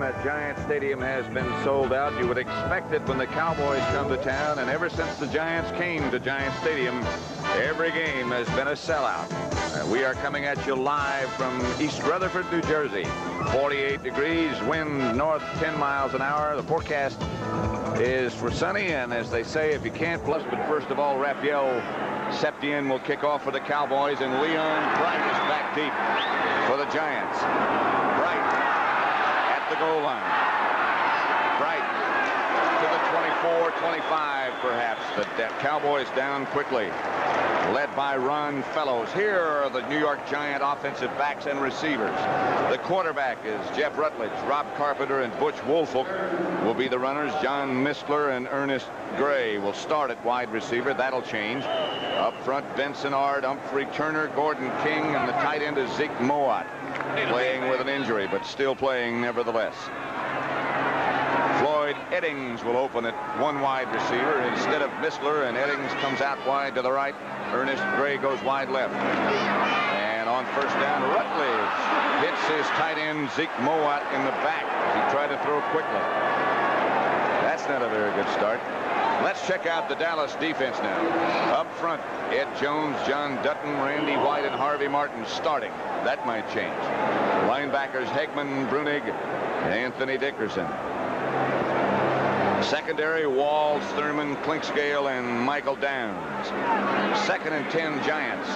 at Giant Stadium has been sold out. You would expect it when the Cowboys come to town, and ever since the Giants came to Giant Stadium, every game has been a sellout. We are coming at you live from East Rutherford, New Jersey. 48 degrees, wind north 10 miles an hour. The forecast is for sunny, and as they say, if you can't plus, but first of all, Raphael Septien will kick off for the Cowboys, and Leon Bright is back deep for the Giants. Bright at the goal line. Bright to the 24-25, perhaps. The Cowboys down quickly, led by Ron Fellows. Here are the New York Giant offensive backs and receivers. The quarterback is Jeff Rutledge. Rob Carpenter and Butch Woolfolk will be the runners. John Miskler and Ernest Gray will start at wide receiver. That'll change. Up front, Benson Ard, Humphrey Turner, Gordon King, and the tight end is Zeke Mowat, playing with an injury, but still playing nevertheless. Floyd Eddings will open at one wide receiver instead of Miskler, and Eddings comes out wide to the right. Ernest Gray goes wide left. And on first down, Rutledge hits his tight end Zeke Mowat in the back as he tried to throw quickly. That's not a very good start. Let's check out the Dallas defense now. Up front, Ed Jones, John Dutton, Randy White, and Harvey Martin starting. That might change. Linebackers Hegman, Brunig, Anthony Dickerson. Secondary, Walls, Thurman, Clinkscale, and Michael Downs. 2nd and 10 Giants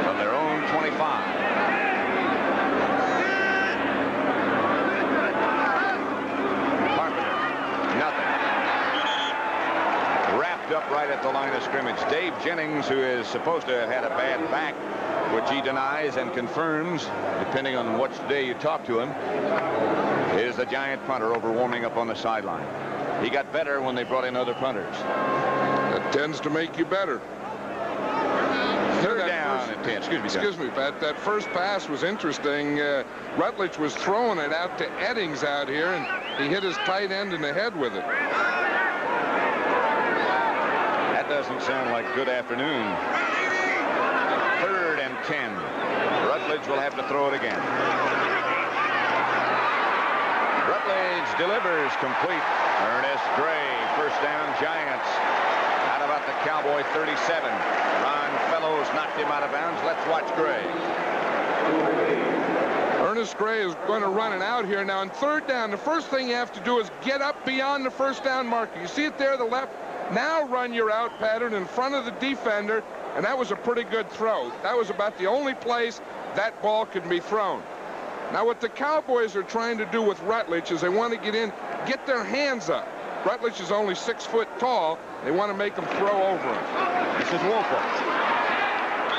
from their own 25. Up right at the line of scrimmage. Dave Jennings, who is supposed to have had a bad back, which he denies and confirms, depending on which day you talk to him, is the Giant punter over warming up on the sideline. He got better when they brought in other punters. That tends to make you better. Third down and 10. Excuse me, Pat. That first pass was interesting. Rutledge was throwing it out to Eddings out here, and he hit his tight end in the head with it. Doesn't sound like good afternoon. 3rd and 10. Rutledge will have to throw it again. Rutledge delivers complete. Ernest Gray, first down Giants. Out about the Cowboy 37. Ron Fellows knocked him out of bounds. Let's watch Gray. Ernest Gray is going to run it out here. Now on 3rd down, the first thing you have to do is get up beyond the first down marker. You see it there, the left. Now run your out pattern in front of the defender, and that was a pretty good throw. That was about the only place that ball could be thrown. Now what the Cowboys are trying to do with Rutledge is they want to get in, get their hands up. Rutledge is only 6 foot tall. They want to make him throw over him. This is Woolfolk.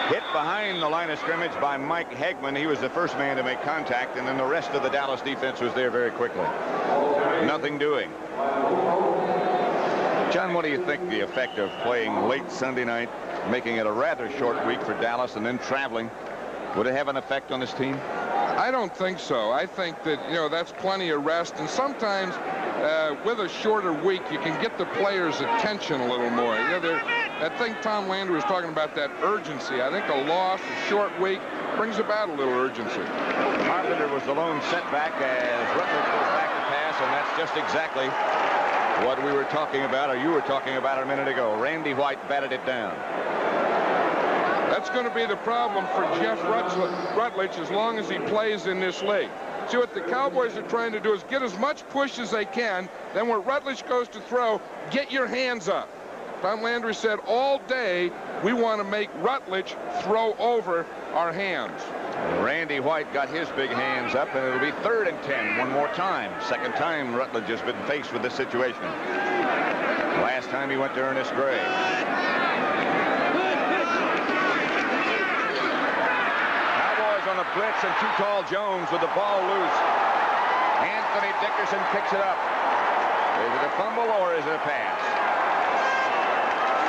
Hit behind the line of scrimmage by Mike Hegman. He was the first man to make contact, and then the rest of the Dallas defense was there very quickly. Nothing doing. John, what do you think the effect of playing late Sunday night, making it a rather short week for Dallas, and then traveling, would it have an effect on this team? I don't think so. I think that, that's plenty of rest, and sometimes with a shorter week, you can get the players' attention a little more. I think Tom Landry was talking about that urgency. I think a loss, a short week, brings about a little urgency. Carpenter was the lone setback as Rutledge goes back to pass, and that's just exactly what we were talking about, or you were talking about a minute ago. Randy White batted it down. That's going to be the problem for Jeff Rutledge as long as he plays in this league. See, what the Cowboys are trying to do is get as much push as they can. Then when Rutledge goes to throw, get your hands up. Tom Landry said all day we want to make Rutledge throw over our hands. Randy White got his big hands up, and it'll be 3rd and 10 one more time. 2nd time Rutledge has been faced with this situation. Last time he went to Ernest Gray. Cowboys on the blitz, and too tall Jones with the ball loose. Anthony Dickerson picks it up. Is it a fumble or is it a pass?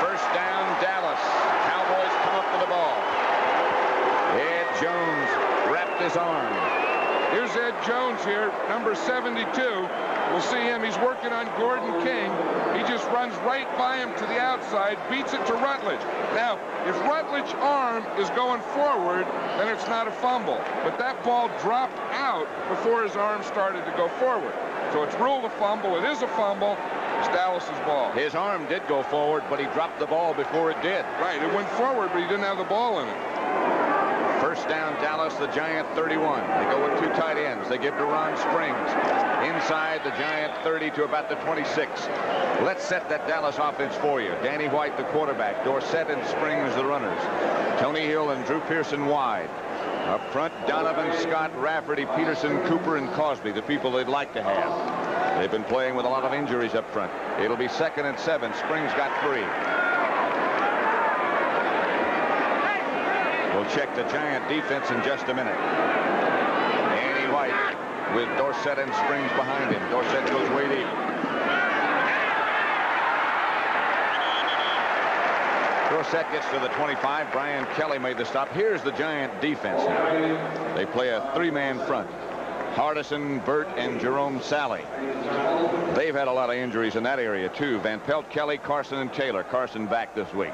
First down Dallas. Cowboys come up with the ball. Ed Jones wrapped his arm. Here's Ed Jones here, number 72. We'll see him. He's working on Gordon King. He just runs right by him to the outside, beats it to Rutledge. Now, if Rutledge's arm is going forward, then it's not a fumble. But that ball dropped out before his arm started to go forward. So it's ruled a fumble. It is a fumble. It's Dallas's ball. His arm did go forward, but he dropped the ball before it did. Right, it went forward, but he didn't have the ball in it. First down, Dallas, the Giant 31. They go with 2 tight ends. They give to Ron Springs. Inside the Giant 30 to about the 26. Let's set that Dallas offense for you. Danny White, the quarterback. Dorsett and Springs, the runners. Tony Hill and Drew Pearson wide. Up front, Donovan, Scott, Rafferty, Peterson, Cooper, and Cosby, the people they'd like to have. They've been playing with a lot of injuries up front. It'll be 2nd and 7. Springs got 3. We'll check the Giant defense in just a minute. Danny White with Dorsett and Springs behind him. Dorsett goes way deep. Dorsett gets to the 25. Brian Kelly made the stop. Here's the Giant defense now. They play a 3-man front. Hardison, Burt, and Jerome Sally. They've had a lot of injuries in that area, too. Van Pelt, Kelly, Carson, and Taylor. Carson back this week.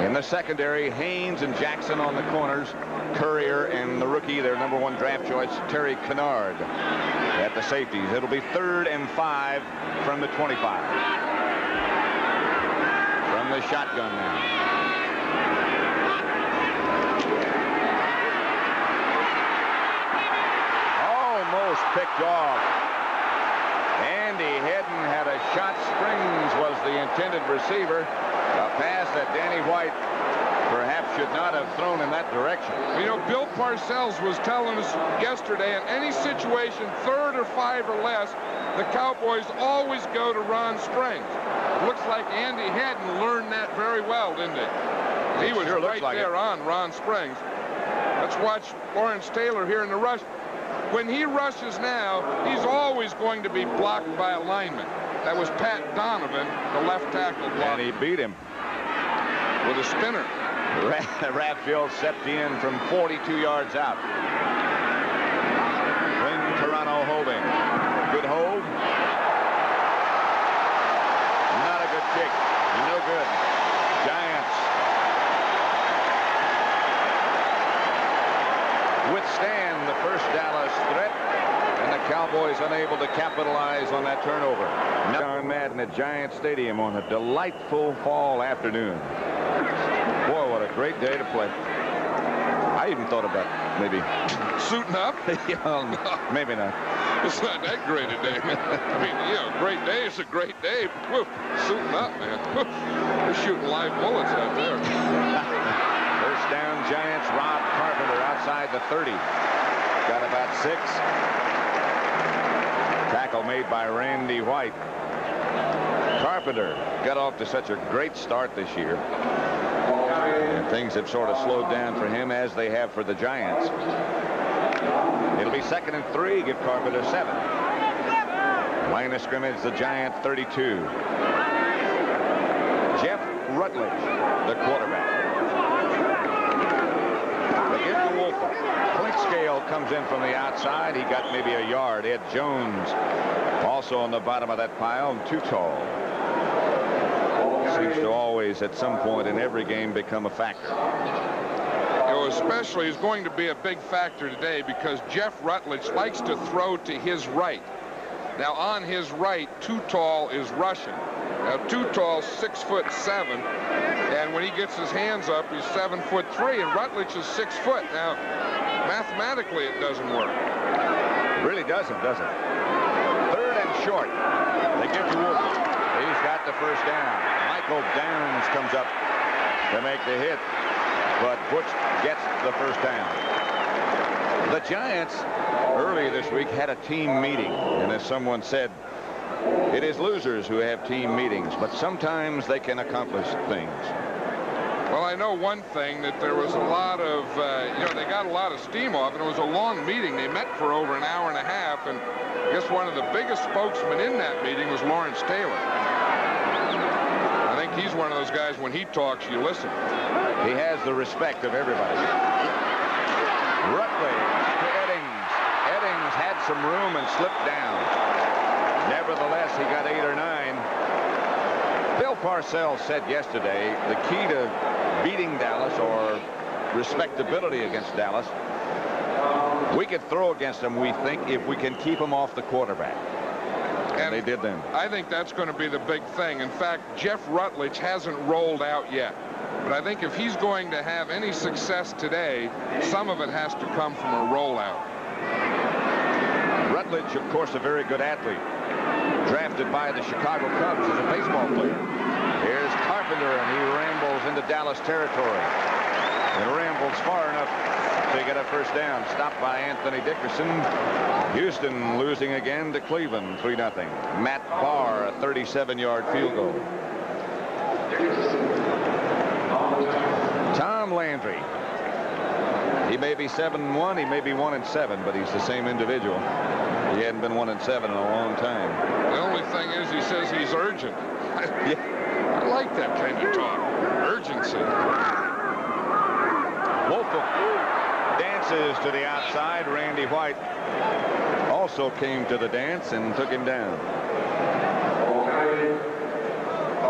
In the secondary, Haynes and Jackson on the corners. Courier and the rookie, their #1 draft choice, Terry Kennard at the safeties. It'll be 3rd and 5 from the 25. From the shotgun now. Almost picked off. Andy Hedden had a shot. Springs was the intended receiver. A pass that Danny White perhaps should not have thrown in that direction. You know, Bill Parcells was telling us yesterday, in any situation, 3rd or 5 or less, the Cowboys always go to Ron Springs. It looks like Andy Hedden learned that very well, didn't he? He was sure right like there on Ron Springs. Let's watch Lawrence Taylor here in the rush. When he rushes now, he's always going to be blocked by a lineman. That was Pat Donovan, the left tackle block. And he beat him with a spinner. Radfield stepped in from 42 yards out. Quinn Carano holding. Good hold. Not a good kick. No good. Giants withstand the first Dallas threat, and the Cowboys unable to capitalize on that turnover. John Madden at Giant Stadium on a delightful fall afternoon. Boy, what a great day to play. I even thought about maybe suiting up. Maybe not. It's not that great a day. I mean, yeah, great day is a great day. Woo, suiting up, man. They're shooting live bullets out there. First down, Giants. Rob Carpenter outside the 30. Got about 6. Tackle made by Randy White. Carpenter got off to such a great start this year. And things have sort of slowed down for him, as they have for the Giants. It'll be 2nd and 3. Give Carpenter 7. Line of scrimmage, the Giant 32. Jeff Rutledge, the quarterback. They give to Wolford. Clint Scale comes in from the outside. He got maybe a yard. Ed Jones also on the bottom of that pile, too tall. Seems to always, at some point in every game, become a factor. You know, especially is going to be a big factor today because Jeff Rutledge likes to throw to his right. Now, on his right, Too Tall is rushing. Now, Too Tall's 6'7", and when he gets his hands up, he's 7'3", and Rutledge is 6 foot. Now, mathematically, it doesn't work. It really doesn't, does it? 3rd and short. They give to Wolford. He's got the first down. Michael Downs comes up to make the hit, but Butch gets the first down. The Giants early this week had a team meeting, and as someone said, it is losers who have team meetings, but sometimes they can accomplish things. Well, I know one thing, that there was a lot of, you know, they got a lot of steam off, and it was a long meeting. They met for over an hour and a half, and I guess one of the biggest spokesmen in that meeting was Lawrence Taylor. I think he's one of those guys, when he talks, you listen. He has the respect of everybody. Rutledge to Eddings. some room and slipped down. Nevertheless, he got 8 or 9. Bill Parcells said yesterday the key to beating Dallas, or respectability against Dallas, we could throw against them, we think, if we can keep them off the quarterback. And they did then. I think that's going to be the big thing. In fact, Jeff Rutledge hasn't rolled out yet. But I think if he's going to have any success today, some of it has to come from a rollout. Rutledge, of course, a very good athlete. Drafted by the Chicago Cubs as a baseball player. Here's Carpenter, and he rambles into Dallas territory. And rambles far enough to get a first down. Stopped by Anthony Dickerson. Houston losing again to Cleveland, 3-0. Matt Barr, a 37-yard field goal. Tom Landry. He may be 7-1, he may be 1-7, but he's the same individual. He hadn't been 1-7 in a long time. The only thing is, he says he's urgent. Yeah. I like that kind of talk. Urgency. Wolfel dances to the outside. Randy White also came to the dance and took him down.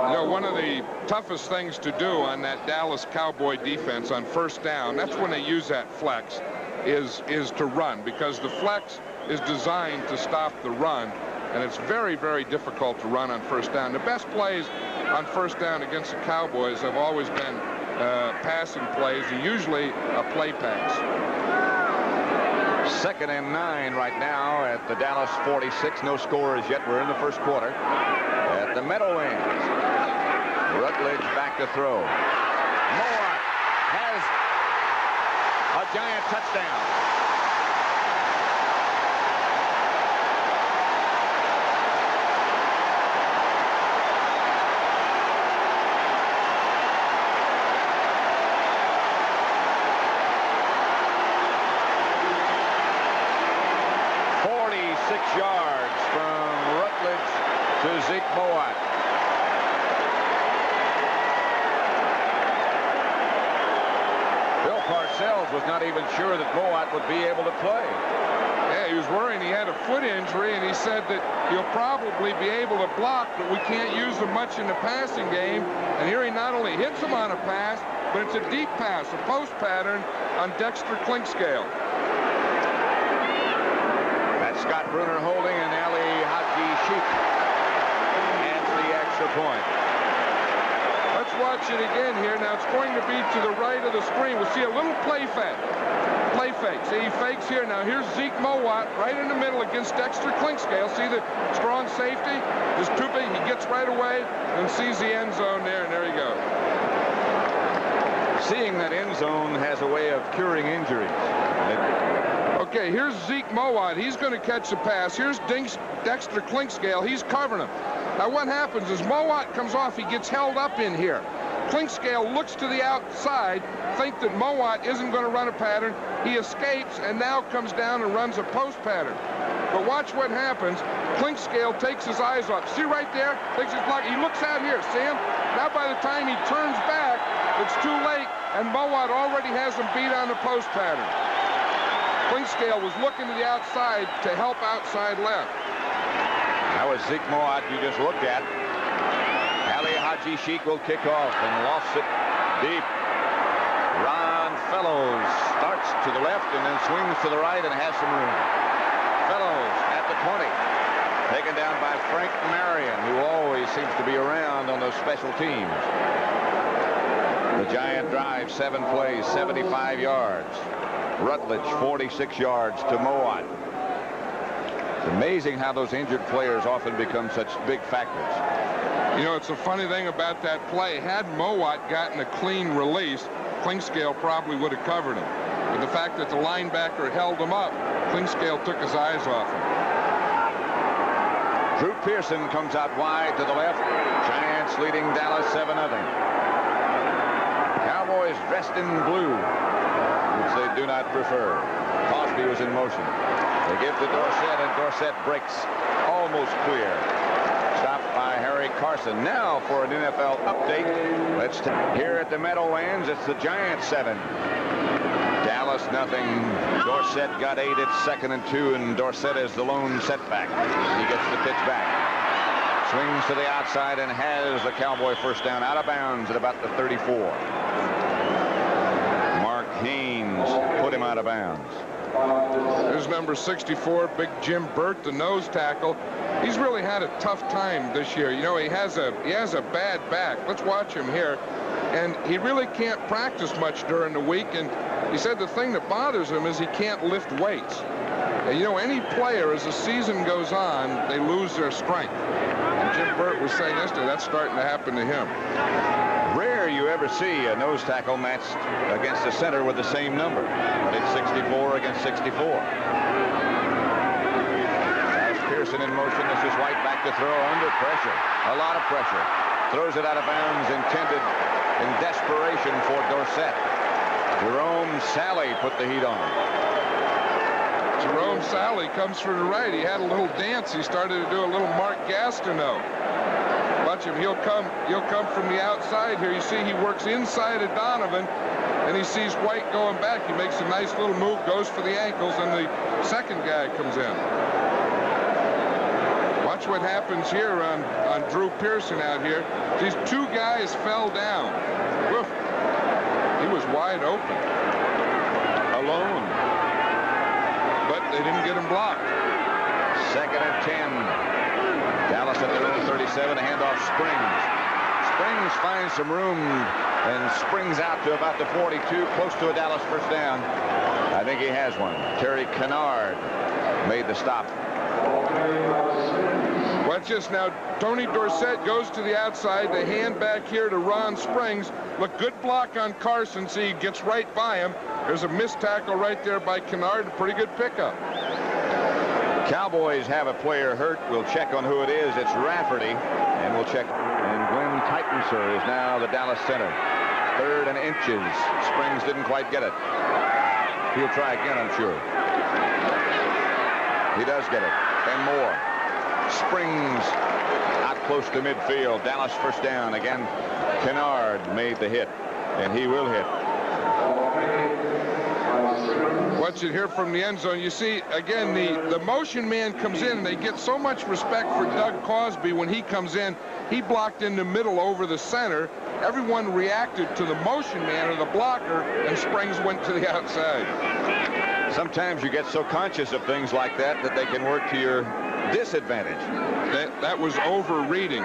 You know, one of the toughest things to do on that Dallas Cowboy defense on first down, that's when they use that flex, is to run, because the flex is designed to stop the run, and it's very, very difficult to run on first down. The best plays on first down against the Cowboys have always been passing plays, and usually a play pass. 2nd and 9 right now at the Dallas 46. No score as yet. We're in the first quarter at the Meadowlands. Rutledge back to throw. Moore has a giant touchdown. Yards from Rutledge to Zeke Mowat. Bill Parcells was not even sure that Mowat would be able to play. Yeah, he was worrying he had a foot injury, and he said that he'll probably be able to block, but we can't use him much in the passing game. And here he not only hits him on a pass, but it's a deep pass, a post pattern on Dexter Clinkscale. Scott Brunner holding, and Ali Haji Sheik adds the extra point. Let's watch it again here. Now it's going to be to the right of the screen. We'll see a little play fake. See, he fakes here. Now here's Zeke Mowat right in the middle against Dexter Clinkscale. See the strong safety? Is too big. He gets right away and sees the end zone there, and there you go. Seeing that end zone has a way of curing injuries. Okay, here's Zeke Mowat. He's going to catch the pass. Here's Dexter Clinkscale. He's covering him. Now what happens is Mowat comes off. He gets held up in here. Clinkscale looks to the outside, think that Mowat isn't going to run a pattern. He escapes and now comes down and runs a post pattern. But watch what happens. Clinkscale takes his eyes off. See right there? Takes his block. He looks out here. See him? Now by the time he turns back, it's too late, and Mowat already has him beat on the post pattern. Clinkscale was looking to the outside to help outside left. That was Zeke Mowat you just looked at. Ali Haji Sheik will kick off and lofts it deep. Ron Fellows starts to the left and then swings to the right and has some room. Fellows at the 20. Taken down by Frank Marion, who always seems to be around on those special teams. The Giant drive, 7 plays, 75 yards. Rutledge 46 yards to Mowat. It's amazing how those injured players often become such big factors. You know, it's a funny thing about that play. Had Mowat gotten a clean release, Clinkscale probably would have covered him. But the fact that the linebacker held him up, Clinkscale took his eyes off him. Drew Pearson comes out wide to the left. Giants leading Dallas 7-0. Cowboys dressed in blue, which they do not prefer. Cosby was in motion. They give to Dorsett, and Dorsett breaks almost clear. Stopped by Harry Carson. Now for an NFL update. Here at the Meadowlands, it's the Giants 7. Dallas nothing. Dorsett got 8 at 2nd and 2, and Dorsett is the lone setback. He gets the pitch back. Swings to the outside and has the Cowboy first down out of bounds at about the 34. Mark Haynes put him out of bounds. There's number 64, Big Jim Burt, the nose tackle. He's really had a tough time this year. You know, he has a bad back. Let's watch him here. And he really can't practice much during the week. And he said the thing that bothers him is he can't lift weights. And, you know, any player, as the season goes on, they lose their strength. And Jim Burt was saying yesterday that's starting to happen to him. Rare you ever see a nose tackle matched against a center with the same number. But it's 64 against 64. As Pearson in motion. This is White back to throw under pressure. A lot of pressure. Throws it out of bounds, intended in desperation for Dorsett. Jerome Salley put the heat on. Jerome Salley comes from the right. He had a little dance. He started to do a little Mark Gastineau. Watch him. He'll come from the outside here. You see he works inside of Donovan, and he sees White going back. He makes a nice little move, goes for the ankles, and the second guy comes in. Watch what happens here on Drew Pearson out here. These two guys fell down. Woof. He was wide open. Alone. But they didn't get him blocked. 2nd and 10. Dallas at their own 37, a handoff Springs. Springs finds some room and springs out to about the 42, close to a Dallas first down. I think he has one. Terry Kennard made the stop. Watch this now. Tony Dorsett goes to the outside. The hand back here to Ron Springs. Look, good block on Carson. See, he gets right by him. There's a missed tackle right there by Kennard. A pretty good pickup. Cowboys have a player hurt. We'll check on who it is. It's Rafferty, and we'll check. And Glenn Titensor is now the Dallas center. 3rd and inches. Springs didn't quite get it. He'll try again, I'm sure. He does get it, and more. Springs out close to midfield. Dallas first down. Again, Kennard made the hit, and he will hit. Watch it here from the end zone. You see, again, the motion man comes in, and they get so much respect for Doug Cosby when he comes in. He blocked in the middle over the center. Everyone reacted to the motion man or the blocker, and Springs went to the outside. Sometimes you get so conscious of things like that that they can work to your disadvantage. That was overreading.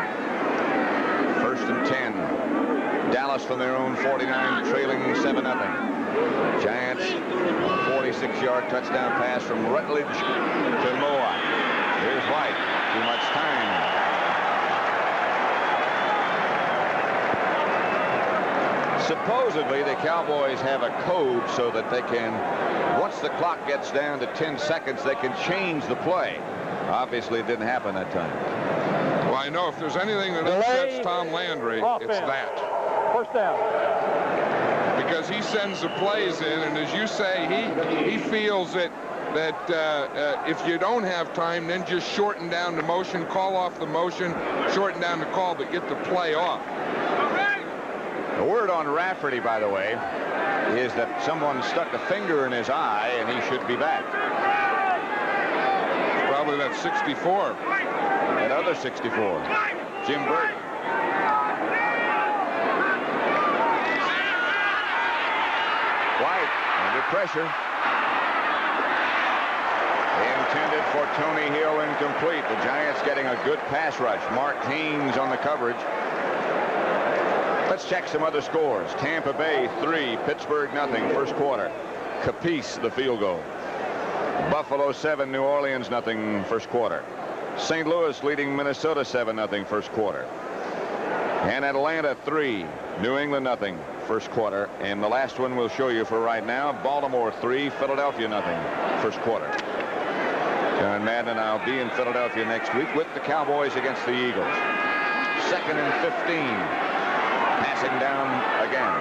1st and 10. Dallas from their own 49, trailing 7-0. Giants, 46-yard touchdown pass from Rutledge to Moa. Here's White. Too much time. Supposedly, the Cowboys have a code so that they can, once the clock gets down to 10 seconds, they can change the play. Obviously, it didn't happen that time. Well, I know if there's anything that upsets Tom Landry, it's that. First down. Because he sends the plays in, and as you say, he feels that if you don't have time, then just shorten down the motion, call off the motion, shorten down the call, but get the play off. The word on Rafferty, by the way, is that someone stuck a finger in his eye, and he should be back. Probably that 64. That other 64, Jim Burt. White under pressure. Intended for Tony Hill, incomplete. The Giants getting a good pass rush. Mark Haynes on the coverage. Let's check some other scores. Tampa Bay 3, Pittsburgh nothing, first quarter. Capice the field goal. Buffalo 7, New Orleans nothing, first quarter. St. Louis leading Minnesota 7-0, first quarter. And Atlanta 3, New England nothing, first quarter. And the last one we'll show you for right now, Baltimore 3, Philadelphia nothing, first quarter. John Madden and I'll be in Philadelphia next week with the Cowboys against the Eagles. 2nd and 15. Passing down again.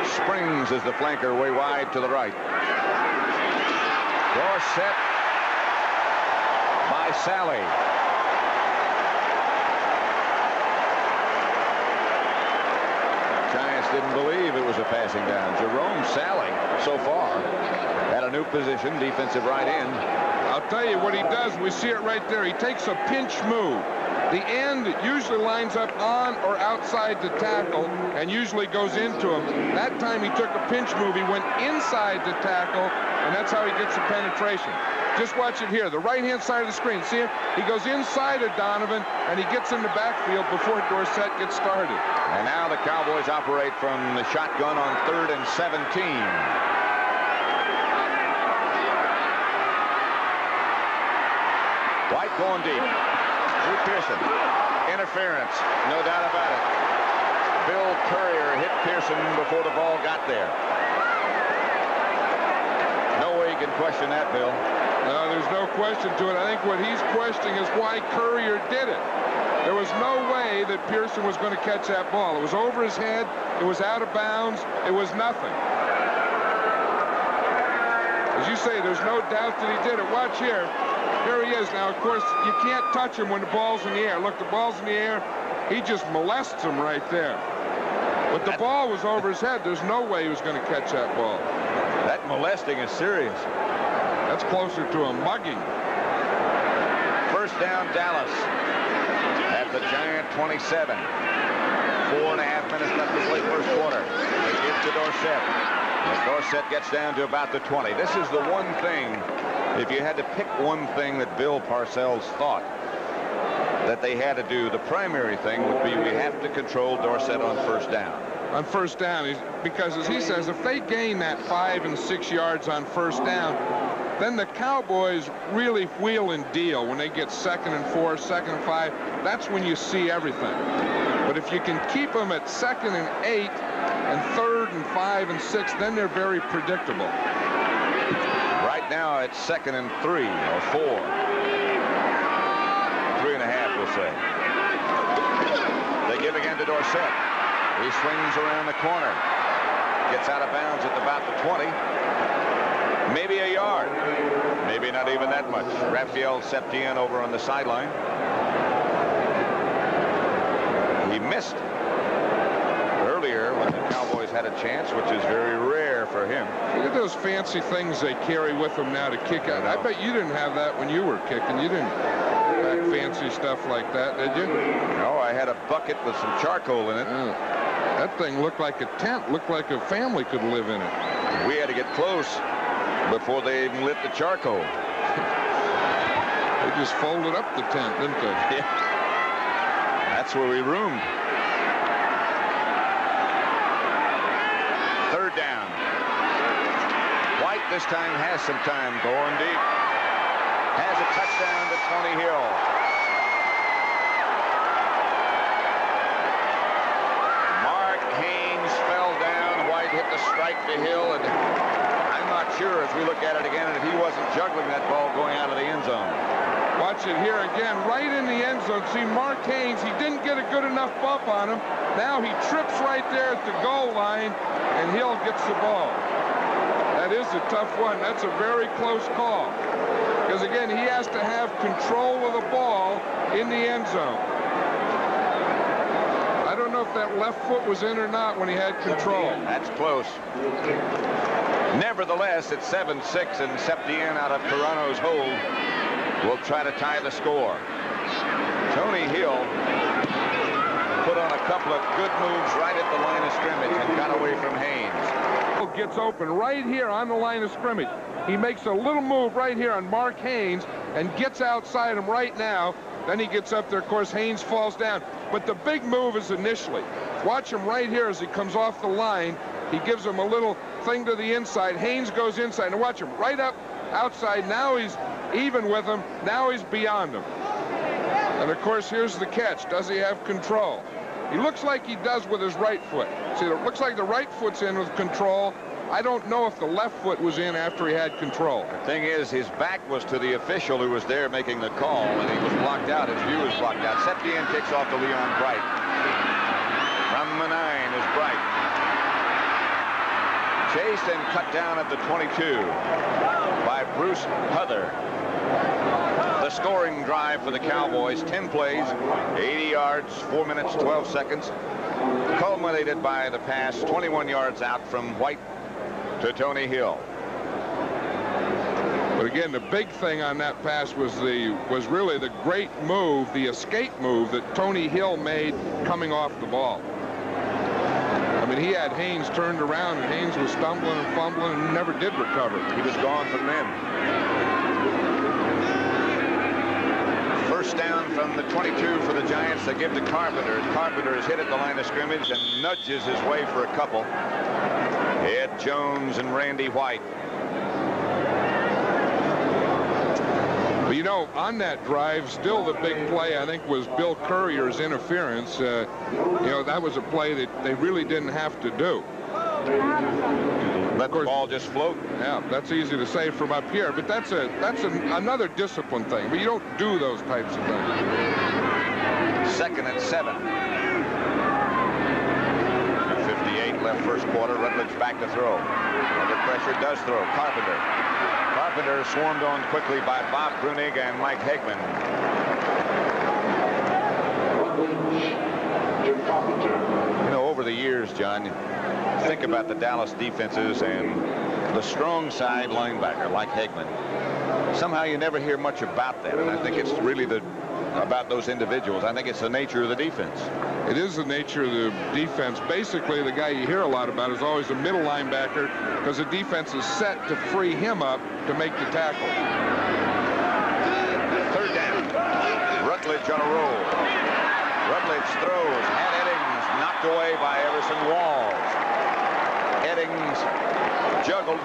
Springs is the flanker way wide to the right. Dorsett by Salley. Giants didn't believe it was a a passing down. Jerome Sally, so far, at a new position, defensive right end. I'll tell you what he does. We see it right there. He takes a pinch move. The end usually lines up on or outside the tackle and usually goes into him. That time he took a pinch move. He went inside the tackle, and that's how he gets the penetration. Just watch it here. The right-hand side of the screen. See him? He goes inside of Donovan, and he gets in the backfield before Dorsett gets started. And now the Cowboys operate from the shotgun on 3rd and 17. White going deep. Drew Pearson. Interference. No doubt about it. Bill Courier hit Pearson before the ball got there. No way you can question that, Bill. No, there's no question to it. I think what he's questioning is why Courier did it. There was no way that Pearson was going to catch that ball. It was over his head. It was out of bounds. It was nothing. As you say, there's no doubt that he did it. Watch here. Here he is. Now, of course, you can't touch him when the ball's in the air. Look, the ball's in the air. He just molests him right there. But the ball was over his head. There's no way he was going to catch that ball. That molesting is serious. That's closer to a mugging. First down, Dallas at the Giant 27. 4.5 minutes left to play first quarter. They give to Dorsett. And Dorsett gets down to about the 20. This is the one thing, if you had to pick one thing that Bill Parcells thought that they had to do, the primary thing would be we have to control Dorsett on first down. On first down, because as he says, if they gain that 5 and 6 yards on first down, then the Cowboys really wheel and deal when they get 2nd and 4, 2nd and 5. That's when you see everything. But if you can keep them at 2nd and 8 and 3rd and 5 and 6, then they're very predictable. Right now it's 2nd and 3 or 4. 3.5, we'll say. They give again to Dorsett. He swings around the corner. Gets out of bounds at about the 20. Maybe a yard. Maybe not even that much. Raphael Septien over on the sideline. He missed earlier when the Cowboys had a chance, which is very rare for him. Look at those fancy things they carry with them now to kick out. I bet you didn't have that when you were kicking. You didn't have fancy stuff like that, did you? No, I had a bucket with some charcoal in it. That thing looked like a tent. Looked like a family could live in it. We had to get close before they even lit the charcoal. They just folded up the tent, didn't they? Yeah. That's where we roomed. 3rd down. White this time has some time going deep. Has a touchdown to Tony Hill. Mark Haynes fell down. White hit the strike to Hill, and I'm not sure as we look at it again if he wasn't juggling that ball going out of the end zone. Watch it here again, right in the end zone. See, Mark Haynes, he didn't get a good enough bump on him. Now he trips right there at the goal line, and Hill gets the ball. That is a tough one. That's a very close call. Because, again, he has to have control of the ball in the end zone. I don't know if that left foot was in or not when he had control. That's close. Nevertheless, it's 7-6, and Septien out of Toronto's hold will try to tie the score. Tony Hill put on a couple of good moves right at the line of scrimmage and got away from Haynes. Gets open right here on the line of scrimmage. He makes a little move right here on Mark Haynes and gets outside him right now. Then he gets up there. Of course, Haynes falls down. But the big move is initially. Watch him right here as he comes off the line. He gives him a little thing to the inside. Haynes goes inside. And watch him right up outside. Now he's even with him. Now he's beyond him. And, of course, here's the catch. Does he have control? He looks like he does with his right foot. See, it looks like the right foot's in with control. I don't know if the left foot was in after he had control. The thing is, his back was to the official who was there making the call, and he was blocked out. His view was blocked out. Septien kicks off to Leon Bright. From the 9 is Bright. Chased and cut down at the 22 by Bruce Huther. The scoring drive for the Cowboys, 10 plays, 80 yards, 4 minutes, 12 seconds. culminated by the pass 21 yards out from White to Tony Hill. But again, the big thing on that pass was really the great move, the escape move that Tony Hill made coming off the ball. I mean, he had Haynes turned around, and Haynes was stumbling and fumbling and never did recover. He was gone from then. First down from the 22 for the Giants. They give to Carpenter. Carpenter is hit at the line of scrimmage and nudges his way for a couple. Ed Jones and Randy White. But, you know, on that drive, still the big play, I think, was Bill Courier's interference. You know, that was a play that they really didn't have to do. Let the ball just float. Yeah, that's easy to say from up here, but that's another discipline thing. But you don't do those types of things. 2nd and 7. 58 left first quarter. Rutledge back to throw. Under pressure, does throw. Carpenter. Carpenter swarmed on quickly by Bob Brunig and Mike Hegman. You know, over the years, John, think about the Dallas defenses and the strong side linebacker like Hegman. Somehow you never hear much about that, and I think it's really about those individuals. I think it's the nature of the defense. It is the nature of the defense. Basically, the guy you hear a lot about is always a middle linebacker, because the defense is set to free him up to make the tackle. 3rd down. Rutledge on a roll. Rutledge throws. Had Eddings knocked away by Everson Walls. Eddings juggled.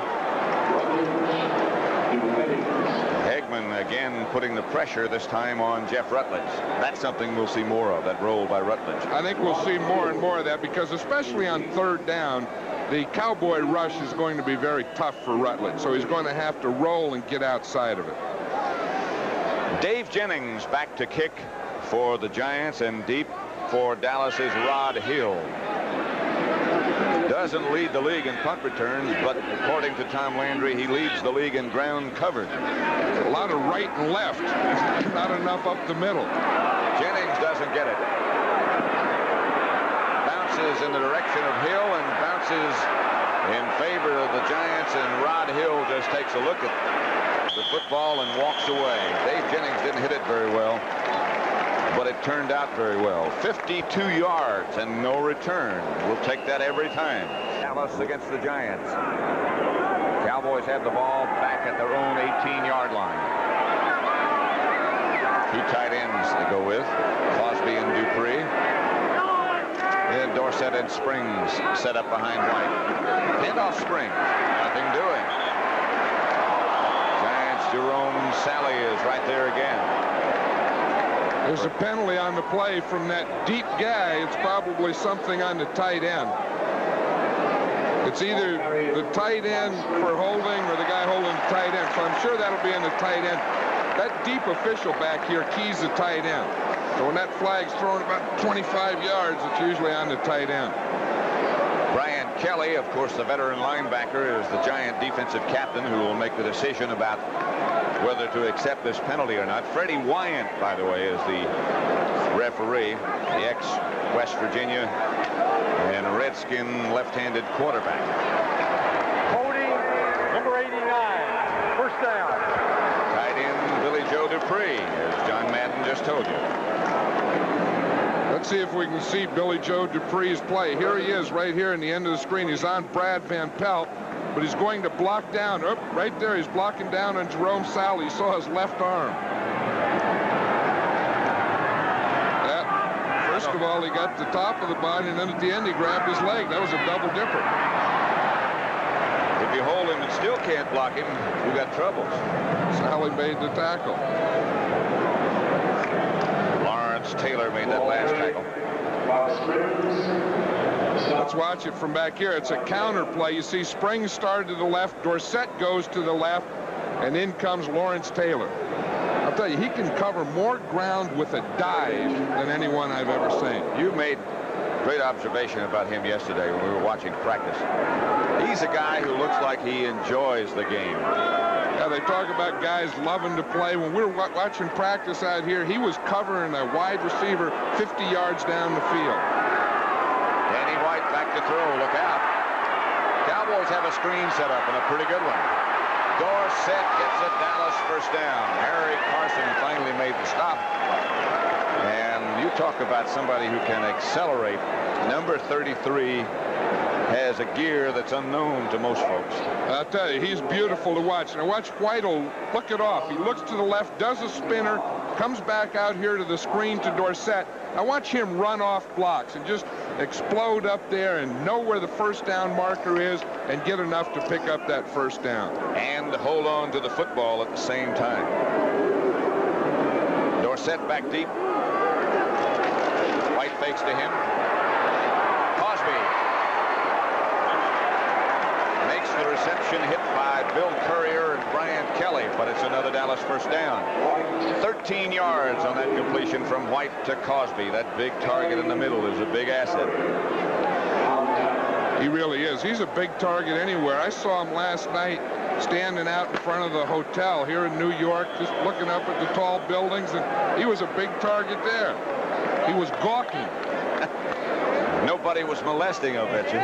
Hegman again putting the pressure, this time on Jeff Rutledge. That's something we'll see more of, that roll by Rutledge. I think we'll see more and more of that, because especially on 3rd down, the Cowboy rush is going to be very tough for Rutledge, so he's going to have to roll and get outside of it. Dave Jennings back to kick for the Giants, and deep for Dallas's Rod Hill. Doesn't lead the league in punt returns, but according to Tom Landry, he leads the league in ground covered. A lot of right and left, not enough up the middle. Jennings doesn't get it. Bounces in the direction of Hill and bounces in favor of the Giants, and Rod Hill just takes a look at the football and walks away. Dave Jennings didn't hit it very well, but it turned out very well. 52 yards and no return. We'll take that every time. Dallas against the Giants. Cowboys have the ball back at their own 18-yard line. 2 tight ends they go with, Crosby and Dupree. And Dorsett and Springs set up behind White. Handoff Springs, nothing doing. Giants' Jerome Sally is right there again. There's a penalty on the play from that deep guy. It's probably something on the tight end. It's either the tight end for holding or the guy holding the tight end. So I'm sure that'll be in the tight end. That deep official back here keys the tight end. So when that flag's thrown about 25 yards, it's usually on the tight end. Brian Kelly, of course, the veteran linebacker, is the Giant defensive captain who will make the decision about whether to accept this penalty or not. Freddie Wyant, by the way, is the referee, the ex-West Virginia and a Redskin left-handed quarterback. Holding number 89, first down. Tight end Billy Joe Dupree, as John Madden just told you. Let's see if we can see Billy Joe Dupree's play. Here he is right here in the end of the screen. He's on Brad Van Pelt, but he's going to block down. Oh, right there, he's blocking down on Jerome Sally. He saw his left arm. First of all, he got the top of the body, and then at the end, he grabbed his leg. That was a double dipper. If you hold him and still can't block him, you got troubles. Sally made the tackle. Lawrence Taylor made that last tackle. Let's watch it from back here. It's a counter play. You see Springs started to the left, Dorsett goes to the left, and in comes Lawrence Taylor. I'll tell you, he can cover more ground with a dive than anyone I've ever seen. You made great observation about him yesterday when we were watching practice. He's a guy who looks like he enjoys the game. Yeah, they talk about guys loving to play. When we were watching practice out here, he was covering a wide receiver 50 yards down the field. to throw. Look out. Cowboys have a screen set up, and a pretty good one. Dorsett gets a Dallas first down. Harry Carson finally made the stop. And you talk about somebody who can accelerate. Number 33 has a gear that's unknown to most folks. I'll tell you, he's beautiful to watch. Now watch White'll look it off. He looks to the left, does a spinner, comes back out here to the screen to Dorsett. Now watch him run off blocks and just explode up there and know where the first down marker is and get enough to pick up that first down. And hold on to the football at the same time. Dorsett back deep. White fakes to him. Cosby makes the reception, hit by Bill Courier and Brian Kelly, but it's another Dallas first down. 13 yards on that completion from White to Cosby. That big target in the middle is a big asset. He really is. He's a big target anywhere. I saw him last night standing out in front of the hotel here in New York, just looking up at the tall buildings, and he was a big target there. He was gawking. Nobody was molesting, I bet you.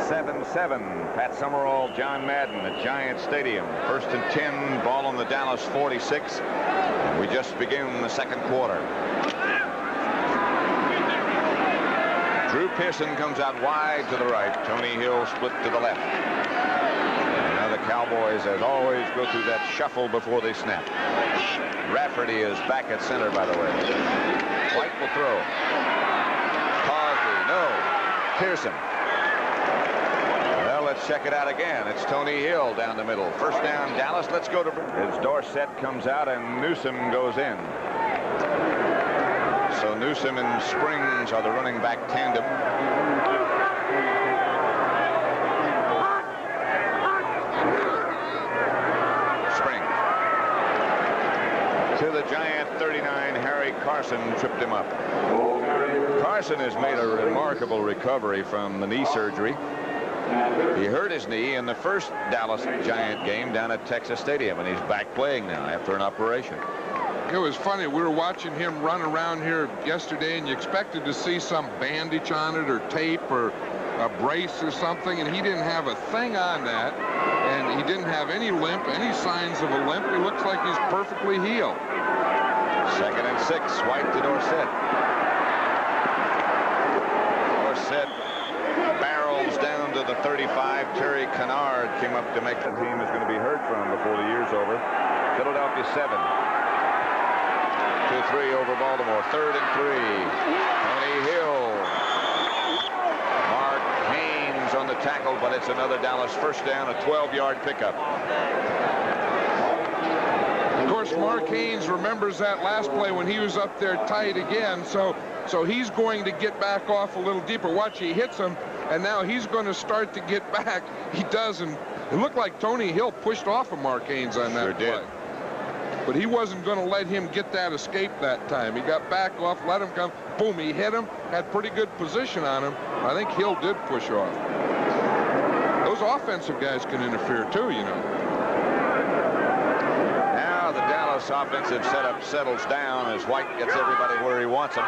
7-7. Pat Summerall, John Madden at Giant Stadium. 1st and 10. Ball on the Dallas 46. And we just begin the second quarter. Drew Pearson comes out wide to the right. Tony Hill split to the left. And now the Cowboys, as always, go through that shuffle before they snap. Rafferty is back at center, by the way. White will throw. Cosby, no. Pearson. Well, let's check it out again. It's Tony Hill down the middle. First down, Dallas. Let's go to... As Dorsett comes out and Newsome goes in. So Newsome and Springs are the running back tandem. Springs. To the Giant 39, Harry Carson tripped him up. Carson has made a remarkable recovery from the knee surgery. He hurt his knee in the first Dallas Giant game down at Texas Stadium, and he's back playing now after an operation. It was funny. We were watching him run around here yesterday, and you expected to see some bandage on it or tape or a brace or something, and he didn't have a thing on that, and he didn't have any limp, any signs of a limp. He looks like he's perfectly healed. 2nd and 6. White to Dorsett. Dorsett barrels down to the 35. Terry Kennard came up to make the team is going to be heard from before the year's over. Philadelphia 7. 2-3 over Baltimore. 3rd and 3. Tony Hill. Mark Haynes on the tackle, but it's another Dallas first down, a 12-yard pickup. Of course, Mark Haynes remembers that last play when he was up there tight again, so he's going to get back off a little deeper. Watch, he hits him, and now he's going to start to get back. He does, and it looked like Tony Hill pushed off of Mark Haynes on that play. Did. But he wasn't going to let him get that escape that time. He got back off, let him come. Boom, he hit him, had pretty good position on him. I think Hill did push off. Those offensive guys can interfere too, you know. Now the Dallas offensive setup settles down as White gets everybody where he wants them.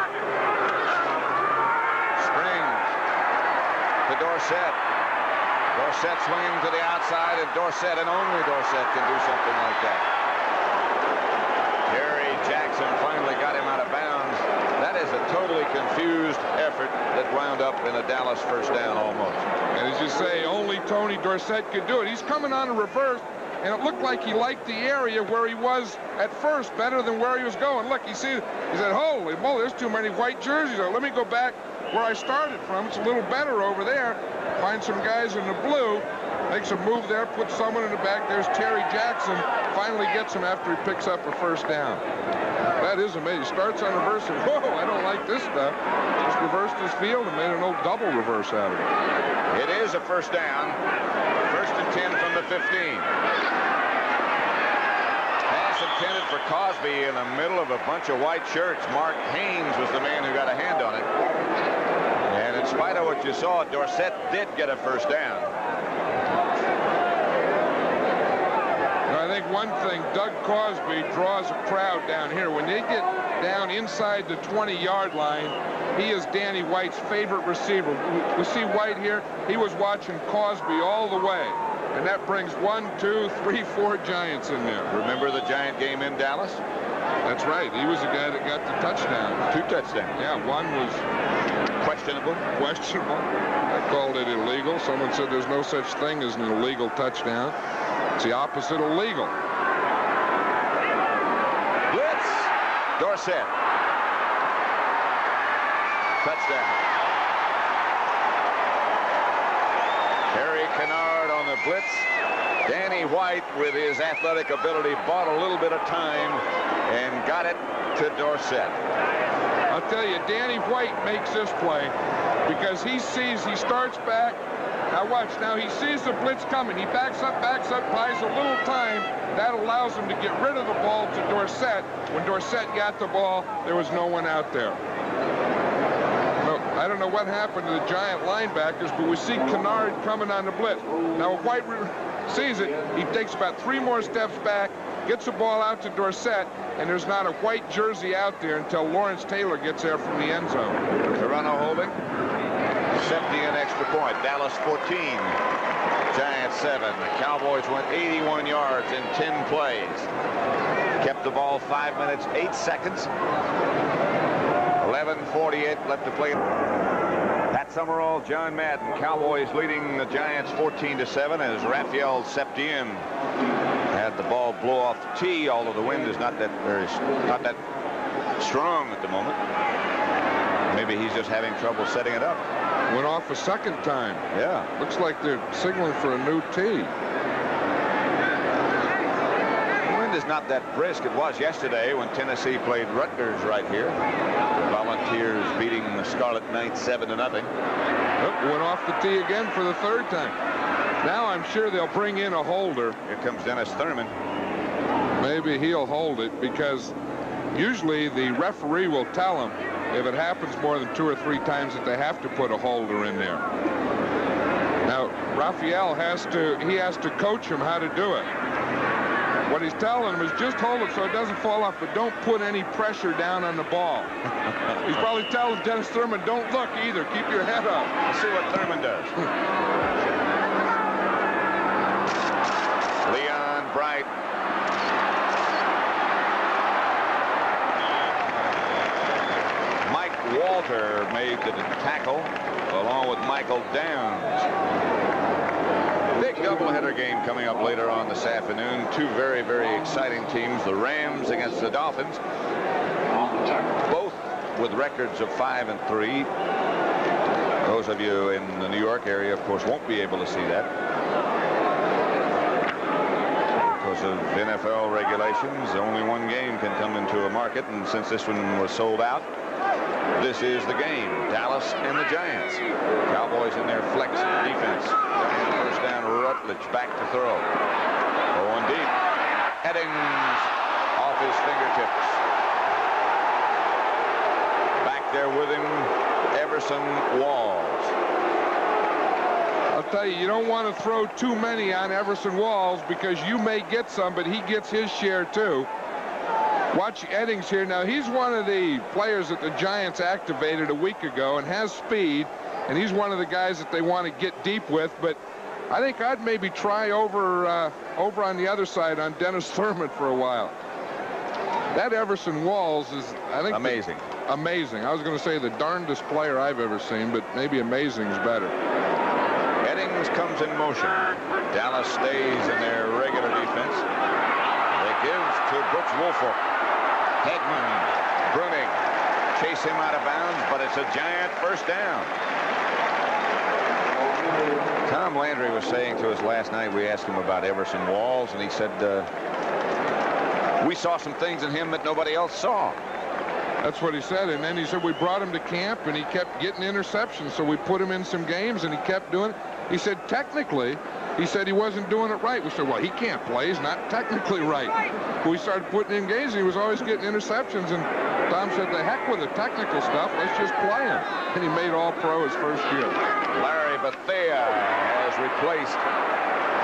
Springs to Dorsett. Dorsett swinging to the outside, and Dorsett and only Dorsett can do something like that. Jackson finally got him out of bounds. That is a totally confused effort that wound up in a Dallas first down almost. And as you say, only Tony Dorsett could do it. He's coming on a reverse, and it looked like he liked the area where he was at first better than where he was going. Look, he said, holy moly, there's too many white jerseys. Let me go back where I started from. It's a little better over there. Find some guys in the blue. Makes a move there, puts someone in the back. There's Terry Jackson. Finally gets him after he picks up a first down. That is amazing. Starts on reverse and, whoa, I don't like this stuff. Just reversed his field and made an old double reverse out of it. It is a first down. 1st and 10 from the 15. Pass intended for Cosby in the middle of a bunch of white shirts. Mark Haynes was the man who got a hand on it. And in spite of what you saw, Dorsett did get a first down. I think one thing, Doug Cosby draws a crowd down here. When they get down inside the 20-yard line, he is Danny White's favorite receiver. We see White here. He was watching Cosby all the way. And that brings 1, 2, 3, 4 Giants in there. Remember the Giant game in Dallas? That's right. He was the guy that got the touchdown. 2 touchdowns. Yeah, one was questionable. I called it illegal. Someone said there's no such thing as an illegal touchdown. It's the opposite of legal. Blitz. Dorsett. Touchdown. Harry Kennard on the blitz. Danny White, with his athletic ability, bought a little bit of time and got it to Dorsett. I'll tell you, Danny White makes this play because he starts back. Now watch, now he sees the blitz coming. He backs up, buys a little time. That allows him to get rid of the ball to Dorsett. When Dorsett got the ball, there was no one out there. I don't know what happened to the Giant linebackers, but we see Kennard coming on the blitz. Now White sees it. He takes about 3 more steps back, gets the ball out to Dorsett, and there's not a white jersey out there until Lawrence Taylor gets there from the end zone. Toronto holding. 70 an extra point. Dallas 14. Giants 7. The Cowboys went 81 yards in 10 plays. Kept the ball 5 minutes, 8 seconds. 11:48 left to play. Pat Summerall, John Madden. Cowboys leading the Giants 14-7 as Raphael Septien had the ball blow off the tee, although the wind is not that strong at the moment. Maybe he's just having trouble setting it up. Went off a second time. Yeah. Looks like they're signaling for a new tee. The wind is not that brisk. It was yesterday when Tennessee played Rutgers right here. The Volunteers beating the Scarlet Knights 7-0. Went off the tee again for the 3rd time. Now I'm sure they'll bring in a holder. Here comes Dennis Thurman. Maybe he'll hold it because usually the referee will tell him if it happens more than 2 or 3 times that they have to put a holder in there. Now Raphael has to coach him how to do it. What he's telling him is just hold it so it doesn't fall off, but don't put any pressure down on the ball. He's probably telling Dennis Thurman, don't look either. Keep your head up. Let's see what Thurman does. Leon Bright. Mike Walter made the tackle along with Michael Downs. Big doubleheader game coming up later on this afternoon. 2 very, very exciting teams. The Rams against the Dolphins. Both with records of 5-3. Those of you in the New York area, of course, won't be able to see that because of NFL regulations. Only one game can come into a market, and since this one was sold out, this is the game. Dallas and the Giants. Cowboys in their flex defense. First down, Rutledge back to throw. Going deep. Eddings off his fingertips. Back there with him, Everson Walls. I'll tell you, you don't want to throw too many on Everson Walls because you may get some, but he gets his share too. Watch Eddings here. Now, he's one of the players that the Giants activated a week ago and has speed, and he's one of the guys that they want to get deep with, but I think I'd maybe try over on the other side on Dennis Thurman for a while. That Everson Walls is, I think, amazing. Amazing. I was going to say the darndest player I've ever seen, but maybe amazing is better. Eddings comes in motion. Dallas stays in their regular defense. They give to Butch Woolfolk. Hegman, Bruning, chase him out of bounds, but it's a Giant first down. Tom Landry was saying to us last night, we asked him about Everson Walls, and he said, we saw some things in him that nobody else saw. That's what he said, and then he said we brought him to camp, and he kept getting interceptions, so we put him in some games, and he kept doing it. He said, technically, he said he wasn't doing it right. We said, well, he can't play. He's not technically right. But we started putting in games, and he was always getting interceptions, and Tom said, the heck with the technical stuff. Let's just play him. And he made All-Pro his first year. Larry Bethea has replaced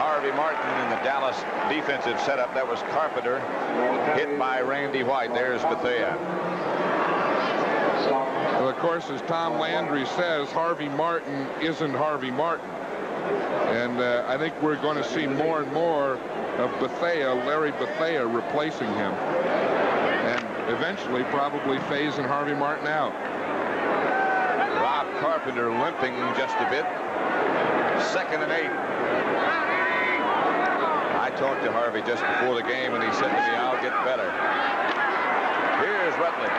Harvey Martin in the Dallas defensive setup. That was Carpenter hit by Randy White. There's Bethea. Well, of course, as Tom Landry says, Harvey Martin isn't Harvey Martin. And I think we're going to see more and more of Bethea, Larry Bethea, replacing him. And eventually probably phasing Harvey Martin out. Rob Carpenter limping just a bit. 2nd and 8. I talked to Harvey just before the game, and he said to me, "I'll get better." Here's Rutledge.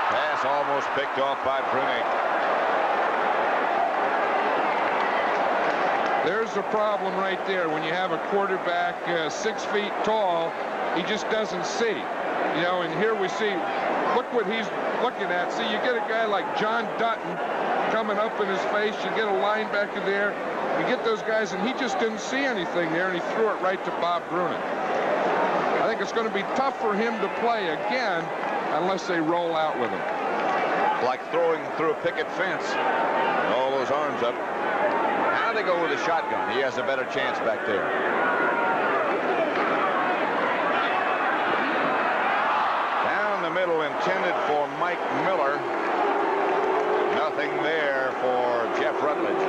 Pass almost picked off by Brunick. There's a problem right there. When you have a quarterback 6 feet tall, he just doesn't see. You know, and here we see, look what he's looking at. See, you get a guy like John Dutton coming up in his face. You get a linebacker there. You get those guys, and he just didn't see anything there, and he threw it right to Bob Brunick. I think it's going to be tough for him to play again unless they roll out with him. Like throwing through a picket fence. All those arms up. Now they go with a shotgun. He has a better chance back there. Down the middle, intended for Mike Miller. Nothing there for Jeff Rutledge.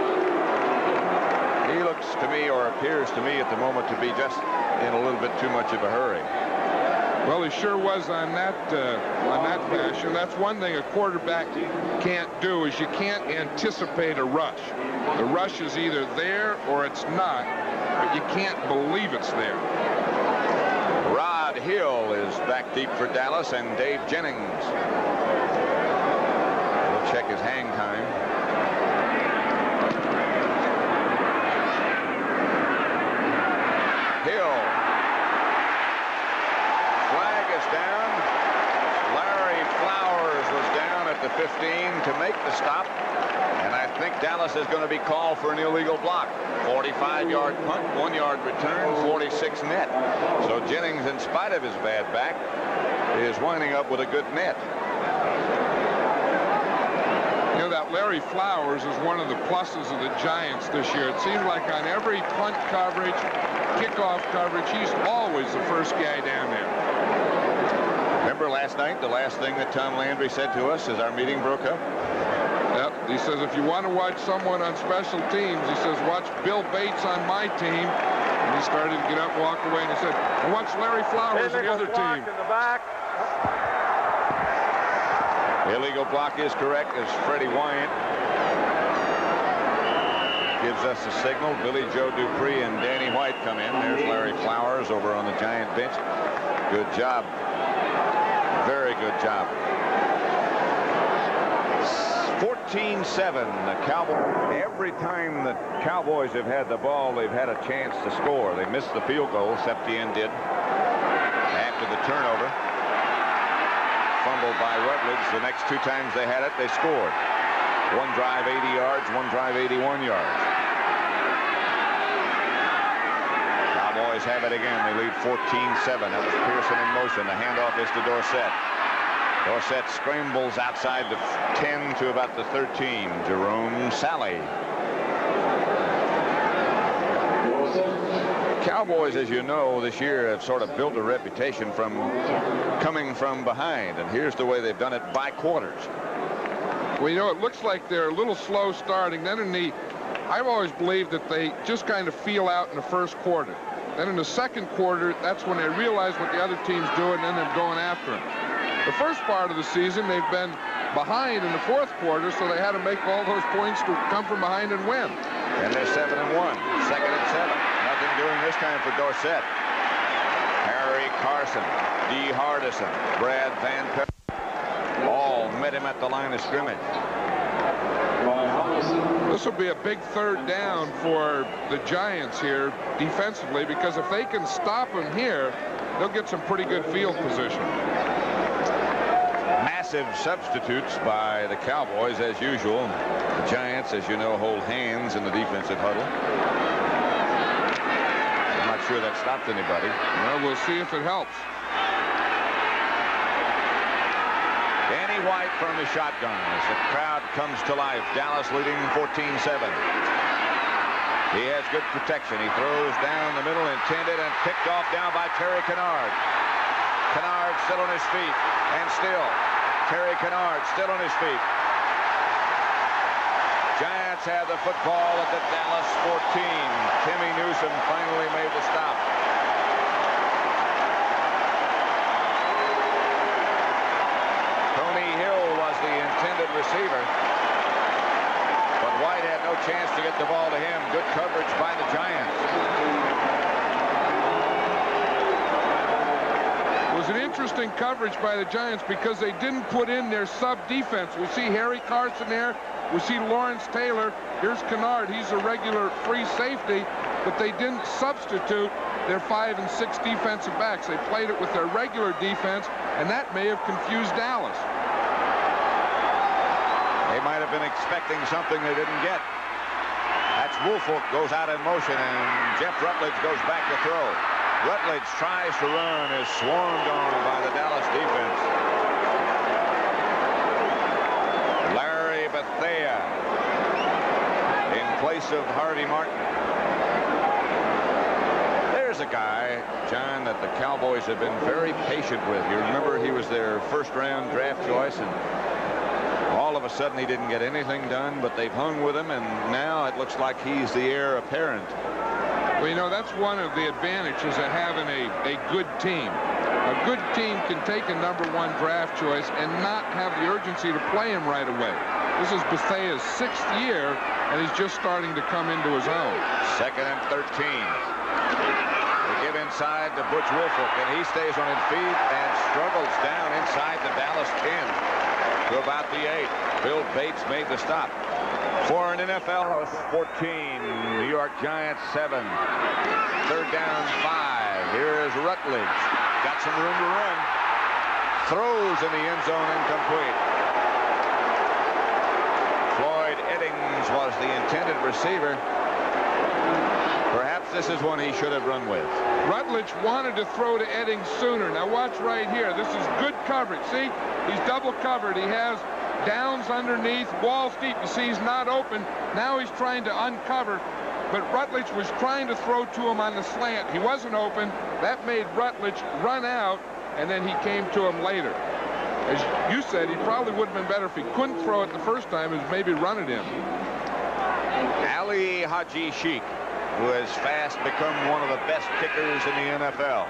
He looks to me, or appears to me at the moment, to be just in a little bit too much of a hurry. Well, he sure was on that fashion. That's one thing a quarterback can't do, is you can't anticipate a rush. The rush is either there or it's not, but you can't believe it's there. Rod Hill is back deep for Dallas, and Dave Jennings. We'll check his hang time. Hill. Flag is down. Larry Flowers was down at the 15 to make the stop. And I think Dallas is going to be called for an illegal block. 45-yard punt, 1-yard return, 46 net. So Jennings, in spite of his bad back, is winding up with a good net. You know, that Larry Flowers is one of the pluses of the Giants this year. It seems like on every punt coverage, kickoff coverage, he's always the first guy down there. Remember last night, the last thing that Tom Landry said to us as our meeting broke up? Yep, he says, if you want to watch someone on special teams, he says, watch Bill Bates on my team. And he started to get up, walk away, and he said, and watch Larry Flowers on the other team. In the back. Illegal block is correct, as Freddie Wyant gives us a signal. Billy Joe Dupree and Danny White come in. There's Larry Flowers over on the Giant bench. Good job. Very good job. 14-7, the Cowboys. Every time the Cowboys have had the ball, they've had a chance to score. They missed the field goal, Septien did, after the turnover. Fumbled by Rutledge. The next 2 times they had it, they scored. One drive 80 yards, one drive 81 yards. Cowboys have it again. They lead 14-7. That was Pearson in motion. The handoff is to Dorsett. Dorsett scrambles outside the 10 to about the 13. Jerome Sally. Cowboys, as you know, this year have sort of built a reputation from coming from behind, and here's the way they've done it by quarters. Well, you know, it looks like they're a little slow starting. Then I've always believed that they just kind of feel out in the first quarter. Then in the second quarter, that's when they realize what the other team's doing, and then they're going after them. The first part of the season, they've been behind in the fourth quarter, so they had to make all those points to come from behind and win. And they're 7-1, 2nd and 7. Nothing doing this time for Dorsett. Harry Carson, D. Hardison, Brad Van Pelt, all met him at the line of scrimmage. This will be a big third down for the Giants here defensively, because if they can stop them here, they'll get some pretty good field position. Massive substitutes by the Cowboys, as usual. The Giants, as you know, hold hands in the defensive huddle. I'm not sure that stopped anybody. Well, we'll see if it helps. Danny White from the shotgun as the crowd comes to life. Dallas leading 14-7. He has good protection. He throws down the middle, intended and picked off down by Terry Kennard. Kennard still on his feet, and still Terry Kennard still on his feet. Giants have the football at the Dallas 14. Timmy Newsom finally made the stop. Tony Hill was the intended receiver, but White had no chance to get the ball to him. Good coverage by the Giants. It was an interesting coverage by the Giants because they didn't put in their sub defense. We see Harry Carson there. We see Lawrence Taylor. Here's Kennard. He's a regular free safety, but they didn't substitute their 5 and 6 defensive backs. They played it with their regular defense, and that may have confused Dallas. They might have been expecting something they didn't get. That's Woolfolk goes out in motion, and Jeff Rutledge goes back to throw. Rutledge tries to run, is swarmed on by the Dallas defense. Larry Bethea in place of Harvey Martin. There's a guy, John, that the Cowboys have been very patient with. You remember he was their first-round draft choice, and all of a sudden he didn't get anything done, but they've hung with him, and now it looks like he's the heir apparent. Well, you know, that's one of the advantages of having a good team. A good team can take a #1 draft choice and not have the urgency to play him right away. This is Bethea's 6th year, and he's just starting to come into his own. 2nd and 13. They give inside to Butch Woolfolk, and he stays on his feet and struggles down inside the Dallas 10 to about the 8. Bill Bates made the stop. For an NFL 14, New York Giants 7. 3rd down 5. Here is Rutledge. Got some room to run. Throws in the end zone, incomplete. Floyd Eddings was the intended receiver. Perhaps this is one he should have run with. Rutledge wanted to throw to Eddings sooner. Now watch right here. This is good coverage. See, he's double covered. He has Downs underneath, walls deep. You see he's not open. Now he's trying to uncover, but Rutledge was trying to throw to him on the slant. He wasn't open. That made Rutledge run out, and then he came to him later. As you said, he probably would have been better if he couldn't throw it the first time, is maybe run it in. Ali Haji Sheikh, who has fast become one of the best kickers in the NFL.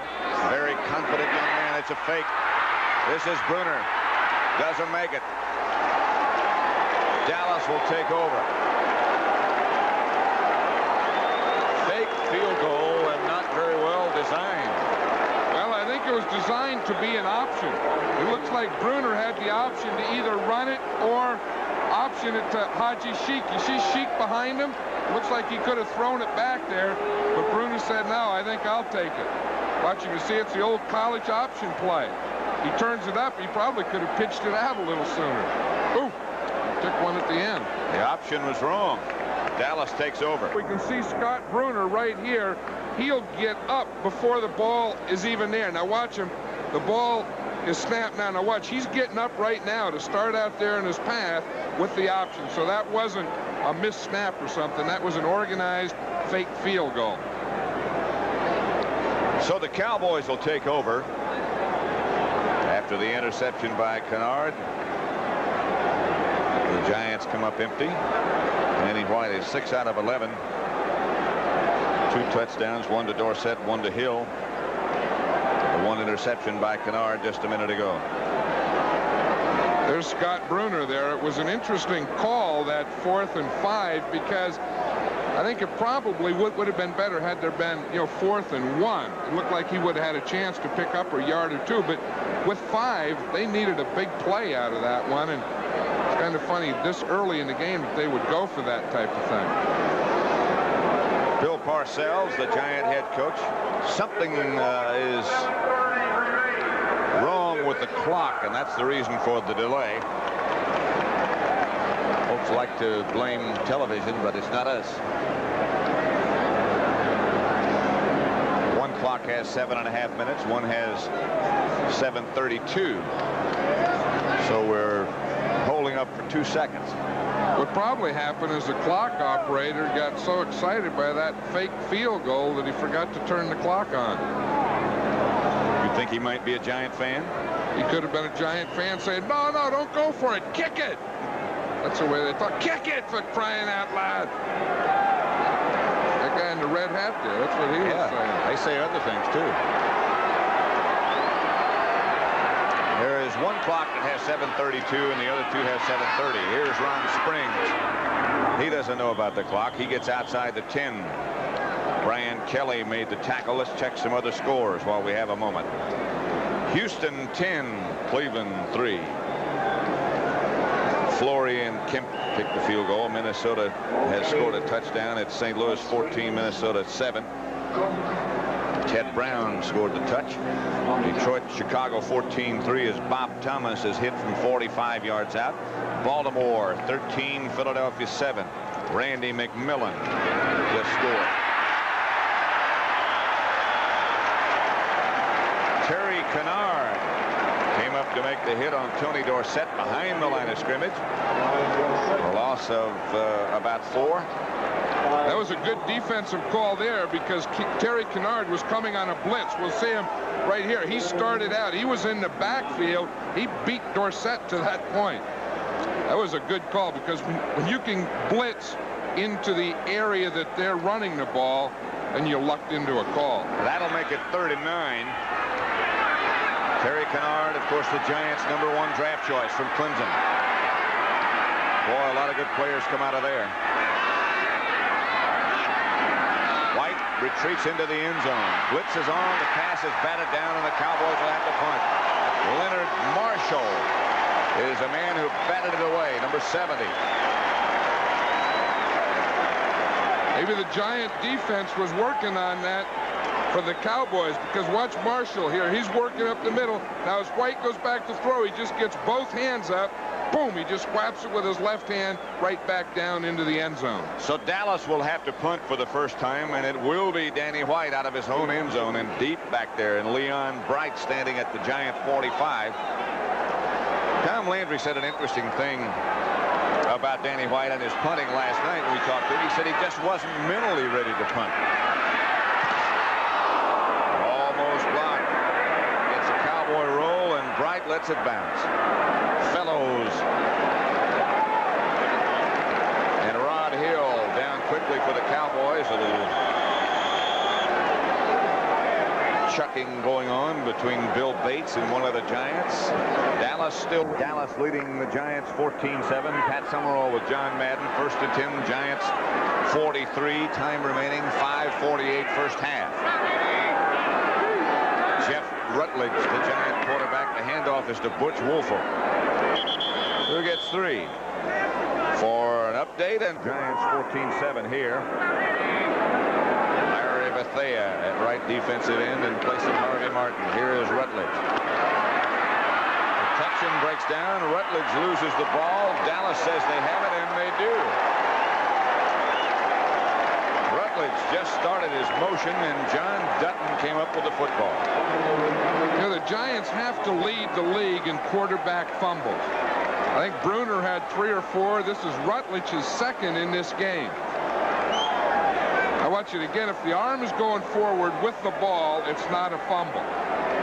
Very confident young man. It's a fake. This is Bruner. Doesn't make it. Dallas will take over. Fake field goal and not very well designed. Well, I think it was designed to be an option. It looks like Bruner had the option to either run it or option it to Haji Sheikh. You see Sheikh behind him? Looks like he could have thrown it back there, but Bruner said, no, I think I'll take it. Watch, you can see it's the old college option play. He turns it up. He probably could have pitched it out a little sooner. Ooh, took one at the end. The option was wrong. Dallas takes over. We can see Scott Bruner right here. He'll get up before the ball is even there. Now watch him. The ball is snapped now. Now watch, he's getting up right now to start out there in his path with the option. So that wasn't a missed snap or something. That was an organized fake field goal. So the Cowboys will take over after the interception by Kennard. The Giants come up empty. Danny White is 6 out of 11. 2 touchdowns, 1 to Dorsett, 1 to Hill. The 1 interception by Kennard just a minute ago. There's Scott Bruner there. It was an interesting call, that 4th and 5, because I think it probably would have been better had there been, 4th and 1. It looked like he would have had a chance to pick up a yard or 2, but with 5, they needed a big play out of that one, and it's kind of funny this early in the game that they would go for that type of thing. Bill Parcells, the Giant head coach. Something is wrong with the clock, and that's the reason for the delay. Folks like to blame television, but it's not us. One clock has 7.5 minutes. One has 7:32. So we're holding up for 2 seconds. What probably happened is the clock operator got so excited by that fake field goal that he forgot to turn the clock on. You Think he might be a Giant fan? He could have been a Giant fan saying, no, don't go for it. Kick it. That's the way they thought. Kick it, for crying out loud. That guy in the red hat there, that's what he was saying. They say other things, too. There is one clock that has 7:32, and the other two has 7:30. Here's Ron Springs. He doesn't know about the clock. He gets outside the 10. Brian Kelly made the tackle. Let's check some other scores while we have a moment. Houston 10, Cleveland 3. Flory and Kemp kicked the field goal. Minnesota has scored a touchdown. It's St. Louis 14, Minnesota 7. Ted Brown scored the touch. Detroit, Chicago 14-3 as Bob Thomas is hit from 45 yards out. Baltimore 13, Philadelphia 7. Randy McMillan just scored. Terry Kennard came up to make the hit on Tony Dorsett behind the line of scrimmage. A loss of about 4. That was a good defensive call there because Terry Kennard was coming on a blitz. We'll see him right here. He started out. He was in the backfield. He beat Dorsett to that point. That was a good call because when you can blitz into the area that they're running the ball, and you lucked into a call. That'll make it 3rd and 9. Terry Kennard, of course, the Giants' #1 draft choice from Clemson. Boy, a lot of good players come out of there. White retreats into the end zone. Blitz is on. The pass is batted down, and the Cowboys will have to punt. Leonard Marshall is a man who batted it away, number 70. Maybe the Giant defense was working on that for the Cowboys, because watch Marshall here. He's working up the middle. Now as White goes back to throw, he just gets both hands up. Boom, he just whaps it with his left hand right back down into the end zone. So Dallas will have to punt for the first time, and it will be Danny White out of his own end zone and deep back there, and Leon Bright standing at the Giant 45. Tom Landry said an interesting thing about Danny White on his punting last night when we talked to him. He said he just wasn't mentally ready to punt. Almost blocked. It's a Cowboy roll, and Bright lets it bounce. Fellows and Rod Hill down quickly for the Cowboys. A little chucking going on between Bill Bates and one of the Giants. Dallas leading the Giants 14-7. Pat Summerall with John Madden. 1st and 10. Giants 43. Time remaining 5:48 first half. Jeff Rutledge, the Giant quarterback. The handoff is to Butch Wolfel, who gets 3. For an update, and Giants 14-7 here. Larry Bethea at right defensive end in place of Harvey Martin. Here is Rutledge. Protection breaks down. Rutledge loses the ball. Dallas says they have it, and they do. Rutledge just started his motion, and John Dutton came up with the football. You know, the Giants have to lead the league in quarterback fumbles. I think Bruner had 3 or 4. This is Rutledge's 2nd in this game. I watch it again. If the arm is going forward with the ball, it's not a fumble.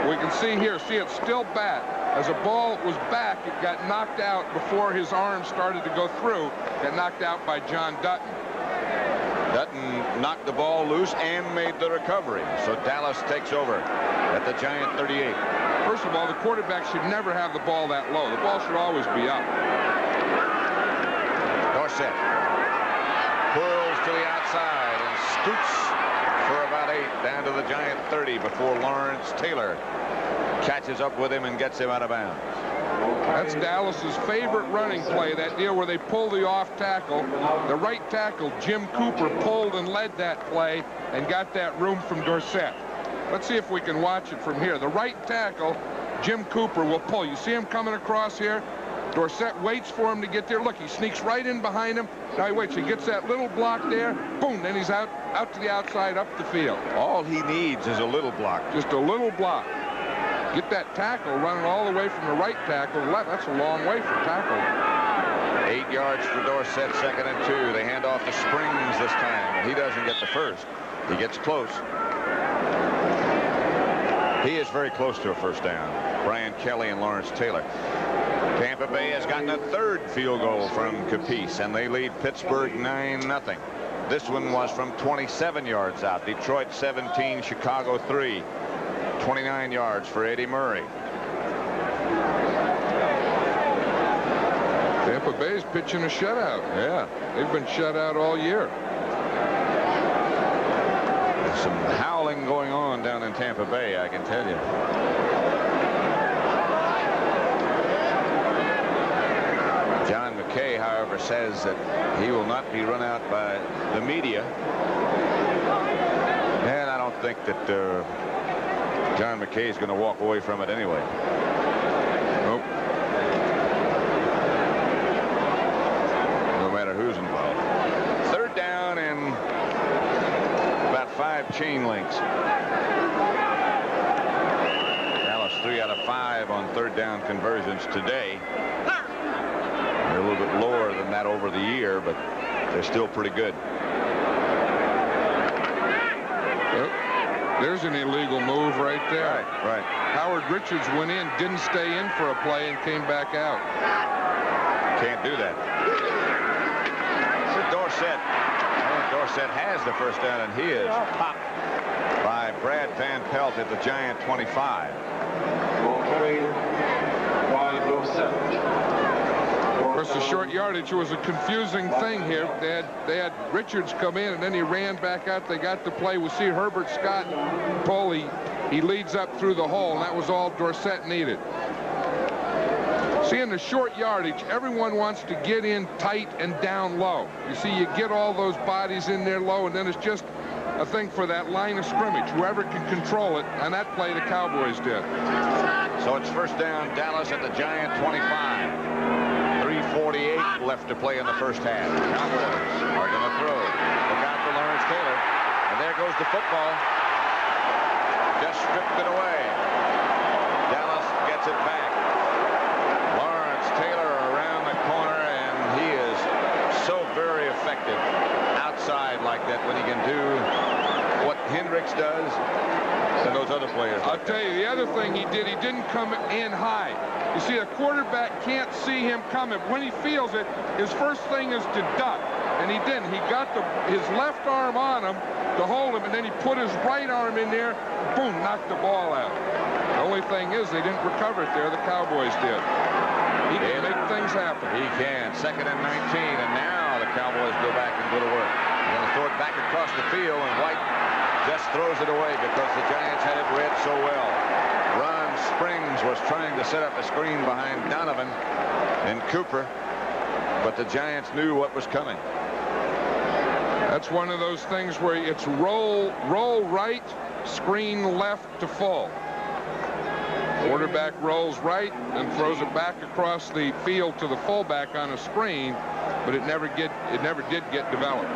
We can see here, see it's still back. As the ball was back, it got knocked out before his arm started to go through. Got knocked out by John Dutton. Dutton knocked the ball loose and made the recovery. So Dallas takes over at the Giant 38. First of all, the quarterback should never have the ball that low. The ball should always be up. Dorsett whirls to the outside and scoots for about 8 down to the Giant 30 before Lawrence Taylor catches up with him and gets him out of bounds. That's Dallas's favorite running play, that deal where they pull the off tackle. The right tackle, Jim Cooper, pulled and led that play and got that room from Dorsett. Let's see if we can watch it from here. The right tackle, Jim Cooper, will pull. You see him coming across here? Dorsett waits for him to get there. Look, he sneaks right in behind him. Now he waits. He gets that little block there. Boom, then he's out to the outside, up the field. All he needs is a little block. Just a little block. Get that tackle running all the way from the right tackle left. That's a long way for tackle. 8 yards for Dorsett, 2nd and 2. They hand off to Springs this time. He doesn't get the first. He gets close. He is very close to a first down. Brian Kelly and Lawrence Taylor. Tampa Bay has gotten a third field goal from Capice, and they lead Pittsburgh 9-0. This one was from 27 yards out. Detroit 17, Chicago 3. 29 yards for Eddie Murray. Tampa Bay's pitching a shutout. Yeah. They've been shut out all year. There's some howling going on down in Tampa Bay, I can tell you. John McKay, however, says that he will not be run out by the media. And I don't think that John McKay is going to walk away from it anyway. Nope. No matter who's involved. Third down and about 5 chain links. Dallas 3 out of 5 on third down conversions today. They're a little bit lower than that over the year, but they're still pretty good. There's an illegal move right there. Right. Howard Richards went in, didn't stay in for a play, and came back out. Can't do that. Dorsett. Dorsett has the first down, and he is popped by Brad Van Pelt at the Giant 25. Of course, the short yardage was a confusing thing here. They had Richards come in, and then he ran back out. They got the play. We see Herbert Scott pull. He leads up through the hole, and that was all Dorsett needed. See, in the short yardage, everyone wants to get in tight and down low. You see, you get all those bodies in there low, and then it's just a thing for that line of scrimmage. Whoever can control it, and that play the Cowboys did. So it's first down, Dallas at the Giant 25. 3:48 left to play in the first half. Cowboys are going to throw. Look out for Lawrence Taylor. And there goes the football. Just stripped it away. Dallas gets it back. Lawrence Taylor around the corner, and he is so very effective outside like that when he can do what Hendricks does and those other players. I'll tell you, the other thing he did, he didn't come in high. You see, a quarterback can't see him coming. When he feels it, his first thing is to duck, and he didn't. He got his left arm on him to hold him, and then he put his right arm in there, boom, knocked the ball out. The only thing is they didn't recover it there. The Cowboys did. He can make things happen. He can. 2nd and 19, and now the Cowboys go back and go to work. They're going to throw it back across the field, and White just throws it away because the Giants had it read so well. Ron Springs was trying to set up a screen behind Donovan and Cooper, but the Giants knew what was coming. That's one of those things where it's roll right, screen left to full. Quarterback rolls right and throws it back across the field to the fullback on a screen, but it never did get developed.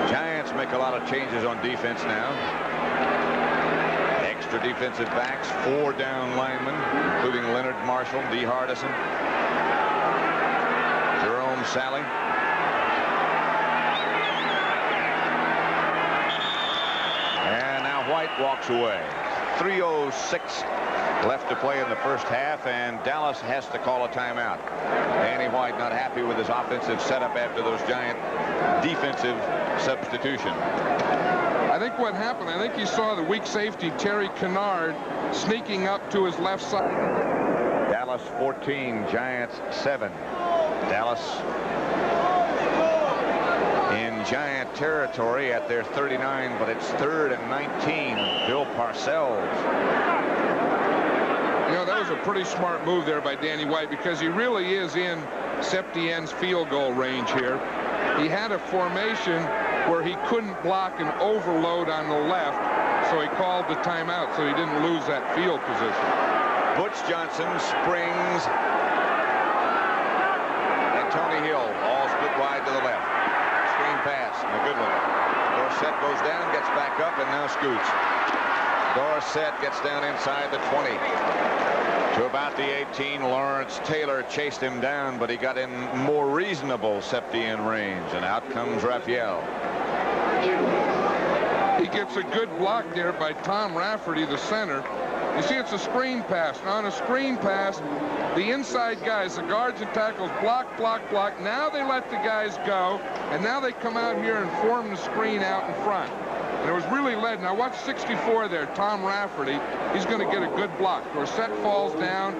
Giants make a lot of changes on defense now. Extra defensive backs, 4 down linemen, including Leonard Marshall, D. Hardison, Jerome Salley. And now White walks away. 3:06 left to play in the first half, and Dallas has to call a timeout. Danny White not happy with his offensive setup after those Giant defensive substitution. I think what happened, I think you saw the weak safety Terry Kennard sneaking up to his left side. Dallas 14, Giants 7. Dallas in Giant territory at their 39, but it's 3rd and 19. Bill Parcells. You know, that was a pretty smart move there by Danny White, because he really is in Septien's field goal range here. He had a formation where he couldn't block an overload on the left, so he called the timeout so he didn't lose that field position. Butch Johnson, Springs, and Tony Hill all split wide to the left. Screen pass, a good one. Dorsett goes down, gets back up, and now scoots. Dorsett gets down inside the 20 to about the 18. Lawrence Taylor chased him down, but he got in more reasonable Septien range, and out comes Raphael. He gets a good block there by Tom Rafferty, the center. You see, it's a screen pass. Now, on a screen pass, the inside guys, the guards and tackles, block, block, block. Now they let the guys go, and now they come out here and form the screen out in front. And it was really led. Now, watch 64 there, Tom Rafferty. He's going to get a good block. Dorsett falls down.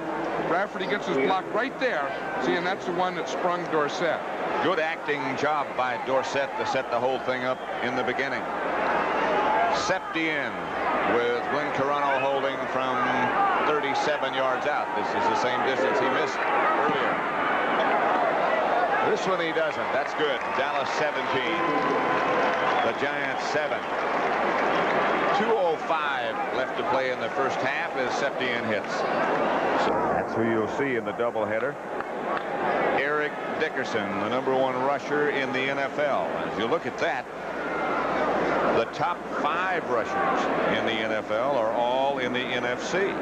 Rafferty gets his block right there. See, and that's the one that sprung Dorsett. Good acting job by Dorsett to set the whole thing up in the beginning. Septien with Glenn Carano holding from 37 yards out. This is the same distance he missed earlier. This one he doesn't. That's good. Dallas 17. The Giants 7. 2:05 left to play in the first half as Septien hits. So that's who you'll see in the doubleheader. Eric Dickerson, the #1 rusher in the NFL. As you look at that, the top 5 rushers in the NFL are all in the NFC.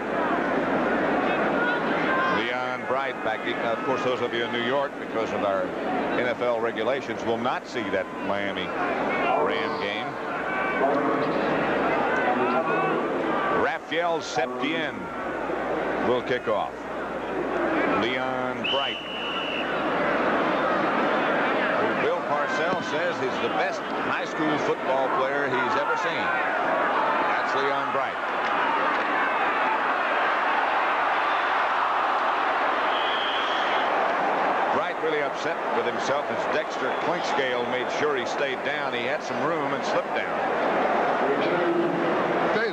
Leon Bright back. Of course, those of you in New York, because of our NFL regulations, will not see that Miami Ram game. Raphael Septien will kick off. Leon Bright, who Bill Parcells says is the best high school football player he's ever seen. That's Leon Bright. Bright really upset with himself as Dexter Clinkscale made sure he stayed down. He had some room and slipped down.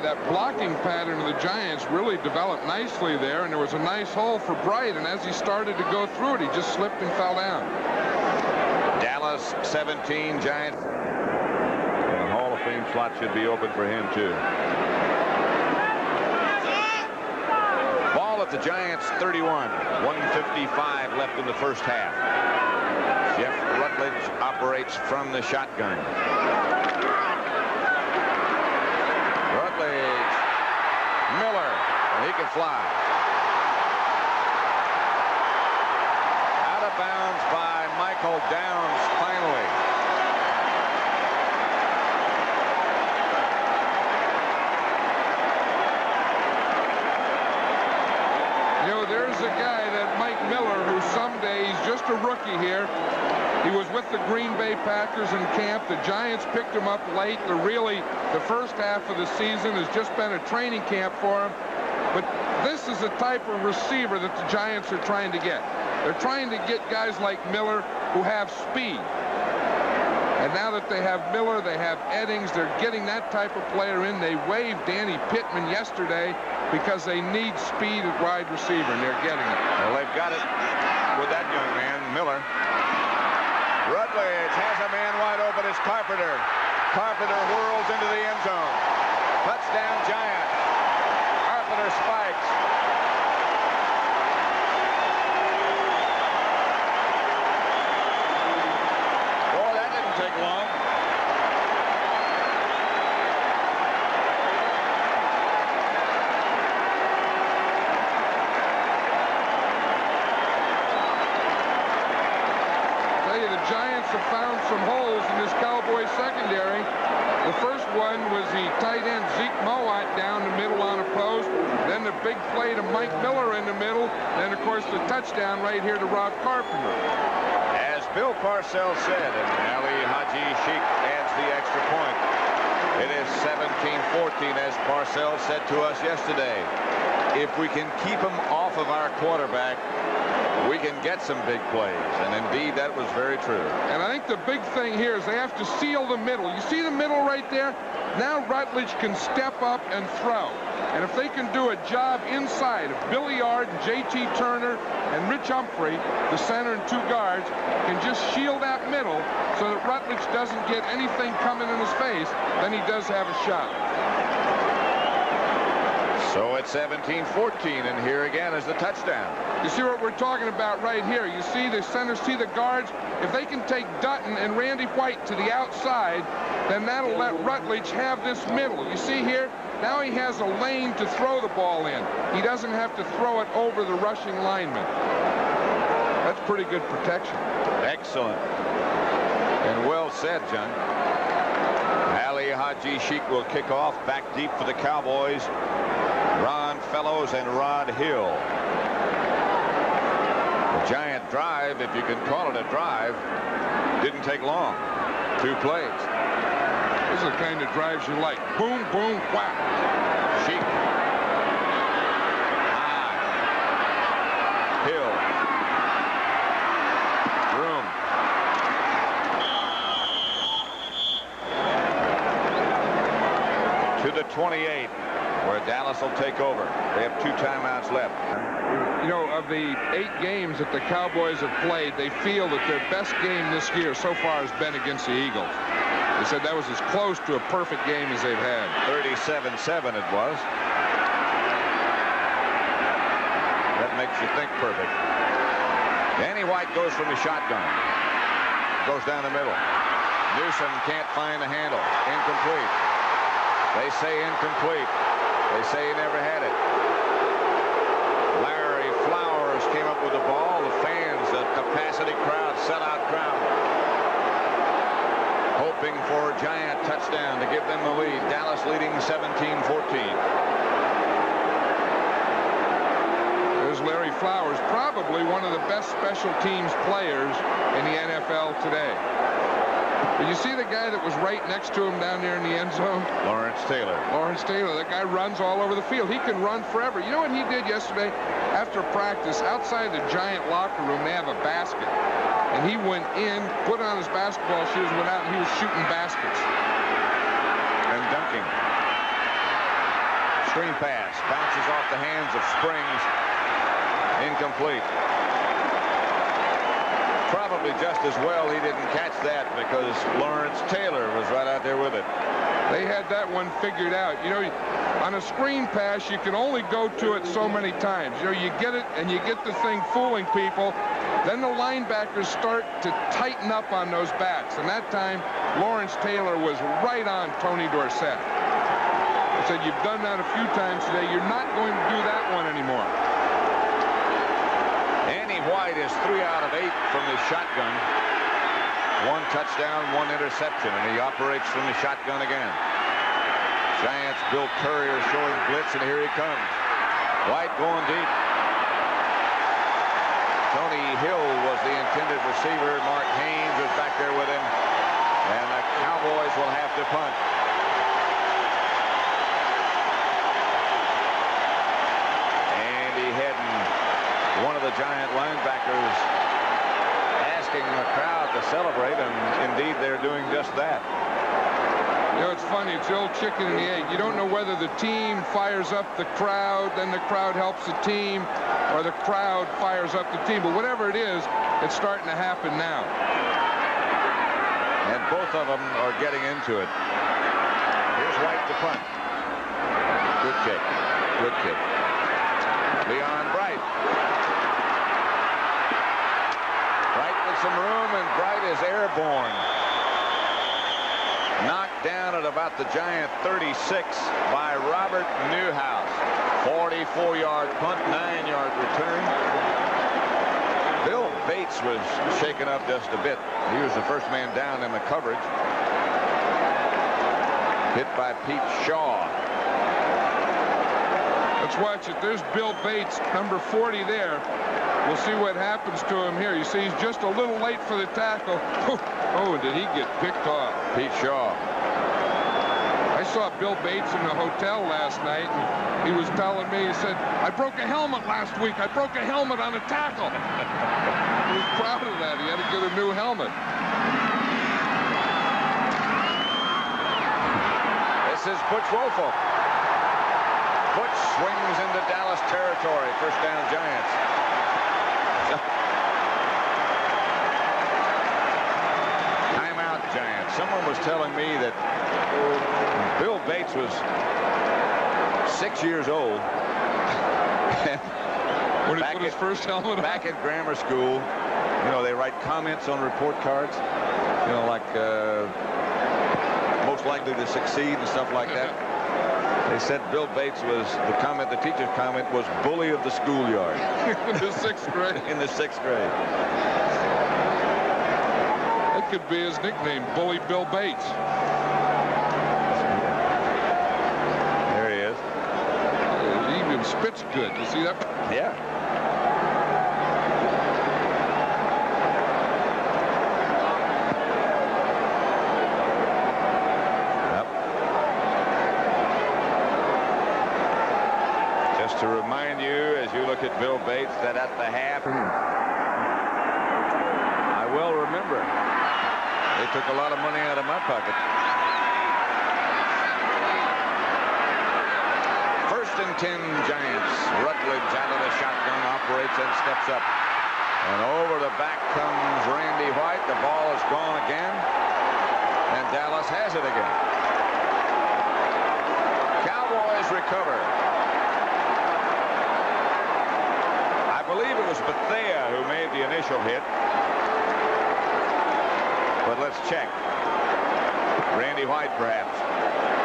That blocking pattern of the Giants really developed nicely there, and there was a nice hole for Bright, and as he started to go through it, he just slipped and fell down. Dallas 17, Giants. And the Hall of Fame slot should be open for him too. Ball at the Giants 31. 1:55 left in the first half. Jeff Rutledge operates from the shotgun. Miller, and he can fly. Out of bounds by Michael Downs finally. You know, there's a guy, that Mike Miller, who someday, he's just a rookie here. He was with the Green Bay Packers in camp. The Giants picked him up late. The first half of the season has just been a training camp for him. But this is the type of receiver that the Giants are trying to get. They're trying to get guys like Miller who have speed. And now that they have Miller, they have Eddings, they're getting that type of player in. They waived Danny Pittman yesterday because they need speed at wide receiver, and they're getting it. Well, they've got it with that young man, Miller. Rutledge has a man wide open. It's Carpenter. Carpenter whirls into the end zone. Touchdown, Giants. Carpenter spikes. Boy, that didn't take long. Have found some holes in this Cowboys secondary. The first one was the tight end Zeke Mowat down the middle on a post. Then the big play to Mike Miller in the middle. Then, of course, the touchdown right here to Rob Carpenter. As Bill Parcells said, and Ali Haji Sheikh adds the extra point. It is 17-14, as Parcells said to us yesterday. If we can keep him off of our quarterback, we can get some big plays, and indeed that was very true. And I think the big thing here is they have to seal the middle. You see the middle right there? Now Rutledge can step up and throw. And if they can do a job inside, if Billy Yard, J.T. Turner, and Rich Humphrey, the center and 2 guards, can just shield that middle so that Rutledge doesn't get anything coming in his face, then he does have a shot. So it's 17-14, and here again is the touchdown. You see what we're talking about right here. You see the centers, see the guards. If they can take Dutton and Randy White to the outside, then that'll let Rutledge have this middle. You see here, now he has a lane to throw the ball in. He doesn't have to throw it over the rushing lineman. That's pretty good protection. Excellent. And well said, John. Ali Haji Sheik will kick off. Back deep for the Cowboys. Ron Fellows and Rod Hill. The Giant drive, if you can call it a drive, didn't take long. 2 plays. These are the kind of drives you like. Boom, boom, whack. Sheik. High. Hill. Room. To the 28, where Dallas will take over. They have 2 timeouts left. You know, of the 8 games that the Cowboys have played, they feel that their best game this year so far has been against the Eagles. They said that was as close to a perfect game as they've had. 37-7 it was. That makes you think perfect. Danny White goes from the shotgun. Goes down the middle. Newsom can't find the handle. Incomplete. They say incomplete. They say he never had it. Larry Flowers came up with the ball. The fans, the capacity crowd, sellout crowd, hoping for a Giant touchdown to give them the lead. Dallas leading 17-14. There's Larry Flowers, probably one of the best special teams players in the NFL today. Did you see the guy that was right next to him down there in the end zone? Lawrence Taylor. Lawrence Taylor. That guy runs all over the field. He can run forever. You know what he did yesterday? After practice, outside the Giant locker room, they have a basket. And he went in, put on his basketball shoes, went out, and he was shooting baskets. And dunking. Screen pass. Bounces off the hands of Springs. Incomplete. Probably just as well he didn't catch that because Lawrence Taylor was right out there with it. They had that one figured out. You know, on a screen pass, you can only go to it so many times. You know, you get it and you get the thing fooling people. Then the linebackers start to tighten up on those backs. And that time, Lawrence Taylor was right on Tony Dorsett. I said, you've done that a few times today. You're not going to do that one anymore. Danny White is 3 out of 8 from the shotgun. 1 touchdown, 1 interception, and he operates from the shotgun again. Giants, Bill Courier showing blitz, and here he comes. White going deep. Tony Hill was the intended receiver. Mark Haynes was back there with him. And the Cowboys will have to punt. Andy Hedden, one of the Giant linebackers, asking the crowd to celebrate, and indeed they're doing just that. You know, it's funny. It's the old chicken and the egg. You don't know whether the team fires up the crowd, then the crowd helps the team, or the crowd fires up the team. But whatever it is, it's starting to happen now. And both of them are getting into it. Here's White to punt. Good kick. Good kick. Leon Bright. Bright with some room, and Bright is airborne. Knocked down at about the Giant 36 by Robert Newhouse. 44-yard punt, 9-yard return. Bill Bates was shaken up just a bit. He was the first man down in the coverage. Hit by Pete Shaw. Let's watch it. There's Bill Bates, number 40 there. We'll see what happens to him here. You see, he's just a little late for the tackle. Oh, did he get picked off? Pete Shaw. I saw Bill Bates in the hotel last night, and he was telling me, he said, I broke a helmet last week. I broke a helmet on a tackle. He was proud of that. He had to get a new helmet. This is Butch Woelfel. Butch swings into Dallas territory. First down, Giants. Timeout, Giants. Someone was telling me that Bill Bates was 6 years old. When he put his first helmet on? Back at grammar school, you know, they write comments on report cards. You know, like most likely to succeed and stuff like that. They said Bill Bates was, the teacher's comment was bully of the schoolyard. In the 6th grade. In the 6th grade. That could be his nickname, Bully Bill Bates. spit's good. You see that? Yeah. To remind you, as you look at Bill Bates, that at the half, I will remember, they took a lot of money out of my pocket. First and 10 Giants. Rutledge out of the shotgun, operates and steps up. And over the back comes Randy White. The ball is gone again. And Dallas has it again. Cowboys recover. I believe it was Bethea who made the initial hit. But let's check. Randy White, perhaps.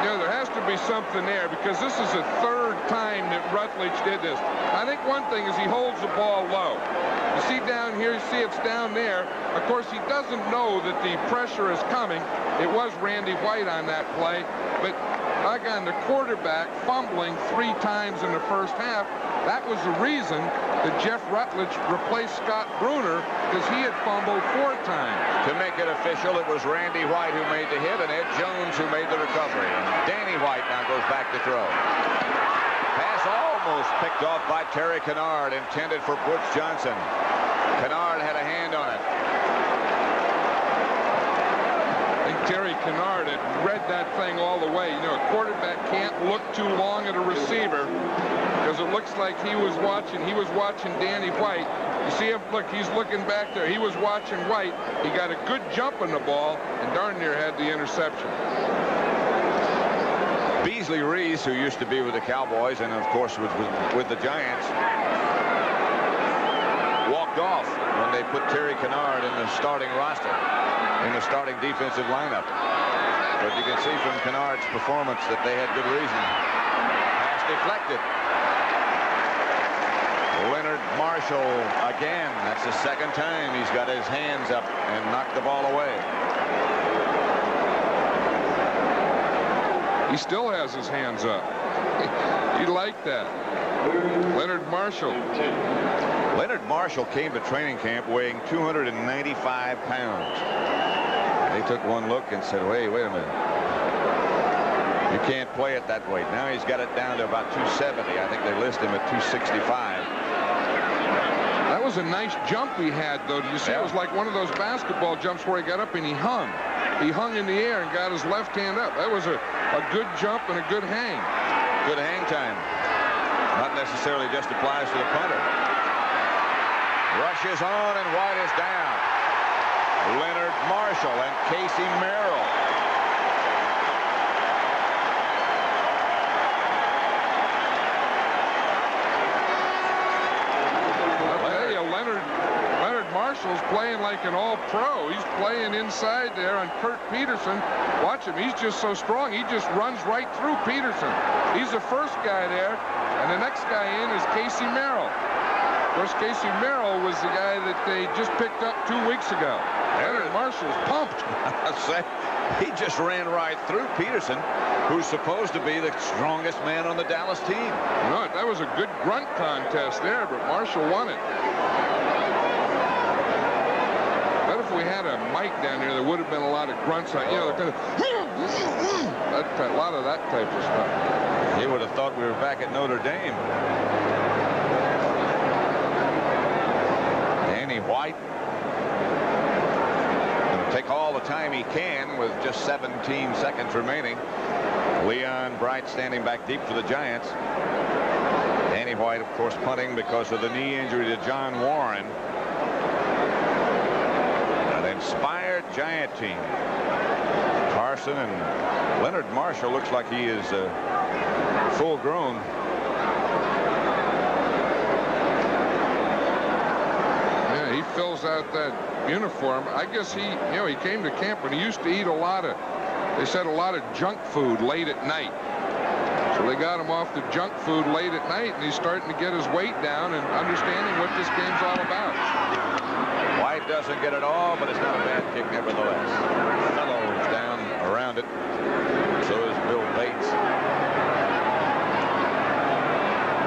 Yeah, there has to be something there because this is the third time that Rutledge did this. I think one thing is he holds the ball low. You see down here, you see it's down there. Of course, he doesn't know that the pressure is coming. It was Randy White on that play. But again, the quarterback fumbling 3 times in the first half, that was the reason that Jeff Rutledge replaced Scott Bruner, because he had fumbled 4 times. To make it official, it was Randy White who made the hit and Ed Jones who made the recovery. And Danny White now goes back to throw. Pass almost picked off by Terry Kennard, intended for Butch Johnson. Kennard had a hand on it. I think Terry Kennard had read that thing all the way. You know, a quarterback can't look too long at a receiver because it looks like he was watching Danny White. You see him, look, he's looking back there. He was watching White. He got a good jump on the ball and darn near had the interception. Beasley Reese, who used to be with the Cowboys and of course was with the Giants, walked off when they put Terry Kennard in the starting roster, in the starting defensive lineup. But you can see from Kennard's performance that they had good reason. Pass deflected. Leonard Marshall again. That's the second time he's got his hands up and knocked the ball away. He still has his hands up. You like that. Leonard Marshall. Leonard Marshall came to training camp weighing 295 pounds. They took one look and said, wait a minute. You can't play it that weight. Now he's got it down to about 270. I think they list him at 265. That was a nice jump he had, though. Did you see? Yeah. It was like one of those basketball jumps where he got up and he hung. He hung in the air and got his left hand up. That was a good jump and a good hang. Good hang time. Not necessarily just applies to the punter. Rushes on and White is down. Leonard Marshall and Casey Merrill. Leonard Marshall's playing like an all-pro. He's playing inside there on Kurt Peterson. Watch him. He's just so strong. He just runs right through Peterson. He's the first guy there, and the next guy in is Casey Merrill. Of course, Casey Merrill was the guy that they just picked up 2 weeks ago. Leonard Marshall's pumped. He just ran right through Peterson, who's supposed to be the strongest man on the Dallas team. You know, that was a good grunt contest there, but Marshall won it. But if we had a mic down there, there would have been a lot of grunts. You know, kind of a lot of that type of stuff. You would have thought we were back at Notre Dame. Danny White going to take all the time he can with just 17 seconds remaining. Leon Bright standing back deep for the Giants. Danny White, of course, punting because of the knee injury to John Warren. An inspired Giant team. Carson and Leonard Marshall looks like he is full grown. Yeah, he fills out that uniform. I guess he came to camp and he used to eat a lot of junk food late at night. So they got him off the junk food late at night, and he's starting to get his weight down and understanding what this game's all about. White doesn't get it all, but it's not a bad kick nevertheless. Fellows down around it. So is Bill Bates.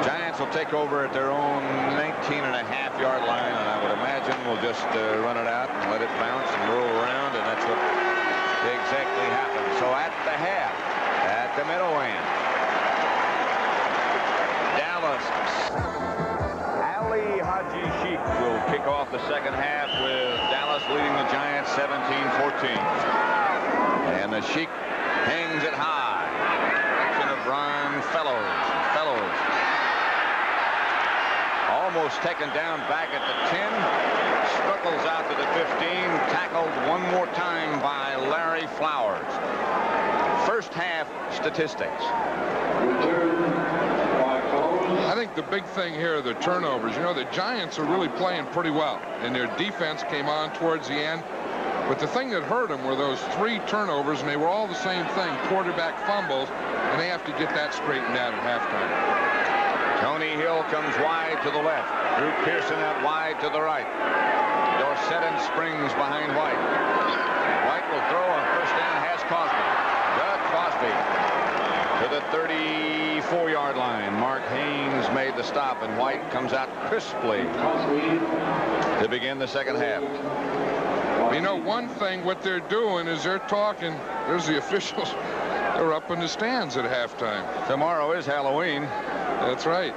Giants will take over at their own 19.5-yard line, and I would imagine we'll just run it out and let it bounce and roll around, and that's what exactly happened. So at the half, at the Meadowland, Dallas. Ali Haji Sheikh will kick off the second half with Dallas leading the Giants 17-14. And the Sheikh hangs it high. Action of Ron Fellows. Almost taken down back at the 10. Struggles out to the 15. Tackled one more time by Larry Flowers. First half statistics. I think the big thing here are the turnovers. You know, the Giants are really playing pretty well, and their defense came on towards the end. But the thing that hurt them were those 3 turnovers, and they were all the same thing, quarterback fumbles, and they have to get that straightened out at halftime. Tony Hill comes wide to the left. Drew Pearson out wide to the right. Dorsett and Springs behind White. White will throw on first down, has Cosby. Doug Cosby to the 34-yard line. Mark Haynes made the stop, and White comes out crisply to begin the second half. You know, one thing, what they're doing is they're talking. There's the officials. They're up in the stands at halftime. Tomorrow is Halloween. That's right.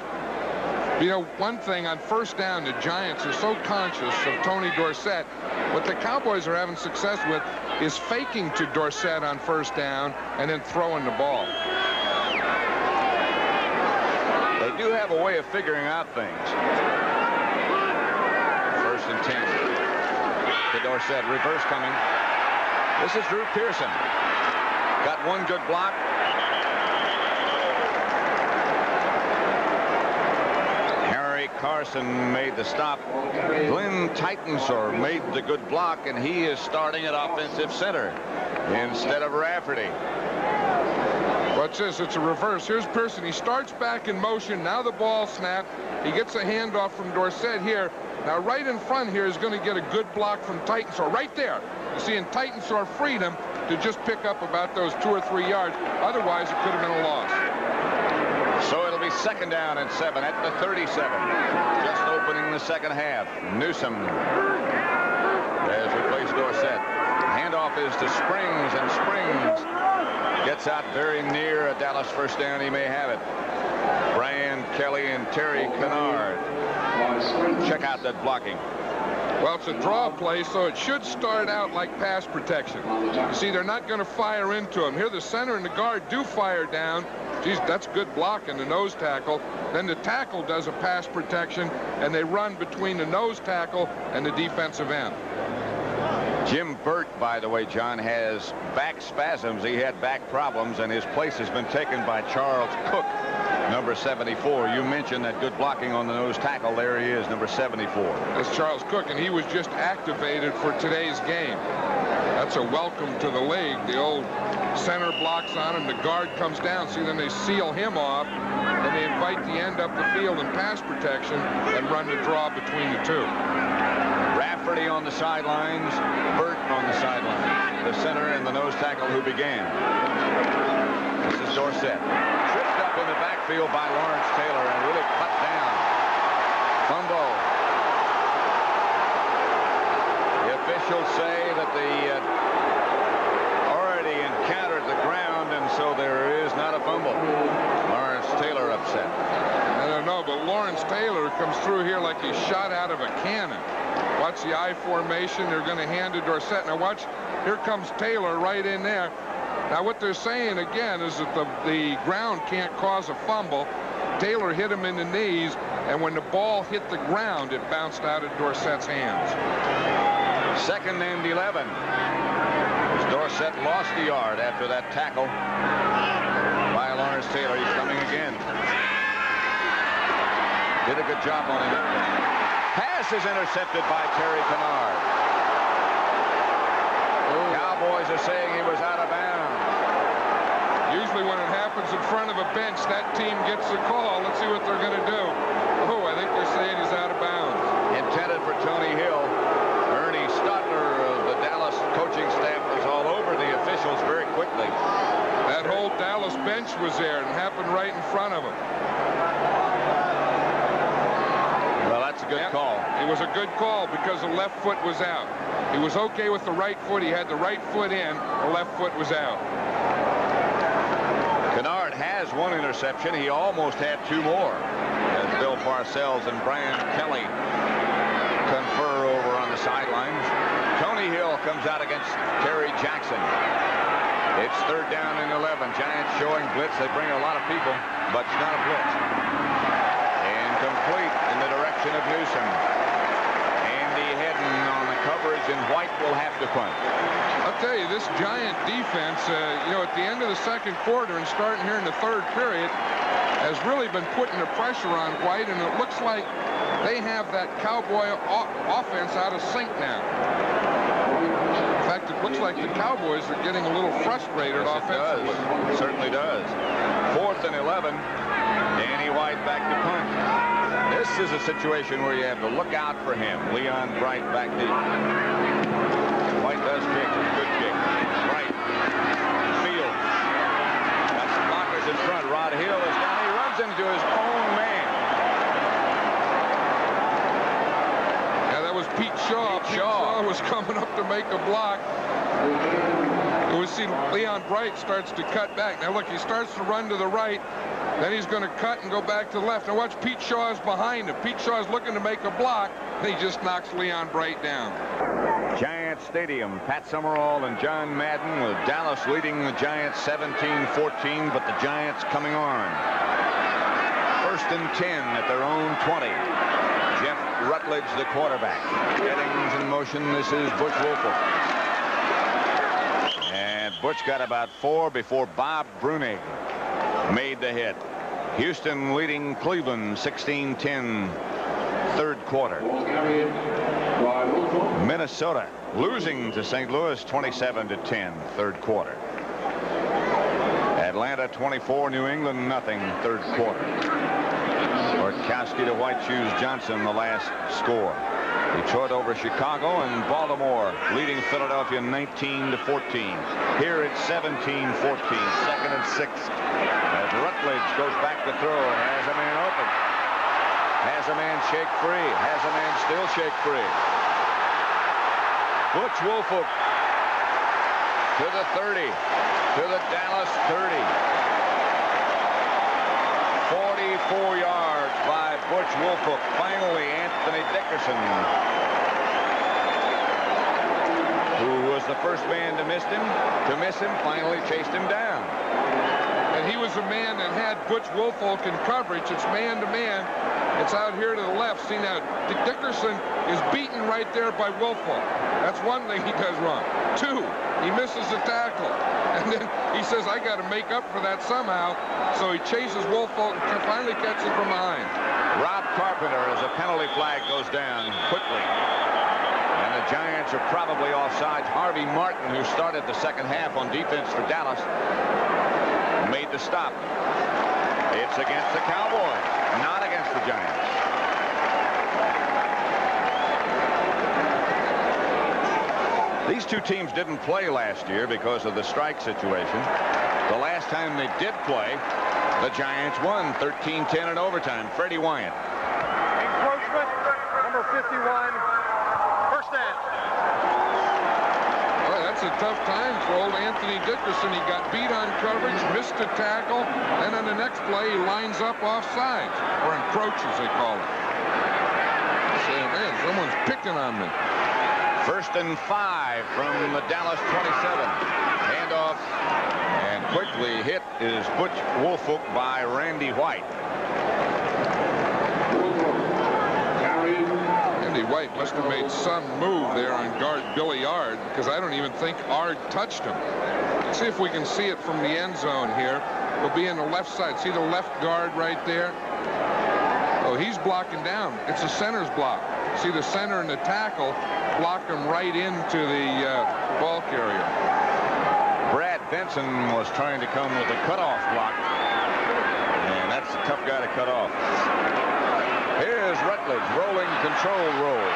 You know, one thing on first down, the Giants are so conscious of Tony Dorsett. What the Cowboys are having success with is faking to Dorsett on first down and then throwing the ball. They do have a way of figuring out things. First and 10. To Dorsett. Reverse coming. This is Drew Pearson. Got one good block. Harry Carson made the stop. Glenn Titensor made the good block, and he is starting at offensive center instead of Rafferty. Watch this. It's a reverse. Here's Pearson. He starts back in motion. Now the ball snapped. He gets a handoff from Dorsett here. Now right in front here is going to get a good block from Titensor. Right there. You see, in Titensor freed him to just pick up about those 2 or 3 yards. Otherwise, it could have been a loss. So it'll be second down and 7 at the 37. Just opening the second half. Newsom has replaced Dorsett. Handoff is to Springs, and Springs gets out very near a Dallas first down. He may have it. Brian Kelly and Terry Kennard. Check out that blocking. Well, it's a draw play, so it should start out like pass protection. You see, they're not going to fire into him. Here, the center and the guard do fire down. Geez, that's good blocking, the nose tackle. Then the tackle does a pass protection, and they run between the nose tackle and the defensive end. Jim Burt, by the way, John, has back spasms. He had back problems, and his place has been taken by Charles Cook, number 74. You mentioned that good blocking on the nose tackle. There he is, number 74. That's Charles Cook, and he was just activated for today's game. That's a welcome to the league. The old center blocks on him. The guard comes down. See, then they seal him off, and they invite the end up the field in pass protection and run the draw between the two. Rafferty on the sidelines, Burton on the sidelines. The center and the nose tackle who began. This is Dorsett. Tripped up in the backfield by Lawrence Taylor and really cut down. Fumble. The officials say that they already encountered the ground, and so there is not a fumble. Lawrence Taylor upset. I don't know, but Lawrence Taylor comes through here like he's shot out of a cannon. Watch the I formation. They're going to hand to Dorsett. Now watch, here comes Taylor right in there. Now what they're saying again is that the ground can't cause a fumble. Taylor hit him in the knees, and when the ball hit the ground, it bounced out of Dorsett's hands. Second and 11. As Dorsett lost a yard after that tackle by Lawrence Taylor. He's coming again. Did a good job on him. Pass is intercepted by Terry Kennard. Cowboys are saying he was out of bounds. Usually when it happens in front of a bench, that team gets the call. Let's see what they're going to do. Oh, I think they're saying he's out of bounds. Intended for Tony Hill. Ernie Stotler of the Dallas coaching staff was all over the officials very quickly. That whole Dallas bench was there and happened right in front of him. good call. It was a good call because the left foot was out. He was okay with the right foot. He had the right foot in. The left foot was out. Kennard has one interception. He almost had two more. As Bill Parcells and Brian Kelly confer over on the sidelines. Tony Hill comes out against Terry Jackson. It's 3rd down and 11. Giants showing blitz. They bring a lot of people, but it's not a blitz. Incomplete in the direction of Newsom. Andy Hedden on the coverage, and White will have to punt. I'll tell you, this Giant defense, at the end of the second quarter and starting here in the third period, has really been putting the pressure on White, and it looks like they have that Cowboy offense out of sync now. In fact, it looks like the Cowboys are getting a little frustrated offensively. It certainly does. 4th and 11. Danny White back to punt. This is a situation where you have to look out for him. Leon Bright back deep. White does kick. Good kick. Bright. Field. Got some blockers in front. Rod Hill is down. He runs into his own man. Yeah, that was Pete Shaw. Pete Shaw was coming up to make a block. We see Leon Bright starts to cut back. Now look, he starts to run to the right. Then he's going to cut and go back to the left. Now watch, Pete Shaw is behind him. Pete Shaw is looking to make a block. And he just knocks Leon Bright down. Giants Stadium. Pat Summerall and John Madden with Dallas leading the Giants 17-14, but the Giants coming on. 1st and 10 at their own 20. Jeff Rutledge, the quarterback. Jennings in motion. This is Butch Wolford. And Butch got about 4 before Bob Brunig made the hit. Houston leading Cleveland 16-10, 3rd quarter. Minnesota losing to St. Louis 27-10, 3rd quarter. Atlanta 24, New England nothing, 3rd quarter. Orkowski to White Shoes Johnson, the last score. Detroit over Chicago, and Baltimore leading Philadelphia 19-14. Here it's 17-14, 2nd and 6. As Rutledge goes back to throw, has a man open. Has a man shake free. Has a man still shake free. Butch Wolfolk to the 30, to the Dallas 30. 44 yards by Butch Wolfolk. Finally, Anthony Dickerson, who was the first man to miss him, finally chased him down. And he was a man that had Butch Wolfolk in coverage. It's man-to-man. It's out here to the left. See now, Dickerson is beaten right there by Wolfolk. That's one thing he does wrong. 2, he misses the tackle. And then he says, I got to make up for that somehow. So he chases Wolfolk and finally catches him from behind. Rob Carpenter, as a penalty flag goes down quickly. And the Giants are probably offsides. Harvey Martin, who started the second half on defense for Dallas, made the stop. It's against the Cowboys, not against the Giants. These two teams didn't play last year because of the strike situation. The last time they did play, the Giants won 13-10 in overtime. Freddie Wyant. Encroachment, number 51, 1st down. Well, that's a tough time for old Anthony Dickerson. He got beat on coverage, missed a tackle, and on the next play, he lines up offsides, or encroaches, they call it. Say, man, someone's picking on me. 1st and 5 from the Dallas 27. Handoff, and quickly hit is Butch Wolfolk by Randy White. Randy White must have made some move there on guard Billy Ard, because I don't even think Ard touched him. Let's see if we can see it from the end zone here. We'll be in the left side. See the left guard right there? Oh, he's blocking down. It's the center's block. See the center and the tackle block him right into the ball carrier. Brad Benson was trying to come with a cutoff block, and that's a tough guy to cut off. Here's Rutledge, rolling control roll.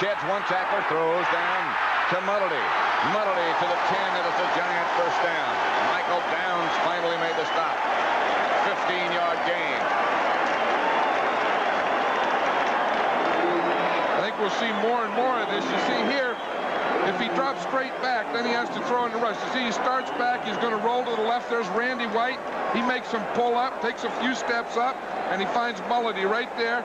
Sheds one tackler, throws down to Mulledy. Mulledy to the 10, and it's a Giant 1st down. Michael Downs finally made the stop. 15-yard gain. we'll see more and more of this. You see here, if he drops straight back, then he has to throw in the rush. You see, he starts back. He's going to roll to the left. There's Randy White. He makes him pull up, takes a few steps up, and he finds Mulledy right there.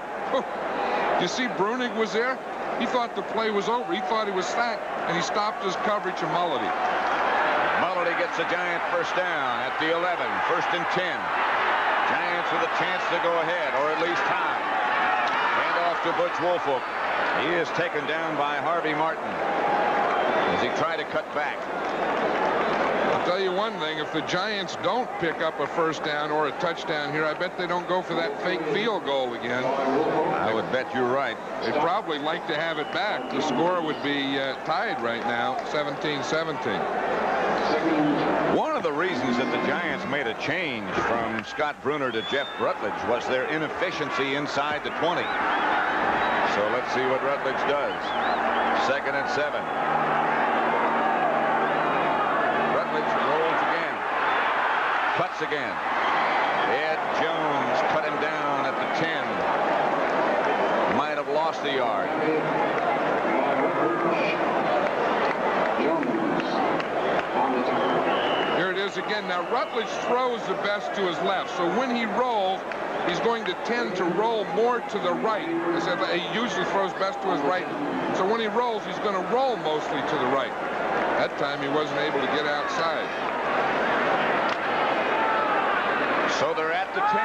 You see Brunig was there. He thought the play was over. He thought he was sacked, and he stopped his coverage of Mulledy. Mulledy gets a Giant first down at the 11, 1st and 10. Giants with a chance to go ahead, or at least tie. Hand off to Butch Woolfolk. He is taken down by Harvey Martin as he tried to cut back. I'll tell you one thing, if the Giants don't pick up a first down or a touchdown here, I bet they don't go for that fake field goal again. I would bet you're right. They'd probably like to have it back. The score would be tied right now, 17-17. One of the reasons that the Giants made a change from Scott Brunner to Jeff Rutledge was their inefficiency inside the 20. So let's see what Rutledge does. 2nd and 7. Rutledge rolls again. Cuts again. Ed Jones cut him down at the 10. Might have lost the yard. Here it is again. Now Rutledge throws the best to his left. So when he rolls, he's going to tend to roll more to the right. I said he usually throws best to his right. So when he rolls, he's going to roll mostly to the right. That time he wasn't able to get outside. So they're at the 10.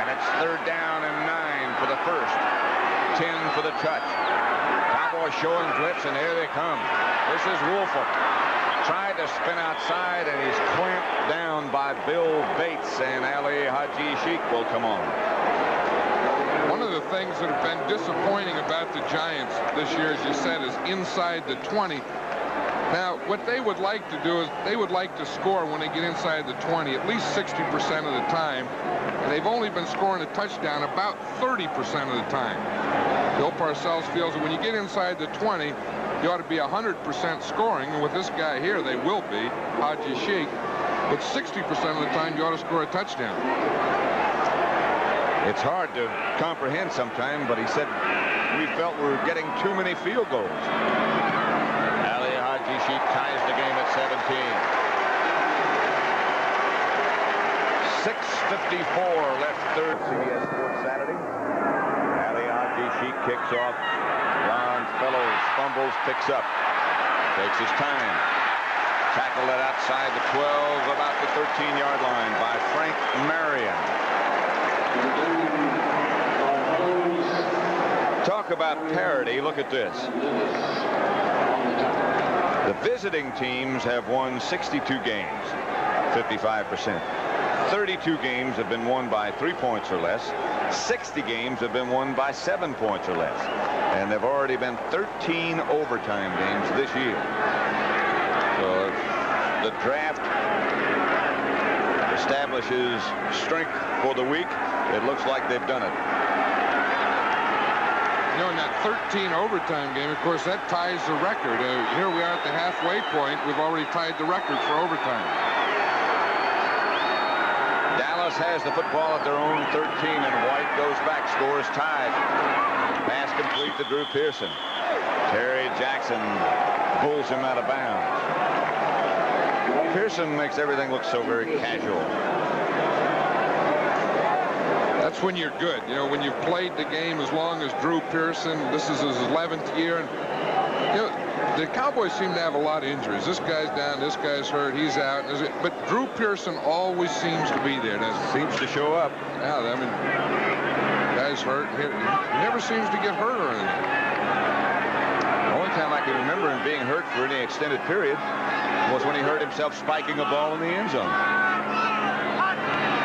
And it's 3rd down and 9 for the first. 10 for the touch. Cowboys showing blitz, and here they come. This is Woolfolk. Tried to spin outside, and he's clamped down by Bill Bates, and Ali Haji Sheikh will come on. One of the things that have been disappointing about the Giants this year, as you said, is inside the 20. Now, what they would like to do is they would like to score when they get inside the 20 at least 60% of the time, and they've only been scoring a touchdown about 30% of the time. Bill Parcells feels that when you get inside the 20, you ought to be 100% scoring, and with this guy here, they will be, Haji Sheikh. But 60% of the time, you ought to score a touchdown. It's hard to comprehend sometimes, but he said we felt we were getting too many field goals. Ali Haji Sheikh ties the game at 17. 6:54 left third. CBS Sports Saturday. Ali Haji Sheikh kicks off. Ron Fellows fumbles, picks up, takes his time. Tackled it outside the 12, about the 13-yard line by Frank Marion. Talk about parity. Look at this. The visiting teams have won 62 games, 55%. 32 games have been won by 3 points or less. 60 games have been won by 7 points or less. And there have already been 13 overtime games this year. So the draft establishes strength for the week. It looks like they've done it. You know, in that 13 overtime game, of course, that ties the record. Here we are at the halfway point. We've already tied the record for overtime. Dallas has the football at their own 13, and White goes back, scores tied. Pass complete to Drew Pearson. Terry Jackson pulls him out of bounds. Pearson makes everything look so very casual. That's when you're good. You know, when you've played the game as long as Drew Pearson. This is his 11th year. And, you know, the Cowboys seem to have a lot of injuries. This guy's down, this guy's hurt, he's out. But Drew Pearson always seems to be there, doesn't he? Seems to show up. Yeah, I mean, guy's hurt. He never seems to get hurt or anything. The only time I can remember him being hurt for any extended period was when he hurt himself spiking a ball in the end zone.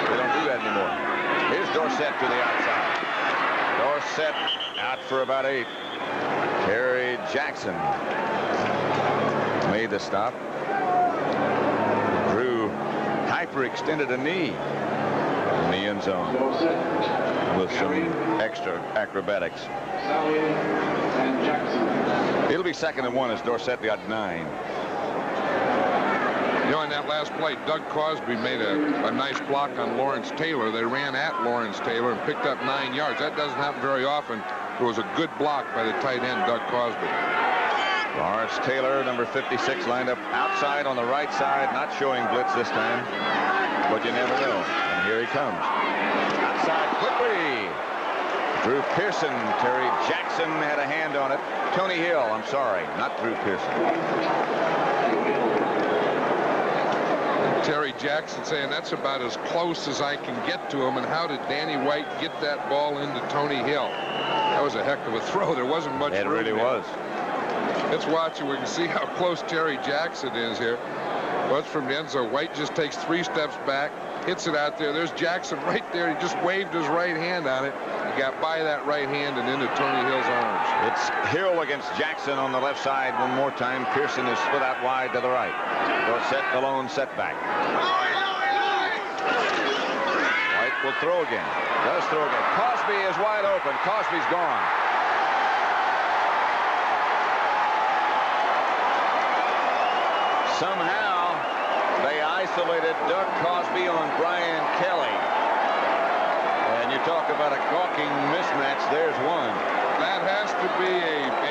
They don't do that anymore. Here's Dorsett to the outside. Dorsett out for about 8. Terry Jackson made the stop. Drew hyperextended a knee in the end zone with some extra acrobatics. It'll be 2nd and 1 as Dorsett got 9. You know, in that last play, Doug Crosby made a nice block on Lawrence Taylor. They ran at Lawrence Taylor and picked up 9 yards. That doesn't happen very often. It was a good block by the tight end, Doug Crosby. Lawrence Taylor, number 56, lined up outside on the right side, not showing blitz this time, but you never know. And here he comes. Outside quickly. Drew Pearson. Terry Jackson had a hand on it. Tony Hill, I'm sorry, not Drew Pearson. Terry Jackson saying that's about as close as I can get to him. And how did Danny White get that ball into Tony Hill? That was a heck of a throw. There wasn't much room. It really there. was. Let's watch it. We can see how close Terry Jackson is here. Well, from the end zone. White just takes 3 steps back, hits it out there. There's Jackson right there. He just waved his right hand on it. He got by that right hand and into Tony Hill's arms. It's Hill against Jackson on the left side one more time. Pearson is split out wide to the right. Dorsett, the lone setback. White will throw again. Does throw again. Cosby is wide open. Cosby's gone. Somehow, they isolated Doug Cosby on Brian Kelly. And you talk about a gawking mismatch, there's one. That has to be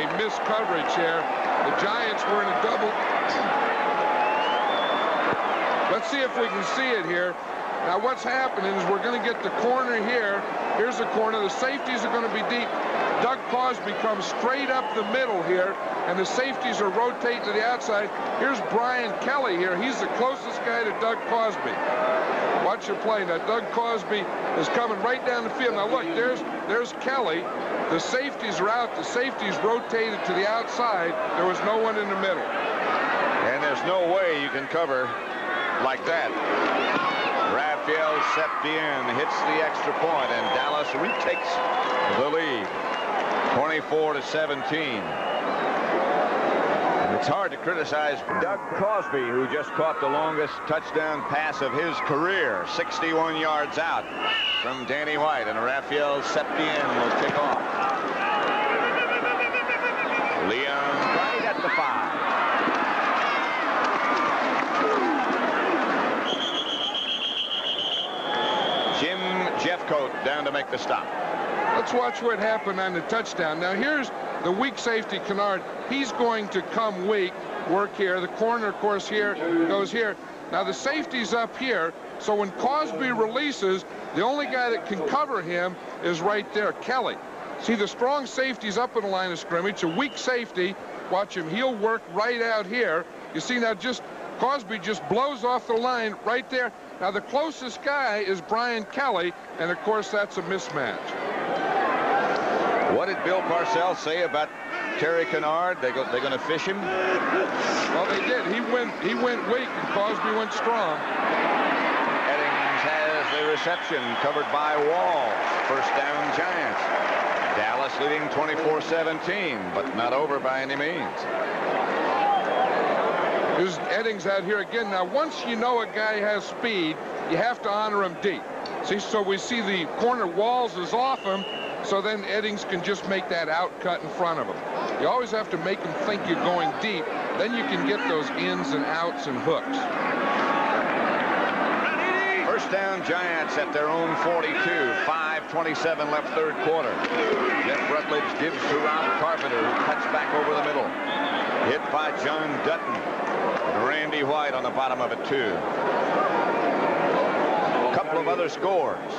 a missed coverage here. The Giants were in a double. Let's see if we can see it here. Now what's happening is we're going to get the corner here. Here's the corner. The safeties are going to be deep. Doug Cosby comes straight up the middle here, and the safeties are rotating to the outside. Here's Brian Kelly here. He's the closest guy to Doug Cosby. Watch your play. Now, Doug Cosby is coming right down the field. Now, look, there's Kelly. The safeties are out. The safeties rotated to the outside. There was no one in the middle. And there's no way you can cover like that. Raphael Septien hits the extra point, and Dallas retakes the lead. 24-17. And it's hard to criticize Doug Cosby, who just caught the longest touchdown pass of his career, 61 yards out from Danny White, and Raphael Septien will kick off. Leon right at the 5. Jim Jeffcoat down to make the stop. Let's watch what happened on the touchdown. Now here's the weak safety, Kennard. He's going to come weak, work here. The corner, of course, here goes here. Now the safety's up here, so when Cosby releases, the only guy that can cover him is right there, Kelly. See, the strong safety's up in the line of scrimmage. A weak safety, watch him, he'll work right out here. You see now, just Cosby just blows off the line right there. Now the closest guy is Brian Kelly, and of course that's a mismatch. What did Bill Parcells say about Terry Kennard? They're going to fish him? Well, they did. He went weak, and Cosby went strong. Eddings has the reception, covered by Walls. First down, Giants. Dallas leading 24-17, but not over by any means. There's Eddings out here again. Now, once you know a guy has speed, you have to honor him deep. See, so we see the corner. Walls is off him. So then Eddings can just make that out cut in front of him. You always have to make him think you're going deep. Then you can get those ins and outs and hooks. First down, Giants at their own 42. 5:27 left, third quarter. Jeff Rutledge gives to Rob Carpenter, who cuts back over the middle. Hit by John Dutton. And Randy White on the bottom of it, too. Couple of other scores.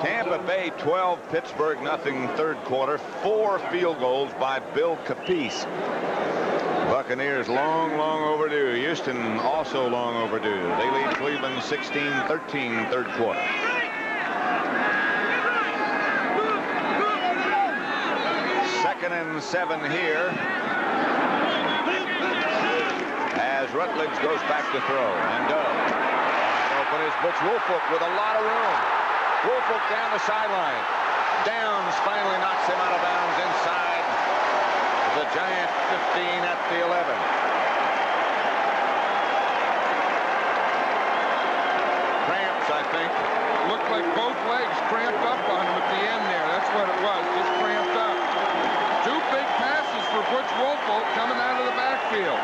Tampa Bay 12, Pittsburgh nothing, third quarter. 4 field goals by Bill Capice. Buccaneers long overdue. Houston also long overdue. They lead Cleveland 16-13 third quarter. Second and 7 here as Rutledge goes back to throw and does. Open is Butch Woolfolk with a lot of room. Woolfolk down the sideline. Downs finally knocks him out of bounds inside the Giant 15 at the 11. Cramps, I think. Looked like both legs cramped up on him at the end there. That's what it was, just cramped up. 2 big passes for Butch Woolfolk coming out of the backfield.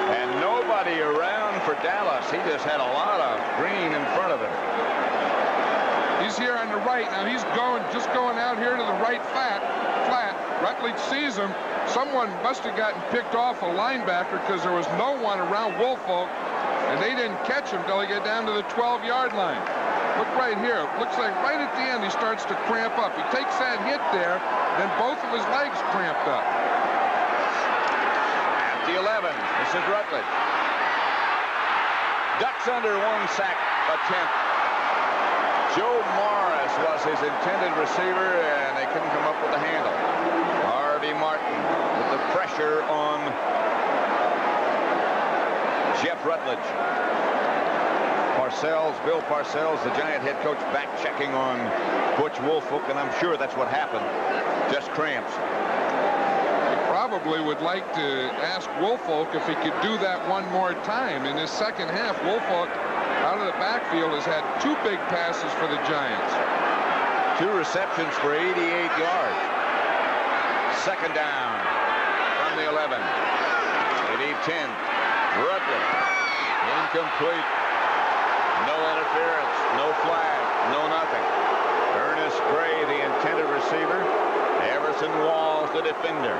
And no here on the right. Now he's just going out here to the right flat. Rutledge sees him. Someone must have gotten picked off a linebacker because there was no one around Woolfolk, and they didn't catch him till he got down to the 12-yard line. Look right here. Looks like right at the end he starts to cramp up. He takes that hit there, then both of his legs cramped up. At the 11, this is Rutledge. Ducks under one sack attempt. Joe Morris was his intended receiver, and they couldn't come up with the handle. Harvey Martin with the pressure on Jeff Rutledge. Bill Parcells, the Giant head coach, back checking on Butch Woolfolk, and I'm sure that's what happened. Just cramps. He probably would like to ask Woolfolk if he could do that one more time. In his second half, Woolfolk out of the backfield has had 2 big passes for the Giants. 2 receptions for 88 yards. Second down from the 11. They need 10. Rutledge. Incomplete. No interference. No flag. No nothing. Ernest Gray, the intended receiver. Everson Walls, the defender.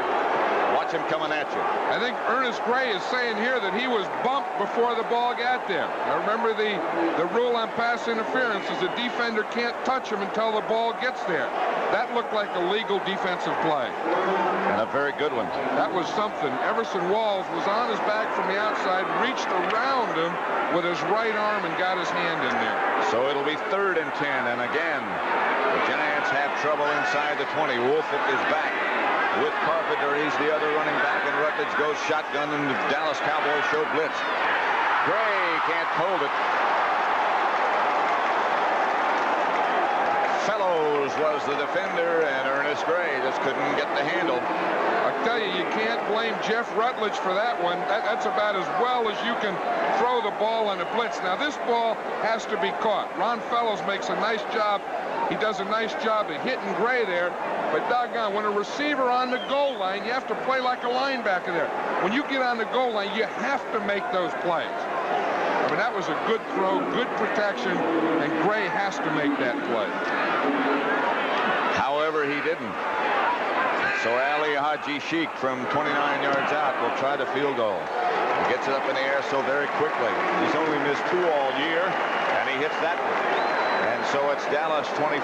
Watch him coming at you. I think Ernest Gray is saying here that he was bumped before the ball got there. Now remember the rule on pass interference is the defender can't touch him until the ball gets there. That looked like a legal defensive play. And a very good one. That was something. Everson Walls was on his back from the outside, reached around him with his right arm and got his hand in there. So it'll be 3rd and 10. And again, the Giants have trouble inside the 20. Woolfolk is back with Carpenter. He's the other running back, and Rutledge goes shotgun, and the Dallas Cowboys show blitz. Gray can't hold it. Fellows was the defender, and Ernest Gray just couldn't get the handle. I'll tell you, you can't blame Jeff Rutledge for that one. That's about as well as you can throw the ball on a blitz. Now, this ball has to be caught. Ron Fellows makes a nice job. He does a nice job of hitting Gray there. But doggone, when a receiver on the goal line, you have to play like a linebacker there. When you get on the goal line, you have to make those plays. I mean, that was a good throw, good protection, and Gray has to make that play. However, he didn't. So Ali Haji Sheik from 29 yards out will try the field goal. He gets it up in the air so very quickly. He's only missed 2 all year, and he hits that one. And so it's Dallas 24,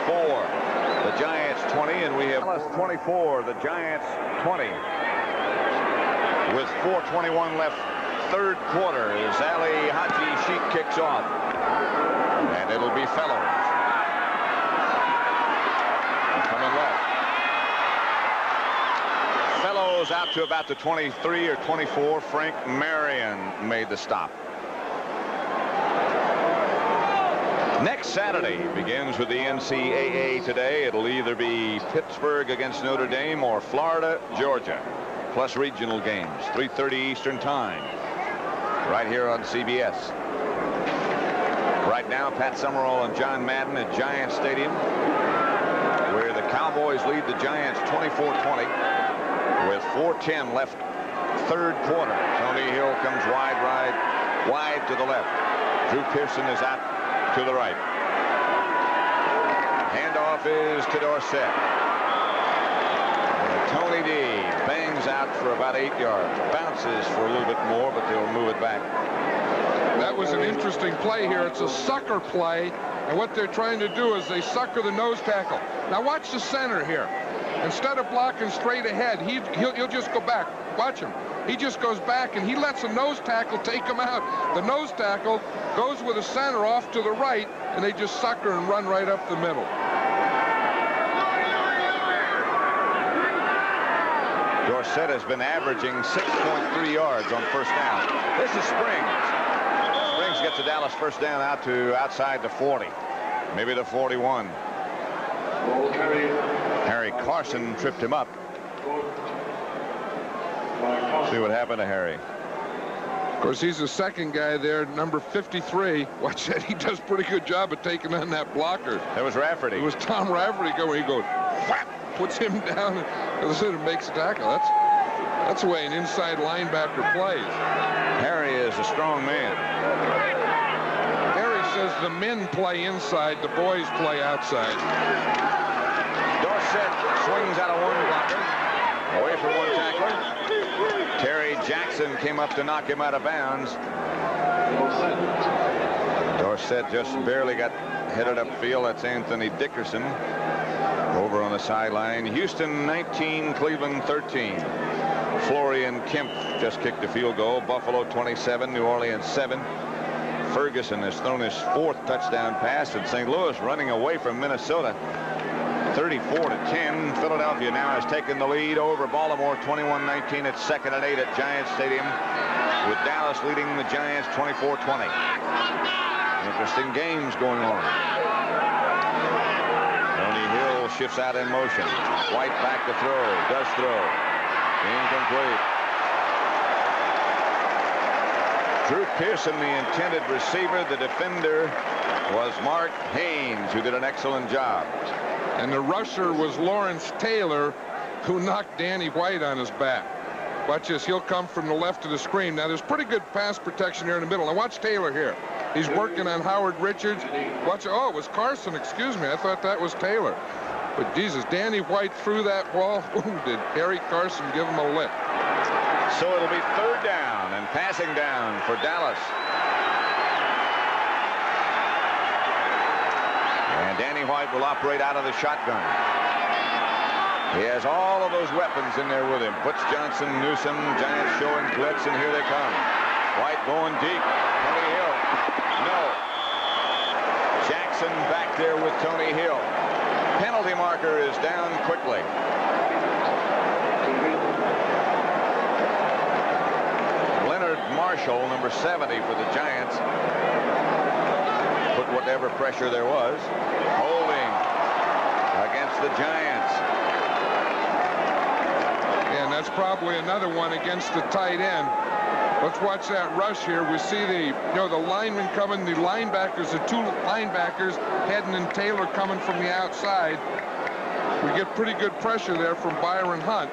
the Giants 20, and we have Dallas 24, the Giants 20. With 4:21 left, 3rd quarter, as Ali Haji Sheik kicks off. And it'll be Fellows. Coming left. Fellows out to about the 23 or 24. Frank Marion made the stop. Next Saturday begins with the NCAA today. It'll either be Pittsburgh against Notre Dame or Florida, Georgia, plus regional games, 3:30 Eastern Time, right here on CBS. Right now, Pat Summerall and John Madden at Giant Stadium, where the Cowboys lead the Giants 24-20 with 4:10 left, 3rd quarter. Tony Hill comes wide to the left. Drew Pearson is out to the right. Handoff is to Dorsett. And Tony D bangs out for about 8 yards. Bounces for a little bit more, but they'll move it back. That was an interesting play here. It's a sucker play, and what they're trying to do is they sucker the nose tackle. Now watch the center here. Instead of blocking straight ahead, he'll just go back. Watch him. He just goes back, and he lets the nose tackle take him out. The nose tackle goes with the center off to the right, and they just sucker and run right up the middle. Dorsett has been averaging 6.3 yards on 1st down. This is Springs. Springs gets the Dallas 1st down out to outside the 40, maybe the 41. Harry Carson tripped him up. See what happened to Harry. Of course, he's the second guy there, number 53. Watch that. He does a pretty good job of taking on that blocker. That was Rafferty. It was Tom Rafferty going. He goes, whap, puts him down, and makes a tackle. That's the way an inside linebacker plays. Harry is a strong man. Harry says the men play inside, the boys play outside. Dorsett swings out of one blocker, away from one tackler. Terry Jackson came up to knock him out of bounds. Dorsett just barely got headed upfield. That's Anthony Dickerson over on the sideline. Houston 19, Cleveland 13. Florian Kemp just kicked a field goal. Buffalo 27, New Orleans 7. Ferguson has thrown his 4th touchdown pass, and St. Louis running away from Minnesota 34-10. Philadelphia now has taken the lead over Baltimore 21-19. It's 2nd and 8 at Giants Stadium, with Dallas leading the Giants 24-20. Interesting games going on. Tony Hill shifts out in motion. White back to throw. Does throw. Incomplete. Drew Pearson, the intended receiver. The defender was Mark Haynes, who did an excellent job. And the rusher was Lawrence Taylor, who knocked Danny White on his back. Watch this. He'll come from the left of the screen. Now, there's pretty good pass protection here in the middle. Now, watch Taylor here. He's working on Howard Richards. Watch. Oh, it was Carson. Excuse me. I thought that was Taylor. But, Jesus, Danny White threw that ball. Ooh, did Harry Carson give him a lick. So it'll be 3rd down and passing down for Dallas. And Danny White will operate out of the shotgun. He has all of those weapons in there with him. Butch Johnson, Newsom, Giants showing blitz, and here they come. White going deep. Tony Hill. No. Jackson back there with Tony Hill. Penalty marker is down quickly. Leonard Marshall, number 70 for the Giants, put whatever pressure there was, holding against the Giants. And that's probably another one against the tight end. Let's watch that rush here. We see the linemen coming, the linebackers, the 2 linebackers, Hedden and Taylor coming from the outside. We get pretty good pressure there from Byron Hunt.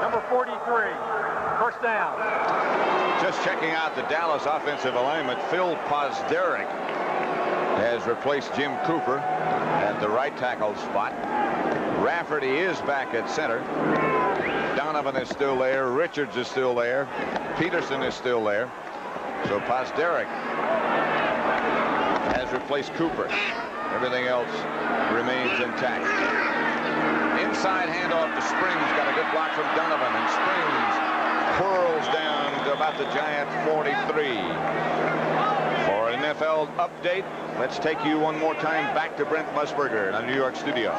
Number 43, 1st down. Just checking out the Dallas offensive alignment, Phil Pozderac has replaced Jim Cooper at the right tackle spot. Rafferty is back at center. Donovan is still there. Richards is still there. Peterson is still there. So Pozderac has replaced Cooper. Everything else remains intact. Inside handoff to Springs. Got a good block from Donovan, and Springs whirls down to about the Giant 43. For an NFL update, let's take you one more time back to Brent Musburger in our New York studio.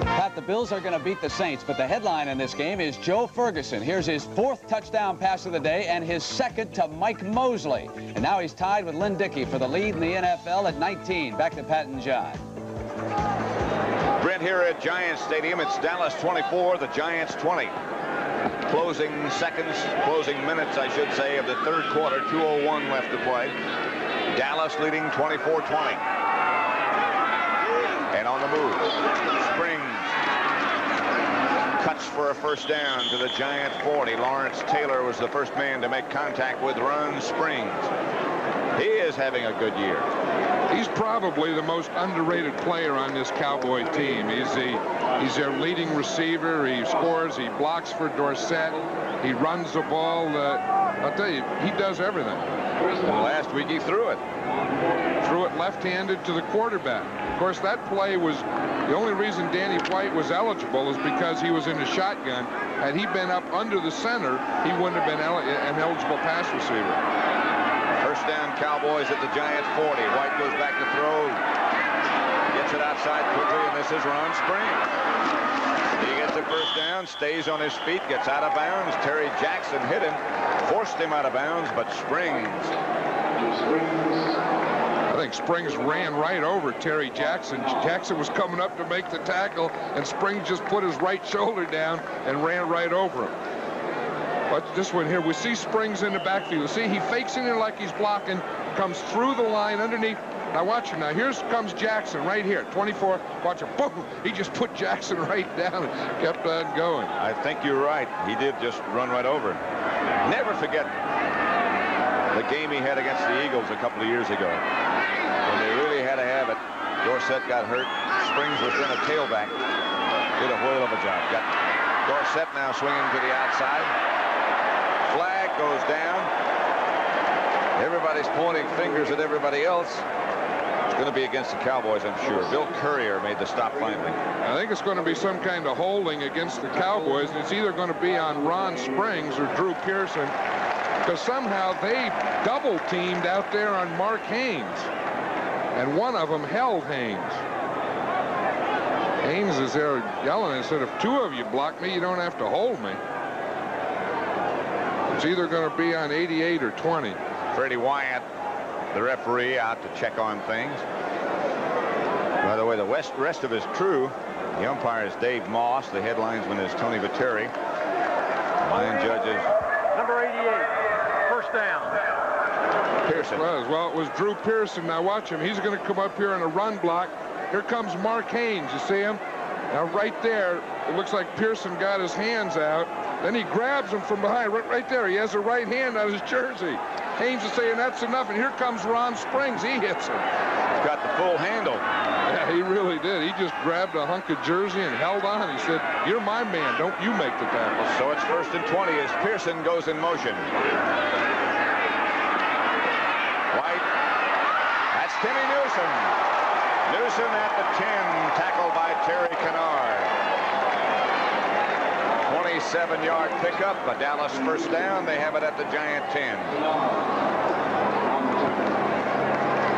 Pat, the Bills are going to beat the Saints, but the headline in this game is Joe Ferguson. Here's his 4th touchdown pass of the day and his 2nd to Mike Mosley. And now he's tied with Lynn Dickey for the lead in the NFL at 19. Back to Pat and John. Brent here at Giants Stadium. It's Dallas 24, the Giants 20. Closing minutes, I should say, of the 3rd quarter. 2:01 left to play. Dallas leading 24-20. And on the move, Springs cuts for a 1st down to the Giant 40. Lawrence Taylor was the first man to make contact with Ron Springs. He is having a good year. He's probably the most underrated player on this Cowboy team. He's their leading receiver. He scores. He blocks for Dorsett. He runs the ball. I'll tell you, he does everything. And last week he threw it. Threw it left-handed to the quarterback. Of course, that play was the only reason Danny White was eligible is because he was in a shotgun. Had he been up under the center, he wouldn't have been an eligible pass receiver. 1st down, Cowboys at the Giants 40. White goes back to throw. Gets it outside quickly, and this is Ron Springs. He gets the 1st down, stays on his feet, gets out of bounds. Terry Jackson hit him, forced him out of bounds, but Springs. I think Springs ran right over Terry Jackson. Jackson was coming up to make the tackle, and Springs just put his right shoulder down and ran right over him. But this one here, we see Springs in the backfield. See, he fakes in there like he's blocking, comes through the line underneath. Now watch him. Now here comes Jackson right here, 24. Watch him. Boom! He just put Jackson right down and kept on going. I think you're right. He did just run right over. Never forget the game he had against the Eagles a couple of years ago, when they really had to have it. Dorsett got hurt. Springs was then a tailback. Did a whale of a job. Got Dorsett now swinging to the outside. Flag goes down. Everybody's pointing fingers at everybody else. It's going to be against the Cowboys, I'm sure. Bill Courier made the stop finally. I think it's going to be some kind of holding against the Cowboys. And it's either going to be on Ron Springs or Drew Pearson, because somehow they double teamed out there on Mark Haynes, and one of them held Haynes. Haynes is there yelling and said, if two of you block me, you don't have to hold me. It's either going to be on 88 or 20. Freddie Wyatt, the referee, out to check on things. By the way, the rest of his crew, the umpire is Dave Moss. The head linesman is Tony Viteri. Line judges. Number 88, first down. Pearson. Well, it was Drew Pearson. Now watch him. He's going to come up here in a run block. Here comes Mark Haynes. You see him? Now right there, it looks like Pearson got his hands out. Then he grabs him from behind. Right there. He has a right hand on his jersey. Haynes is saying that's enough, and here comes Ron Springs. He hits him. He's got the full handle. Yeah, he really did. He just grabbed a hunk of jersey and held on. He said, you're my man. Don't you make the tackle. So it's 1st and 20 as Pearson goes in motion. White. That's Timmy Newsom. Newsom at the 10, tackled by Terry Kennard. 27-yard pickup, a Dallas first down. They have it at the Giant 10.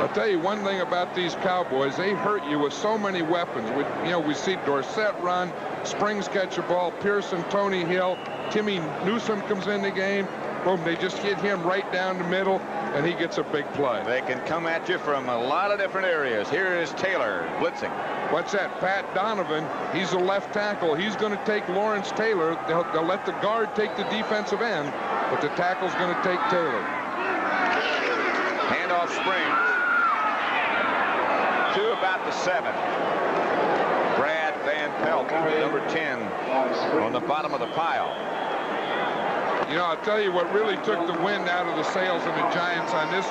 I'll tell you one thing about these Cowboys. They hurt you with so many weapons. We see Dorsett run, Springs catch a ball, Pearson, Tony Hill, Timmy Newsom comes in the game. Boom, they just hit him right down the middle, and he gets a big play. They can come at you from a lot of different areas. Here is Taylor blitzing. What's that? Pat Donovan. He's a left tackle. He's going to take Lawrence Taylor. They'll let the guard take the defensive end, but the tackle's going to take Taylor. Handoff Springs to about the 7. Brad Van Pelt, number 10, on the bottom of the pile. You know, I'll tell you what really took the wind out of the sails of the Giants on this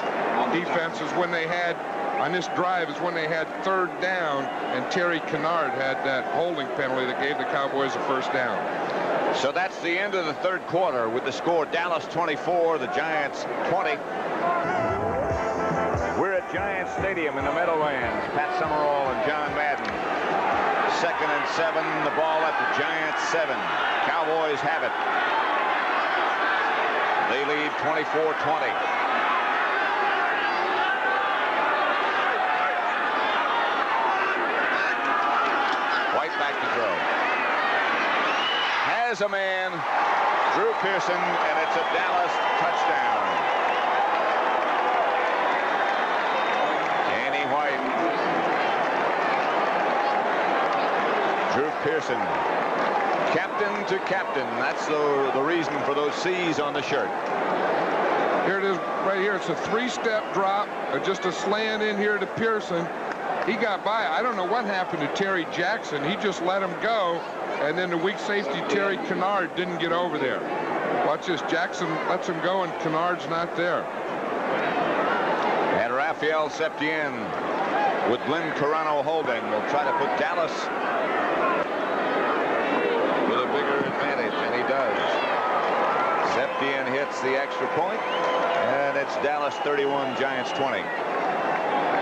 defense is when they had, on this drive, is when they had 3rd down, and Terry Kennard had that holding penalty that gave the Cowboys a first down. So that's the end of the 3rd quarter with the score Dallas 24, the Giants 20. We're at Giants Stadium in the Meadowlands. Pat Summerall and John Madden. 2nd and 7, the ball at the Giants 7. Cowboys have it. They lead 24-20. White back to throw. Has a man, Drew Pearson, and it's a Dallas touchdown. Danny White. Drew Pearson. Captain to captain. That's the reason for those C's on the shirt. Here it is right here. It's a 3-step drop, just a slant in here to Pearson. He got by. I don't know what happened to Terry Jackson. He just let him go, and then the weak safety Terry Kennard didn't get over there. Watch this. Jackson lets him go, and Kennard's not there. And Raphael Septien with Glenn Carano holding will try to put Dallas with a bigger advantage, and he does. Septien hits the extra point, and it's Dallas 31, Giants 20.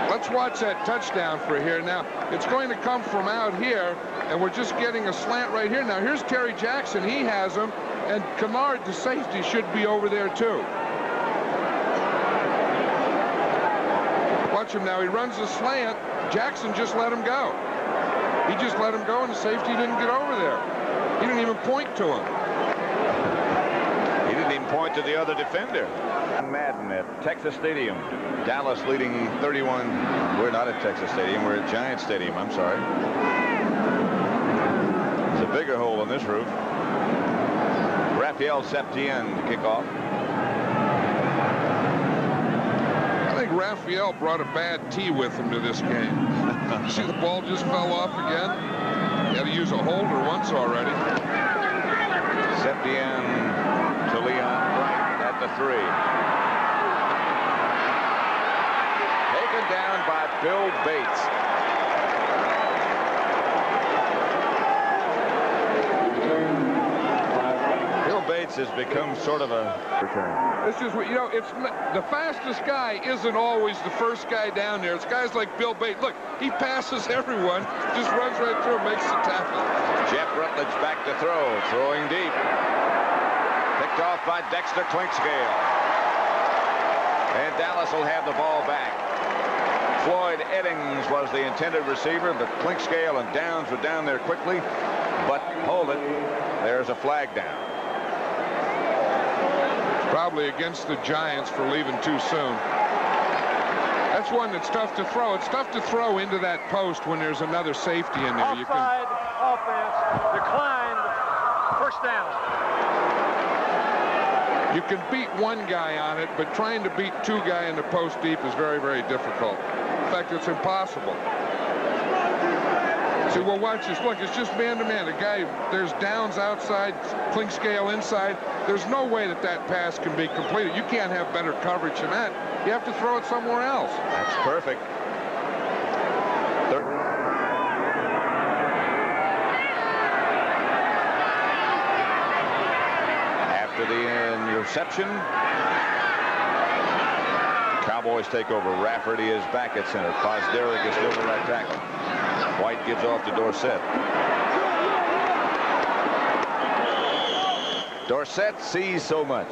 Let's watch that touchdown for here. Now, it's going to come from out here, and we're just getting a slant right here. Now, here's Terry Jackson. He has him, and Kennard, the safety, should be over there, too. Watch him now. He runs the slant. Jackson just let him go. He just let him go, and the safety didn't get over there. He didn't even point to him. He didn't even point to the other defender. Madden at Texas Stadium. Dallas leading 31. We're not at Texas Stadium. We're at Giant Stadium. I'm sorry. It's a bigger hole in this roof. Raphael Septien to kick off. I think Raphael brought a bad tee with him to this game. See, the ball just fell off again. He had to use a holder once already. Septien to Leon Bright at the 3. down by Bill Bates. Bill Bates has become sort of a return. It's just, you know, it's the fastest guy isn't always the first guy down there. It's guys like Bill Bates. Look, he passes everyone, just runs right through, makes the tackle. Jeff Rutledge back to throw, throwing deep. Picked off by Dexter Clinkscale. And Dallas will have the ball back. Floyd Eddings was the intended receiver, but Clinkscale and Downs were down there quickly. But hold it, there's a flag down. Probably against the Giants for leaving too soon. That's one that's tough to throw. It's tough to throw into that post when there's another safety in there. Offside offense, declined, first down. You can beat one guy on it, but trying to beat two guys in the post deep is very, very difficult. In fact, it's impossible. See, well, watch this. Look, it's just man-to-man. The guy, there's Downs outside, Clinkscale inside. There's no way that that pass can be completed. You can't have better coverage than that. You have to throw it somewhere else. That's perfect. After the interception, Cowboys take over. Rafferty is back at center. Fosderick is still the right tackle. White gives off to Dorsett. Dorsett sees so much,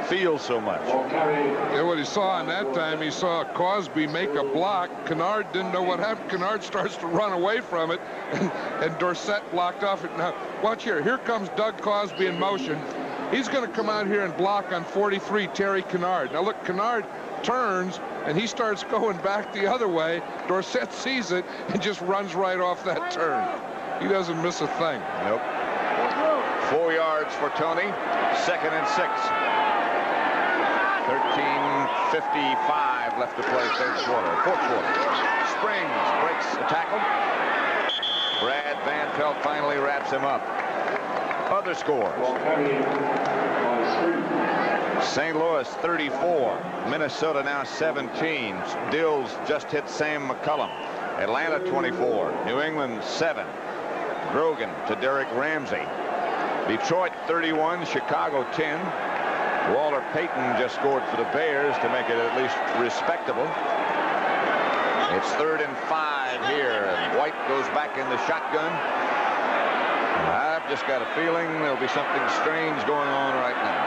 feels so much. Yeah, what he saw in that time, he saw Cosby make a block. Kennard didn't know what happened. Kennard starts to run away from it, and Dorsett blocked off it. Now, watch here. Here comes Doug Cosby in motion. He's going to come out here and block on 43, Terry Kennard. Now, look, Kennard turns, and he starts going back the other way. Dorsett sees it and just runs right off that turn. He doesn't miss a thing. Nope. 4 yards for Tony. 2nd and 6. 13:55 left to play, fourth quarter. Springs breaks a tackle. Brad Van Pelt finally wraps him up. Other scores. St. Louis 34. Minnesota now 17. Dills just hit Sam McCullum. Atlanta 24. New England 7. Grogan to Derek Ramsey. Detroit 31. Chicago 10. Walter Payton just scored for the Bears to make it at least respectable. It's 3rd and 5 here. And White goes back in the shotgun. I've just got a feeling there'll be something strange going on right now.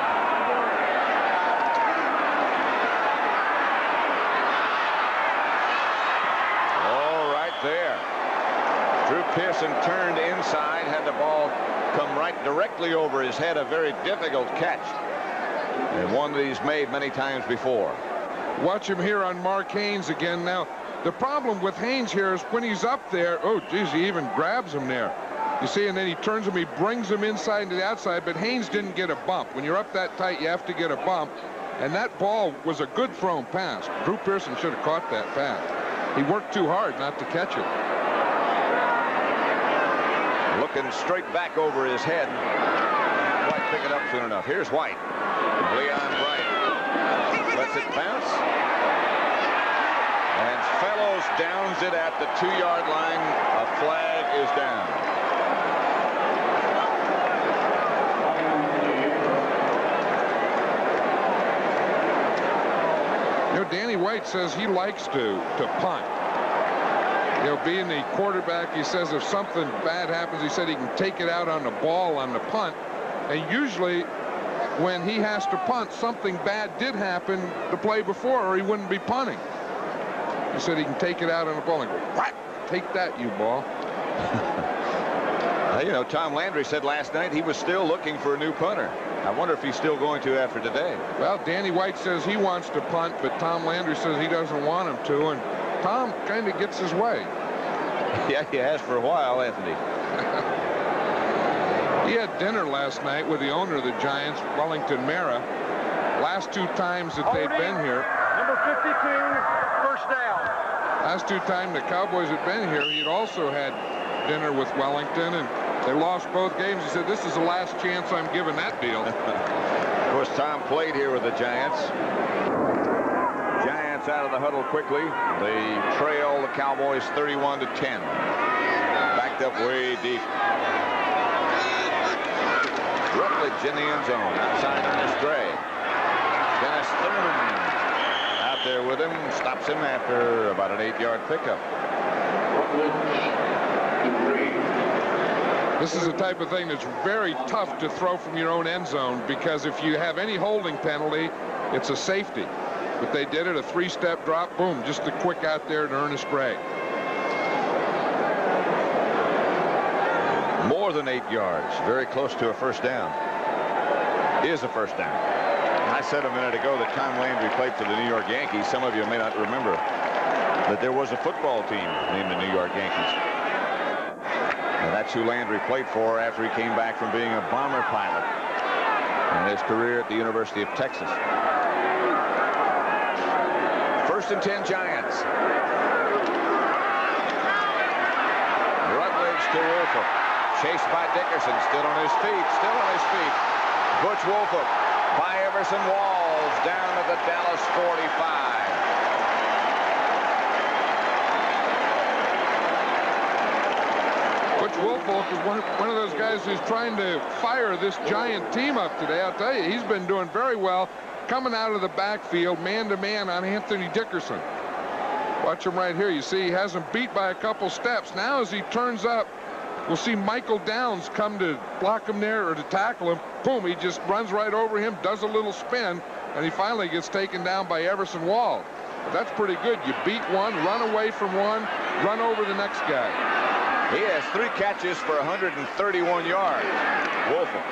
All right there. Drew Pearson turned inside, had the ball come right directly over his head. A very difficult catch. And one that he's made many times before. Watch him here on Mark Haynes again. Now, the problem with Haynes here is when he's up there, oh, geez, he even grabs him there. You see, and then he turns him, he brings him inside to the outside, but Haynes didn't get a bump. When you're up that tight, you have to get a bump. And that ball was a good thrown pass. Drew Pearson should have caught that pass. He worked too hard not to catch it. Looking straight back over his head. White pick it up soon enough. Here's White. Leon Bryant lets it bounce. And Fellows downs it at the 2-yard line. A flag is down. You know, Danny White says he likes to punt. You know, being the quarterback, he says if something bad happens, he said he can take it out on the ball on the punt. And usually when he has to punt, something bad did happen the play before, or he wouldn't be punting. He said he can take it out on the ball and go, what? Take that, you ball. You know, Tom Landry said last night he was still looking for a new punter. I wonder if he's still going to after today. Well, Danny White says he wants to punt, but Tom Landry says he doesn't want him to, and Tom kind of gets his way. Yeah, he has for a while, Anthony. He had dinner last night with the owner of the Giants, Wellington Mara. Last 2 times that they've been here. Number 52, first down. Last 2 times the Cowboys had been here, he'd also had dinner with Wellington, and they lost both games. He said, this is the last chance I'm giving that deal. Of course, Tom played here with the Giants. Giants gets out of the huddle quickly. They trail the Cowboys 31-10. Backed up way deep. Rutledge in the end zone. Outside Ernest Gray. Dennis Thurman out there with him. Stops him after about an 8-yard pickup. This is the type of thing that's very tough to throw from your own end zone, because if you have any holding penalty, it's a safety. But they did it, a 3-step drop, boom, just a quick out there to Ernest Gray. More than 8 yards, very close to a first down. Is a first down. I said a minute ago that Tom Landry played for the New York Yankees. Some of you may not remember that there was a football team named the New York Yankees. And that's who Landry played for after he came back from being a bomber pilot in his career at the University of Texas. 1st and 10 Giants. Rutledge to Wolford. Chased by Dickerson. Still on his feet. Still on his feet. Butch Wolford by Everson Walls down to the Dallas 45. Butch Wolfolk is one of those guys who's trying to fire this Giant team up today. I'll tell you, he's been doing very well coming out of the backfield man-to-man on Anthony Dickerson. Watch him right here. You see he has him beat by a couple steps. Now as he turns up, we'll see Michael Downs come to block him there or to tackle him. Boom, he just runs right over him, does a little spin, and he finally gets taken down by Everson Wall. That's pretty good. You beat one, run away from one, run over the next guy. He has 3 catches for 131 yards. Wolford.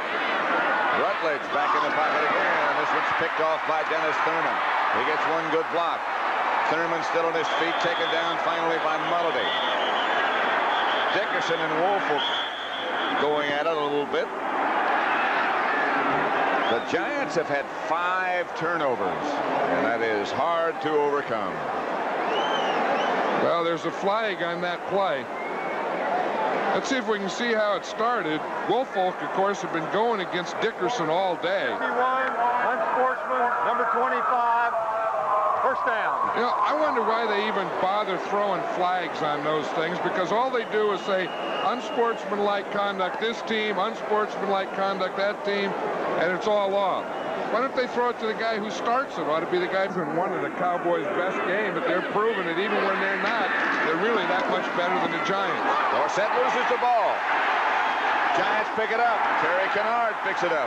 Rutledge back in the pocket again. This one's picked off by Dennis Thurman. He gets one good block. Thurman still on his feet, taken down finally by Mulledy. Dickerson and Wolford going at it a little bit. The Giants have had 5 turnovers, and that is hard to overcome. Well, there's a flag on that play. Let's see if we can see how it started. Wolfolk, of course, have been going against Dickerson all day. 51, unsportsman, number 25, first down. You know, I wonder why they even bother throwing flags on those things, because all they do is say unsportsmanlike conduct this team, unsportsmanlike conduct that team, and it's all off. Why don't they throw it to the guy who starts it? Ought to be the guy who's in one of the Cowboys' best game, but they're proving it even when they're not. They're really that much better than the Giants. Dorsett loses the ball. Giants pick it up. Terry Kennard picks it up.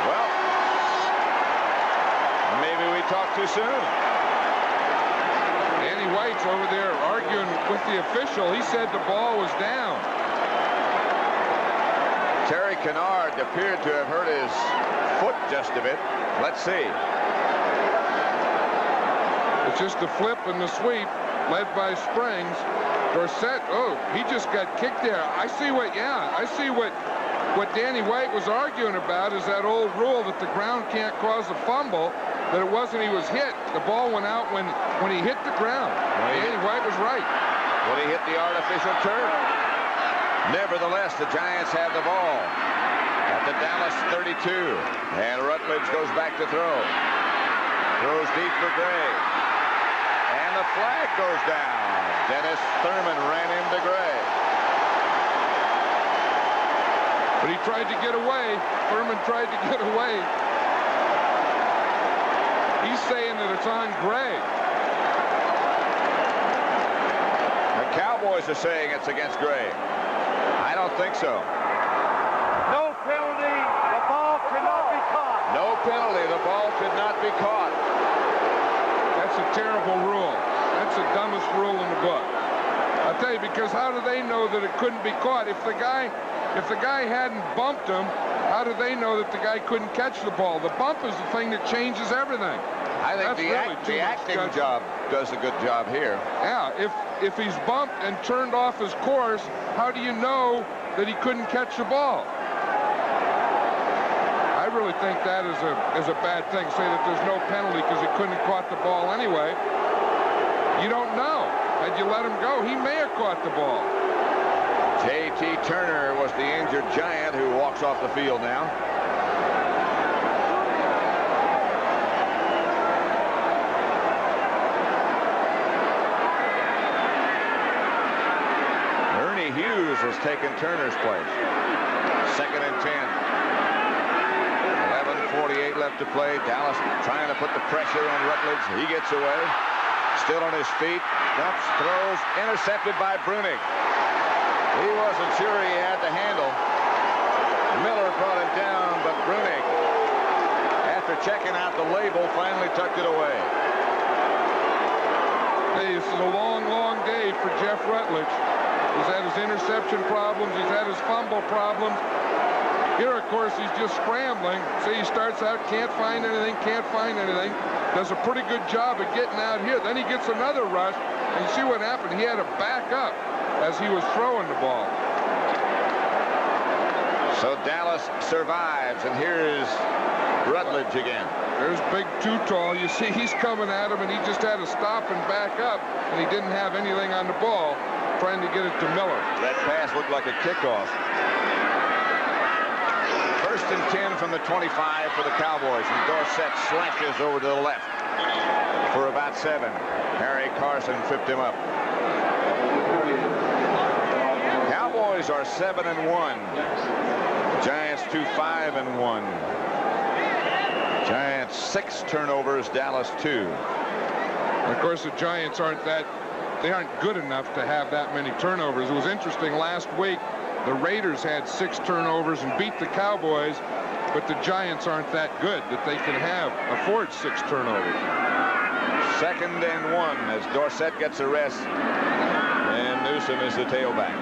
Well, maybe we talked too soon. Danny White's over there arguing with the official. He said the ball was down. Terry Kennard appeared to have hurt his foot just a bit. Let's see. It's just the flip and the sweep led by Springs. Dorsett, oh, he just got kicked there. I see what Danny White was arguing about is that old rule that the ground can't cause a fumble, that it wasn't he was hit. The ball went out when he hit the ground. Danny White was right. When he hit the artificial turf. Nevertheless, the Giants have the ball at the Dallas 32. And Rutledge goes back to throw. Throws deep for Gray. And the flag goes down. Dennis Thurman ran into Gray. But he tried to get away. Thurman tried to get away. He's saying that it's on Gray. The Cowboys are saying it's against Gray. I don't think so. No penalty. The ball could not be caught. No penalty. The ball could not be caught. That's a terrible rule. That's the dumbest rule in the book. I'll tell you, because how do they know that it couldn't be caught? If the guy hadn't bumped him, how do they know that the guy couldn't catch the ball? The bump is the thing that changes everything. I think the acting job does a good job here. Yeah, if he's bumped and turned off his course, how do you know that he couldn't catch the ball? I really think that is a bad thing. Say that there's no penalty because he couldn't have caught the ball anyway. You don't know. Had you let him go, he may have caught the ball. J.T. Turner was the injured Giant who walks off the field now. has taken Turner's place. 2nd and 10. 11:48 left to play. Dallas trying to put the pressure on Rutledge. He gets away. Still on his feet. Dumps, throws, intercepted by Brunig. He wasn't sure he had the handle. Miller brought him down, but Brunig, after checking out the label, finally tucked it away. Hey, this is a long, long day for Jeff Rutledge. He's had his interception problems. He's had his fumble problems. Here, of course, he's just scrambling. See, he starts out, can't find anything, can't find anything. Does a pretty good job of getting out here. Then he gets another rush, and you see what happened. He had to back up as he was throwing the ball. So Dallas survives, and here's Rutledge again. There's Big Too-Tall. You see, he's coming at him, and he just had to stop and back up, and he didn't have anything on the ball, trying to get it to Miller. That pass looked like a kickoff. 1st and 10 from the 25 for the Cowboys, and Dorsett slashes over to the left for about 7. Harry Carson tripped him up. Cowboys are 7-1. Giants 5-1. Giants 6 turnovers, Dallas 2. Of course, the Giants aren't good enough to have that many turnovers. It was interesting last week. The Raiders had 6 turnovers and beat the Cowboys, but the Giants aren't that good that they can afford 6 turnovers. 2nd and 1 as Dorsett gets a rest, and Newsom is the tailback.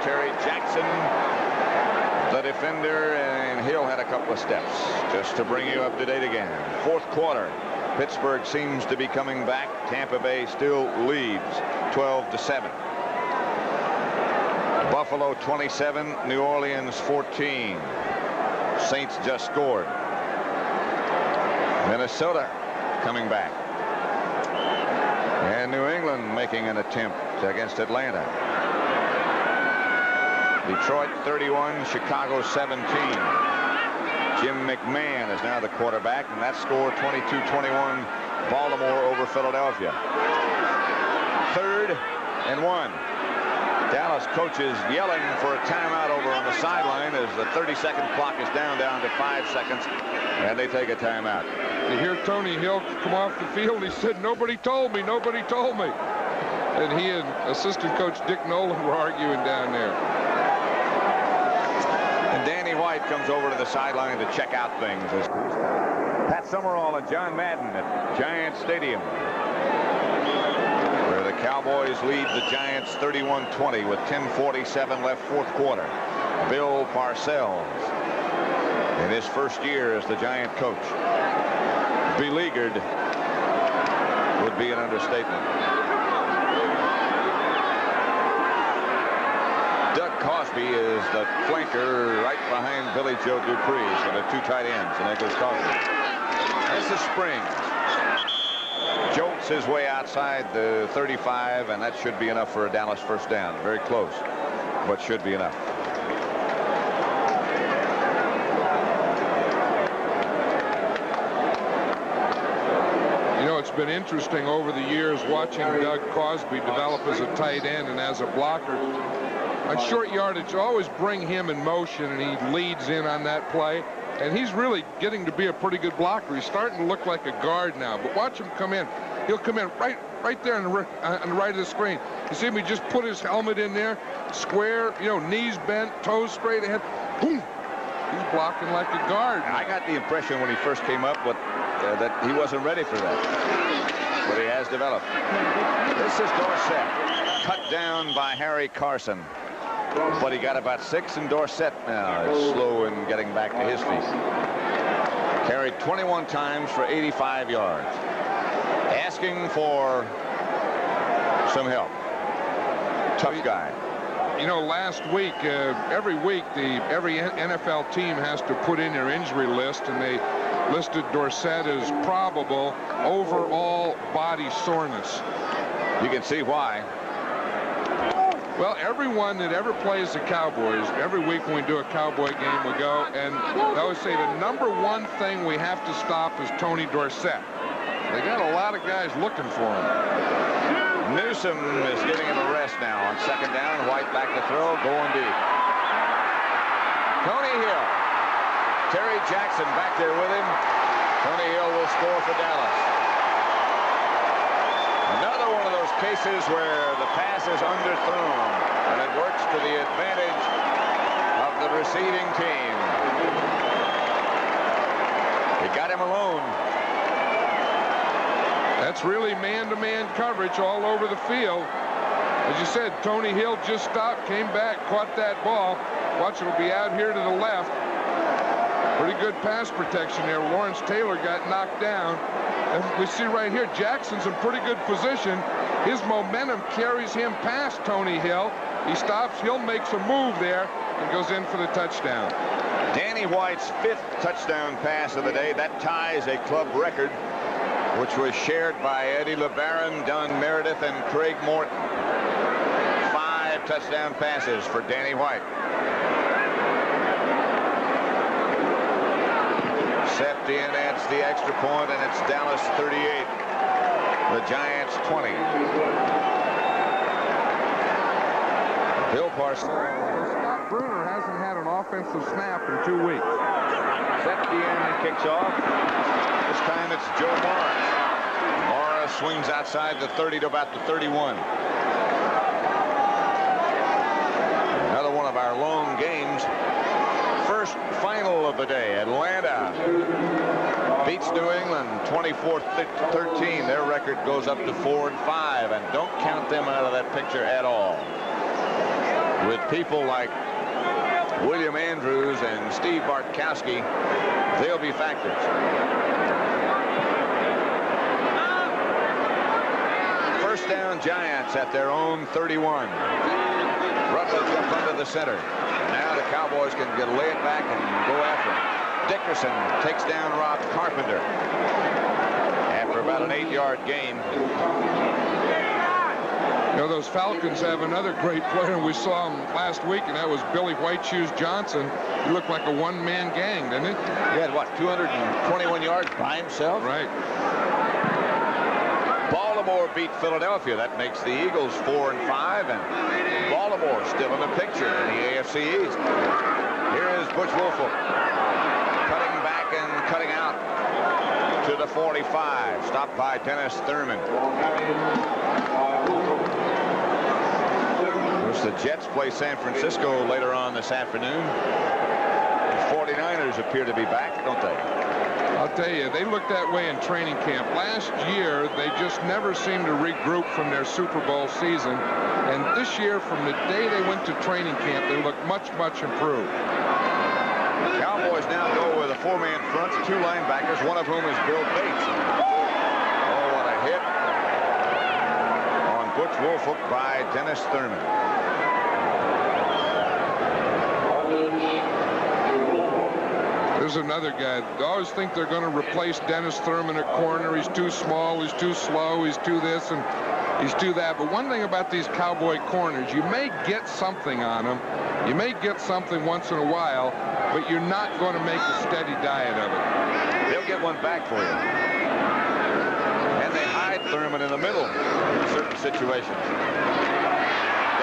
Terry Jackson, the defender, and Hill had a couple of steps just to bring you up to date again. 4th quarter. Pittsburgh seems to be coming back. Tampa Bay still leads 12-7. Buffalo 27, New Orleans 14. Saints just scored. Minnesota coming back. And New England making an attempt against Atlanta. Detroit 31, Chicago 17. Jim McMahon is now the quarterback, and that score 22-21, Baltimore over Philadelphia. 3rd and 1. Dallas coaches yelling for a timeout over on the sideline as the 30-second clock is down to 5 seconds, and they take a timeout. You hear Tony Hill come off the field. He said, "Nobody told me, nobody told me." And he and assistant coach Dick Nolan were arguing down there. And Danny White comes over to the sideline to check out things. Pat Summerall and John Madden at Giant Stadium, where the Cowboys lead the Giants 31-20 with 10:47 left, 4th quarter. Bill Parcells, in his first year as the Giant coach, beleaguered would be an understatement. Doug Cosby is the flanker right behind Billy Joe Dupree. So the 2 tight ends, and there goes Cosby. That's the spring. Jolts his way outside the 35, and that should be enough for a Dallas first down. Very close, but should be enough. You know, it's been interesting over the years watching Doug Cosby develop as a tight end and as a blocker. On short yardage, always bring him in motion, and he leads in on that play. And he's really getting to be a pretty good blocker. He's starting to look like a guard now. But watch him come in. He'll come in right there on the right of the screen. You see him? He just put his helmet in there, square, you know, knees bent, toes straight ahead. Boom! He's blocking like a guard. I got the impression when he first came up that he wasn't ready for that. But he has developed. This is Dorsett, cut down by Harry Carson. But he got about 6, and Dorsett now is slow in getting back to his feet. Carried 21 times for 85 yards. Asking for some help. Tough guy. You know, last week, every week, every NFL team has to put in their injury list, and they listed Dorsett as probable overall body soreness. You can see why. Well, everyone that ever plays the Cowboys, every week when we do a Cowboy game, we go, and I always say the #1 thing we have to stop is Tony Dorsett. They got a lot of guys looking for him. Newsom is giving him a rest now on 2nd down. White back to throw, going deep. Tony Hill. Terry Jackson back there with him. Tony Hill will score for Dallas. Another one of those cases where the pass is underthrown, and it works to the advantage of the receiving team. He got him alone. That's really man-to-man coverage all over the field. As you said, Tony Hill just stopped, came back, caught that ball. Watch, it'll be out here to the left. Pretty good pass protection there. Lawrence Taylor got knocked down. And we see right here, Jackson's in pretty good position. His momentum carries him past Tony Hill. He stops, Hill makes a move there and goes in for the touchdown. Danny White's 5th touchdown pass of the day. That ties a club record, which was shared by Eddie LeBaron, Don Meredith, and Craig Morton. 5 touchdown passes for Danny White. Septien adds the extra point, and it's Dallas 38. The Giants 20. Bill Parsons. Scott Bruner hasn't had an offensive snap in 2 weeks. Septien kicks off. This time it's Joe Morris. Morris swings outside the 30 to about the 31. Another one of our long games. First final of the day. Atlanta beats New England 24-13. Their record goes up to 4-5, and don't count them out of that picture at all. With people like William Andrews and Steve Bartkowski, they'll be factors. First down, Giants at their own 31. Rutledge up under the center. Now the Cowboys can lay it back and go after him. Dickerson takes down Rob Carpenter after about an 8-yard gain. You know, those Falcons have another great player, and we saw him last week, and that was Billy White Shoes Johnson. He looked like a one-man gang, didn't he? He had, what, 221 yards by himself? Right. Baltimore beat Philadelphia. That makes the Eagles 4-5, and Baltimore still in the picture in the AFC East. Here is Butch Woolfolk cutting back and cutting out to the 45. Stopped by Dennis Thurman. Of course, the Jets play San Francisco later on this afternoon. The 49ers appear to be back, don't they? I'll tell you, they looked that way in training camp. Last year, they just never seemed to regroup from their Super Bowl season. And this year, from the day they went to training camp, they look much, much improved. The Cowboys now go with a 4-man front, 2 linebackers, one of whom is Bill Bates. Oh, what a hit on Butch Woolfolk by Dennis Thurman. There's another guy. They always think they're going to replace Dennis Thurman at corner. He's too small, he's too slow, he's too this, and he's too that. But one thing about these Cowboy corners, you may get something on them. You may get something once in a while, but you're not going to make a steady diet of it. They'll get one back for you. And they hide Thurman in the middle in certain situations.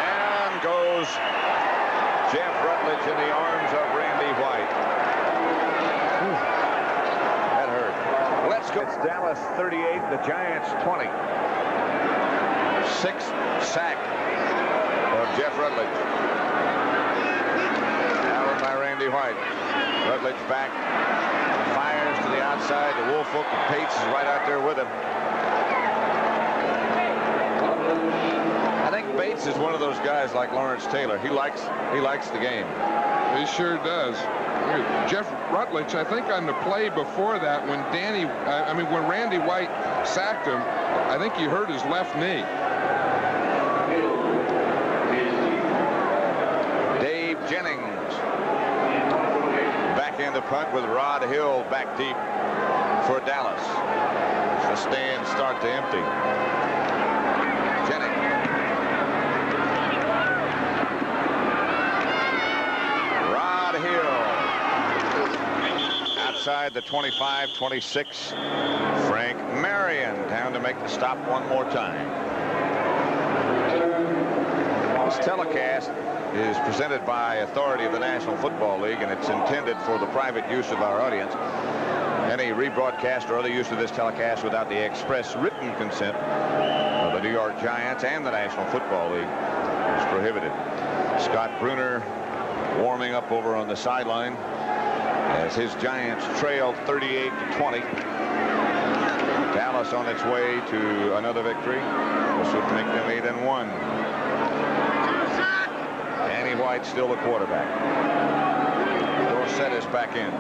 Down goes Jeff Rutledge in the arms of Randy White. That hurt. Let's go. It's Dallas 38, the Giants 20. 6th sack of Jeff Rutledge. Down by Randy White. Rutledge back. Fires to the outside. The Woolfolk and Pates is right out there with him. I think Bates is one of those guys like Lawrence Taylor. He likes the game. He sure does. Jeff Rutledge, I think on the play before that, when when Randy White sacked him, I think he hurt his left knee. Dave Jennings back in the punt with Rod Hill back deep for Dallas. The stands start to empty. Jennings outside the 25, 26. Frank Marion down to make the stop one more time. This telecast is presented by authority of the National Football League, and it's intended for the private use of our audience. Any rebroadcast or other use of this telecast without the express written consent of the New York Giants and the National Football League is prohibited. Scott Brunner warming up over on the sideline as his Giants trailed 38-20. Dallas on its way to another victory. This would make them 8-1. Danny White still the quarterback. Dorsett is back in.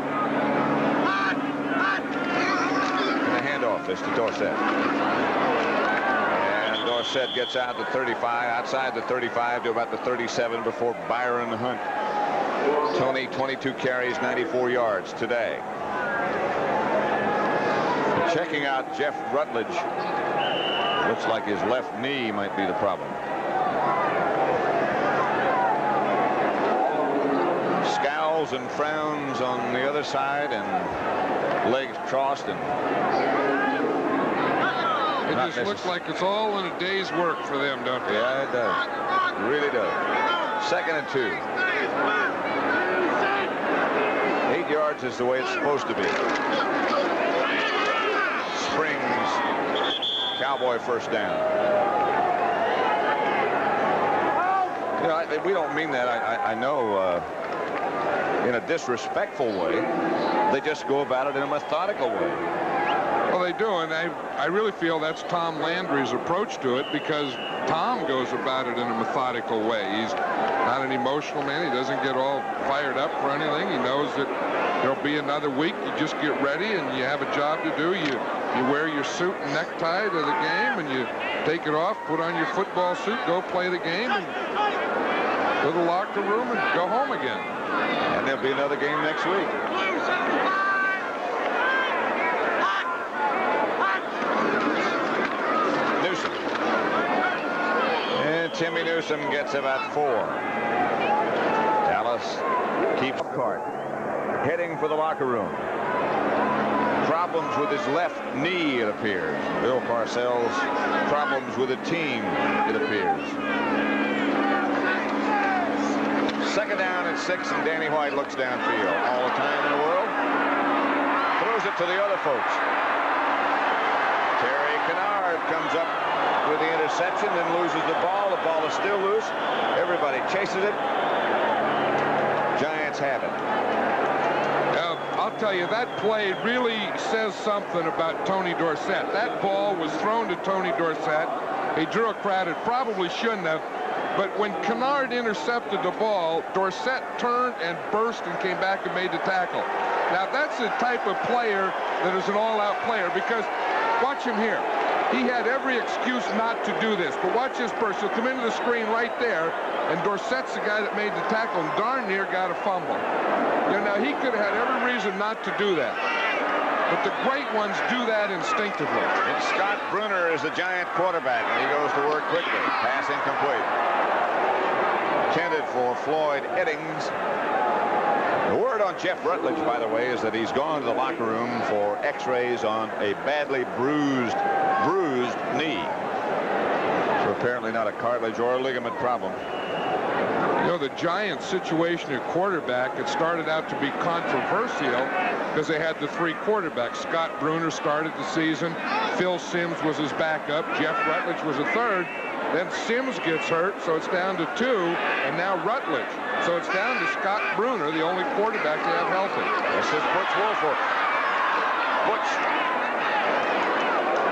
And the handoff is to Dorsett. And Dorsett gets out the 35, outside the 35 to about the 37 before Byron Hunt. Tony, 22 carries, 94 yards today. Checking out Jeff Rutledge. Looks like his left knee might be the problem. Scowls and frowns on the other side and legs crossed, and it just looks like it's all in a day's work for them, don't it? Yeah, it does. It really does. 2nd and 2. 8 yards is the way it's supposed to be. Springs, Cowboy first down. You know, we don't mean that. I know in a disrespectful way. They just go about it in a methodical way. Well, they do, and I really feel that's Tom Landry's approach to it, because Tom goes about it in a methodical way. He's not an emotional man. He doesn't get all fired up for anything. He knows that there'll be another week. You just get ready, and you have a job to do. You wear your suit and necktie to the game, and you take it off, put on your football suit, go play the game, and go to the locker room and go home again. And there'll be another game next week. Newsom. And Timmy Newsom gets about 4. Dallas keeps cart. Heading for the locker room. Problems with his left knee, it appears. Bill Parcells, problems with the team, it appears. 2nd down and 6, and Danny White looks downfield. All the time in the world. Throws it to the other folks. Terry Kennard comes up with the interception, then loses the ball. The ball is still loose. Everybody chases it. Giants have it. I'll tell you, that play really says something about Tony Dorsett. That ball was thrown to Tony Dorsett. He drew a crowd. It probably shouldn't have. But when Kennard intercepted the ball, Dorsett turned and burst and came back and made the tackle. Now, that's the type of player that is an all-out player, because watch him here. He had every excuse not to do this. But watch this burst. He'll come into the screen right there, and Dorsett's the guy that made the tackle and darn near got a fumble. Now, he could have had every reason not to do that. But the great ones do that instinctively. And Scott Brunner is the Giant quarterback, and he goes to work quickly. Pass incomplete. Intended for Floyd Eddings. The word on Jeff Rutledge, by the way, is that he's gone to the locker room for x-rays on a badly bruised knee. So apparently not a cartilage or a ligament problem. You know, the Giants' situation at quarterback, it started out to be controversial because they had the 3 quarterbacks. Scott Brunner started the season. Phil Simms was his backup. Jeff Rutledge was a third. Then Simms gets hurt, so it's down to 2, and now Rutledge. So it's down to Scott Brunner, the only quarterback they have healthy. This is Butch Wolford. Butch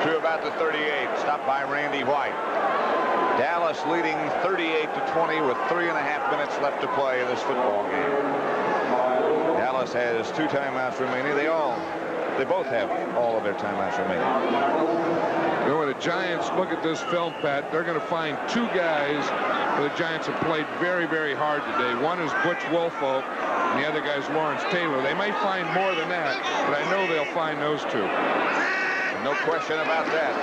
to about the 38, stopped by Randy White. Dallas leading 38-20 with 3.5 minutes left to play in this football game. Dallas has 2 timeouts remaining. They both have all of their timeouts remaining. You know, when the Giants look at this film, Pat, they're going to find 2 guys where the Giants have played very, very hard today. One is Butch Wolfolk, and the other guy is Lawrence Taylor. They may find more than that, but I know they'll find those 2. No question about that.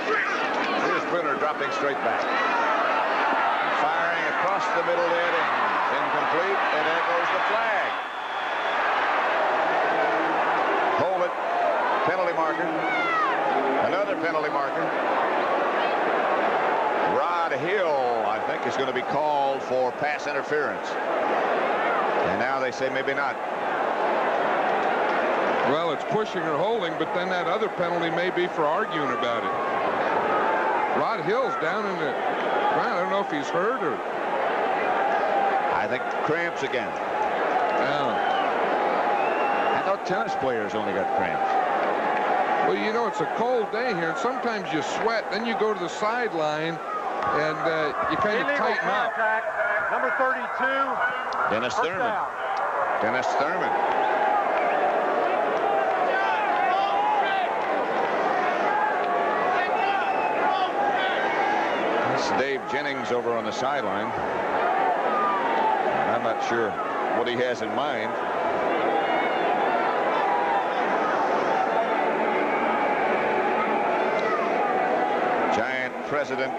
Here's Brunner dropping straight back. Firing across the middle to Eddings. Incomplete, and there goes the flag. Hold it penalty marker. Rod Hill, I think, is going to be called for pass interference. And now they say maybe not. Well, it's pushing or holding, but then that other penalty may be for arguing about it. Rod Hill's down in the ground. I don't know if he's hurt or... I think cramps again. Yeah. I thought tennis players only got cramps. Well, you know, it's a cold day here, and sometimes you sweat. Then you go to the sideline, and you kind of tighten up. Number 32. Dennis Thurman. Dennis Thurman. That's Dave Jennings over on the sideline. I'm not sure what he has in mind. Giant president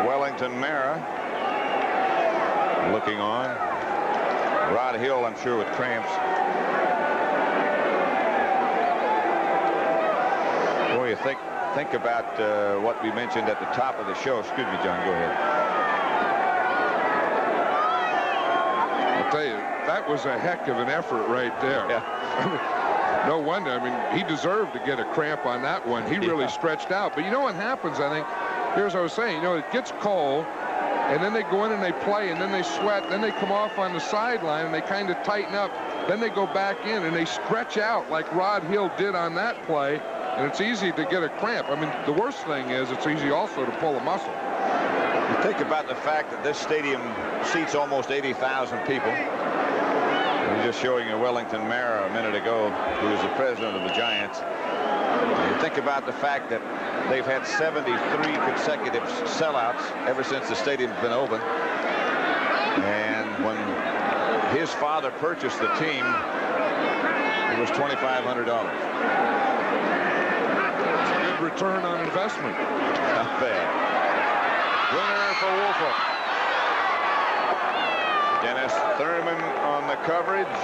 Wellington Mara looking on. Rod Hill, I'm sure, with cramps. Boy, you think about what we mentioned at the top of the show. Excuse me, John, go ahead. I'll tell you, that was a heck of an effort right there. Yeah. No wonder. I mean, he deserved to get a cramp on that one. He really stretched out. But you know what happens, I think? Here's what I was saying. You know, it gets cold, and then they go in and they play, and then they sweat, then they come off on the sideline, and they kind of tighten up. Then they go back in, and they stretch out like Rod Hill did on that play, and it's easy to get a cramp. I mean, the worst thing is it's easy also to pull a muscle. You think about the fact that this stadium seats almost 80,000 people. We were just showing you Wellington Mara a minute ago, who is the president of the Giants. You think about the fact that they've had 73 consecutive sellouts ever since the stadium's been open. And when his father purchased the team, it was $2,500. Good return on investment. Not bad. Winner for Woolfolk. Dennis Thurman on the coverage.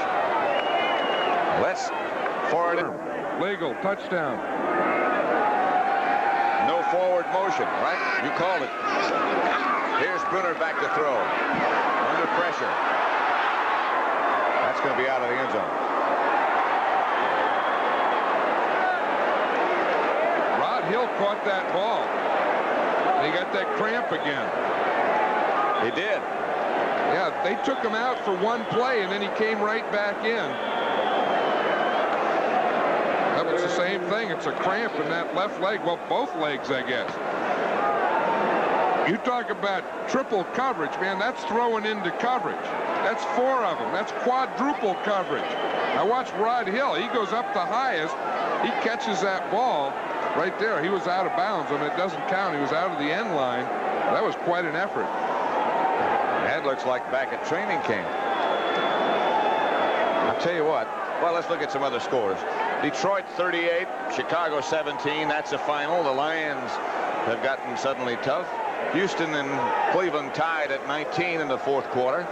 Let's forward it. Legal, touchdown. No forward motion, right? You called it. Here's Brunner back to throw. Under pressure. That's going to be out of the end zone. Rod Hill caught that ball. He got that cramp again. He did. Yeah, they took him out for one play, and then he came right back in. That was the same thing. It's a cramp in that left leg. Well, both legs, I guess. You talk about triple coverage, man. That's throwing into coverage. That's 4 of them. That's quadruple coverage. Now watch Rod Hill. He goes up the highest. He catches that ball right there. He was out of bounds. I mean, it doesn't count. He was out of the end line. That was quite an effort. That looks like back at training camp. I'll tell you what. Well, let's look at some other scores. Detroit 38, Chicago 17. That's the final. The Lions have gotten suddenly tough. Houston and Cleveland tied at 19 in the fourth quarter.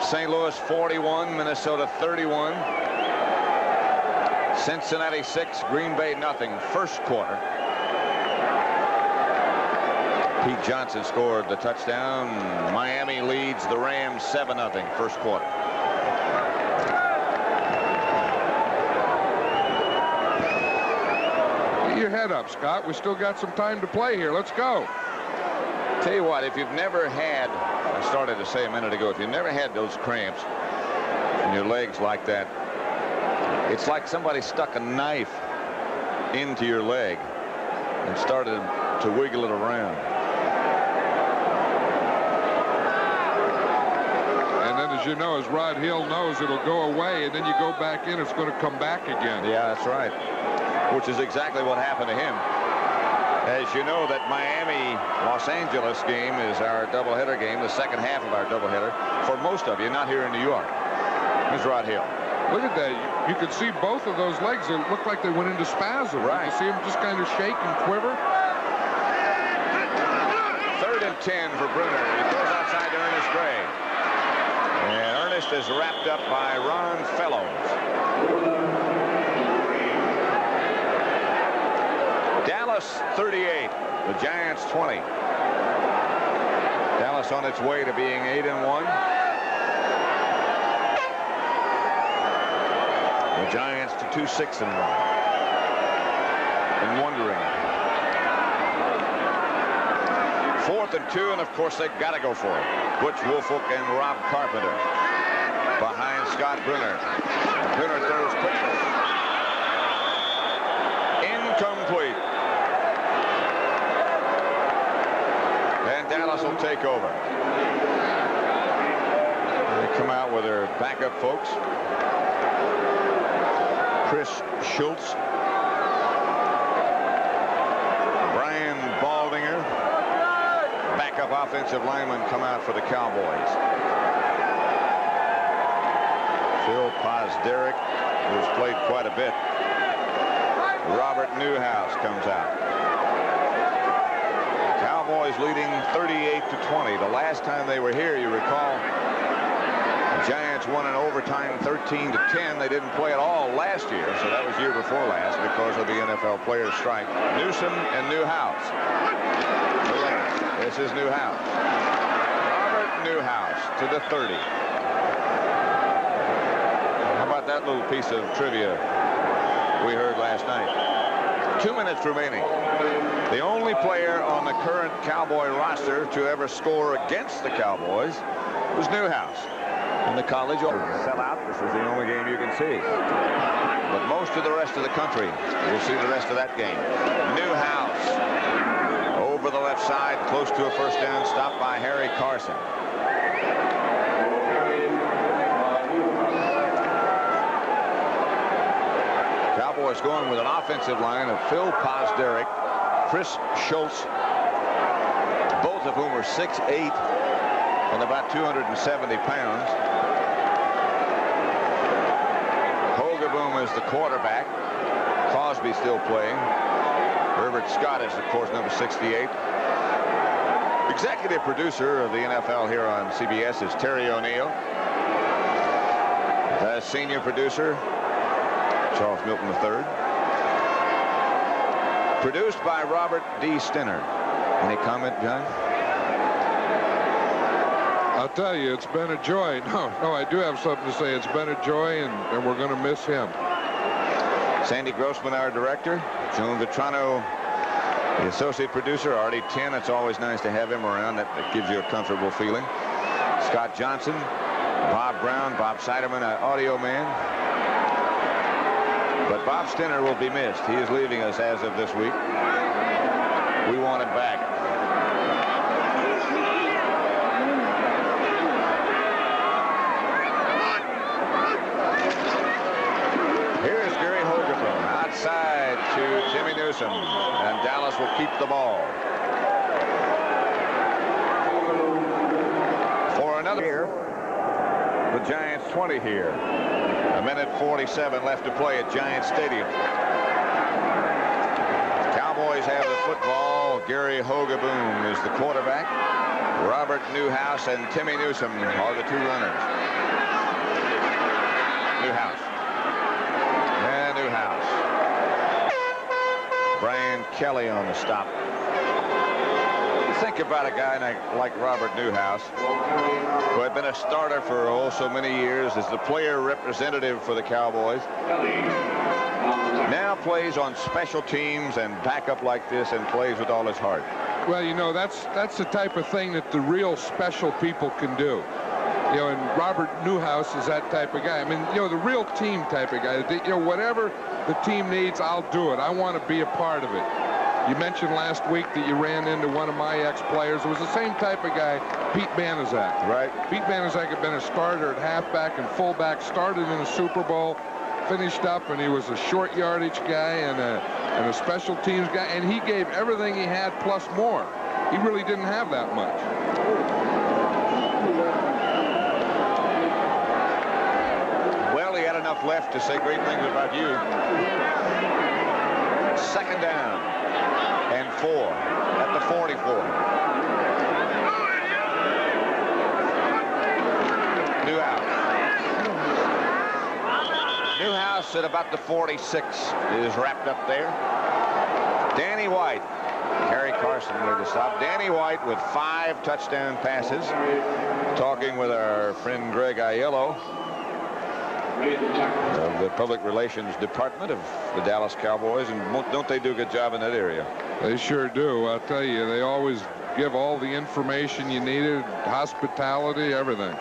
St. Louis 41, Minnesota 31. Cincinnati 6, Green Bay nothing. First quarter. Pete Johnson scored the touchdown. Miami leads the Rams 7-0 first quarter. Get your head up, Scott. We still got some time to play here. Let's go. Tell you what, if you've never had, I started to say a minute ago, if you've never had those cramps in your legs like that, it's like somebody stuck a knife into your leg and started to wiggle it around. As you know, as Rod Hill knows, it'll go away, and then you go back in, it's going to come back again. Yeah, that's right. Which is exactly what happened to him. As you know, that Miami-Los Angeles game is our doubleheader game, the second half of our doubleheader. For most of you, not here in New York. Here's Rod Hill. Look at that. You could see both of those legs. They look like they went into spasm. Right. You see them just kind of shake and quiver. 3rd and 10 for Brunner. He throws outside to Ernest Gray. And Ernest is wrapped up by Ron Fellows. Dallas 38, the Giants 20. Dallas on its way to being 8-1. The Giants to 2-6-1. And wondering. 4th and 2, and of course they've got to go for it. Butch Woolfolk and Rob Carpenter behind Scott Brunner. Brunner throws quickly. Incomplete. And Dallas will take over. They come out with their backup folks. Chris Schultz. Brian Baldinger. Backup offensive linemen come out for the Cowboys. Phil Pozderac, who's played quite a bit. Robert Newhouse comes out. Cowboys leading 38-20. The last time they were here, you recall, the Giants won in overtime 13-10. They didn't play at all last year, so that was year before last because of the NFL players' strike. Newsom and Newhouse. This is Newhouse. Robert Newhouse to the 30. How about that little piece of trivia we heard last night? 2 minutes remaining. The only player on the current Cowboy roster to ever score against the Cowboys was Newhouse. In the college sellout, this is the only game you can see. But most of the rest of the country will see the rest of that game. Newhouse over the left side, close to a first down, stopped by Harry Carson. Cowboys going with an offensive line of Phil Pozderac, Chris Schultz, both of whom are 6'8" and about 270 pounds. Hogeboom is the quarterback. Cosby still playing. Herbert Scott is, of course, number 68. Executive producer of the NFL here on CBS is Terry O'Neill. The senior producer, Charles Milton III. Produced by Robert D. Stinner. Any comment, John? I'll tell you, it's been a joy. No, I do have something to say. It's been a joy, and we're going to miss him. Sandy Grossman, our director. Joan Vitrano, the associate producer. Artie 10. It's always nice to have him around. That gives you a comfortable feeling. Scott Johnson, Bob Brown, Bob Siderman, an audio man. But Bob Stinner will be missed. He is leaving us as of this week. We want him back. Here's Gary Hogeboom outside to Jimmy Newsom, and Dallas will keep the ball. For another here, the Giants 20 here. A minute 47 left to play at Giant Stadium. Cowboys have the football. Gary Hogeboom is the quarterback. Robert Newhouse and Timmy Newsom are the two runners. Newhouse. And Newhouse. Brian Kelly on the stop. Think about a guy like Robert Newhouse, who had been a starter for oh so many years as the player representative for the Cowboys. Now plays on special teams and backup like this and plays with all his heart. Well, you know, that's the type of thing that the real special people can do. You know, and Robert Newhouse is that type of guy. I mean, you know, the real team type of guy. You know, whatever the team needs, I'll do it. I want to be a part of it. You mentioned last week that you ran into one of my ex-players. It was the same type of guy, Pete Banaszak. Right. Pete Banaszak had been a starter at halfback and fullback, started in a Super Bowl, finished up, and he was a short yardage guy and a special teams guy, and he gave everything he had plus more. He really didn't have that much. Well, he had enough left to say great things about you. Second down and 4 at the 44. Newhouse at about the 46 is wrapped up there. Danny White. Harry Carson with the stop. Danny White with 5 touchdown passes. Talking with our friend Greg Aiello of the Public Relations Department of the Dallas Cowboys, and don't they do a good job in that area? They sure do. I'll tell you, they always give all the information you needed, hospitality, everything.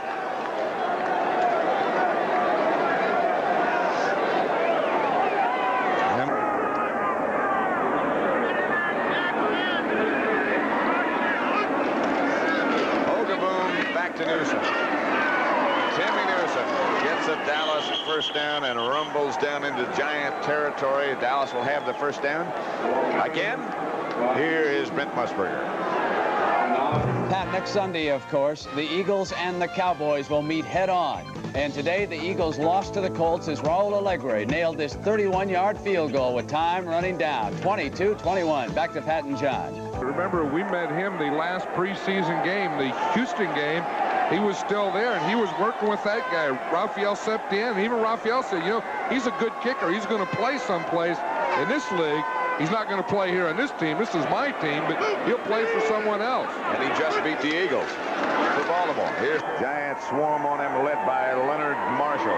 To Newsom. Timmy Newsom gets a Dallas first down and rumbles down into Giant territory. Dallas will have the first down. Again, here is Brent Musburger. Pat, next Sunday, of course, the Eagles and the Cowboys will meet head-on. And today, the Eagles lost to the Colts as Raul Alegre nailed this 31-yard field goal with time running down. 22-21. Back to Pat and John. Remember, we met him the last preseason game, the Houston game. He was still there, and he was working with that guy, Rafael Septien. Even Rafael said, you know, he's a good kicker. He's going to play someplace in this league. He's not going to play here on this team. This is my team, but he'll play for someone else. And he just beat the Eagles for Baltimore. Here's Giant swarm on him, led by Leonard Marshall.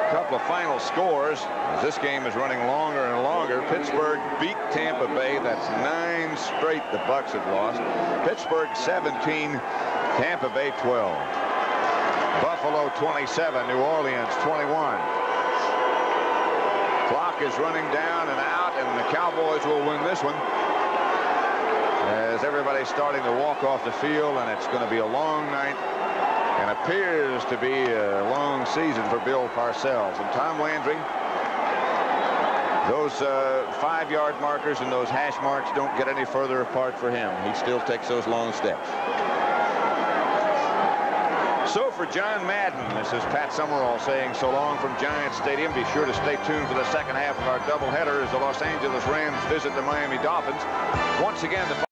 A couple of final scores as this game is running longer and longer. Pittsburgh beat Tampa Bay. That's 9 straight the Bucs have lost. Pittsburgh 17, Tampa Bay 12. Buffalo 27, New Orleans 21. Clock is running down and out, and the Cowboys will win this one as everybody's starting to walk off the field, and it's going to be a long night and appears to be a long season for Bill Parcells. And Tom Landry, those 5-yard markers and those hash marks don't get any further apart for him. He still takes those long steps. So for John Madden, this is Pat Summerall saying so long from Giant Stadium. Be sure to stay tuned for the second half of our doubleheader as the Los Angeles Rams visit the Miami Dolphins. Once again, the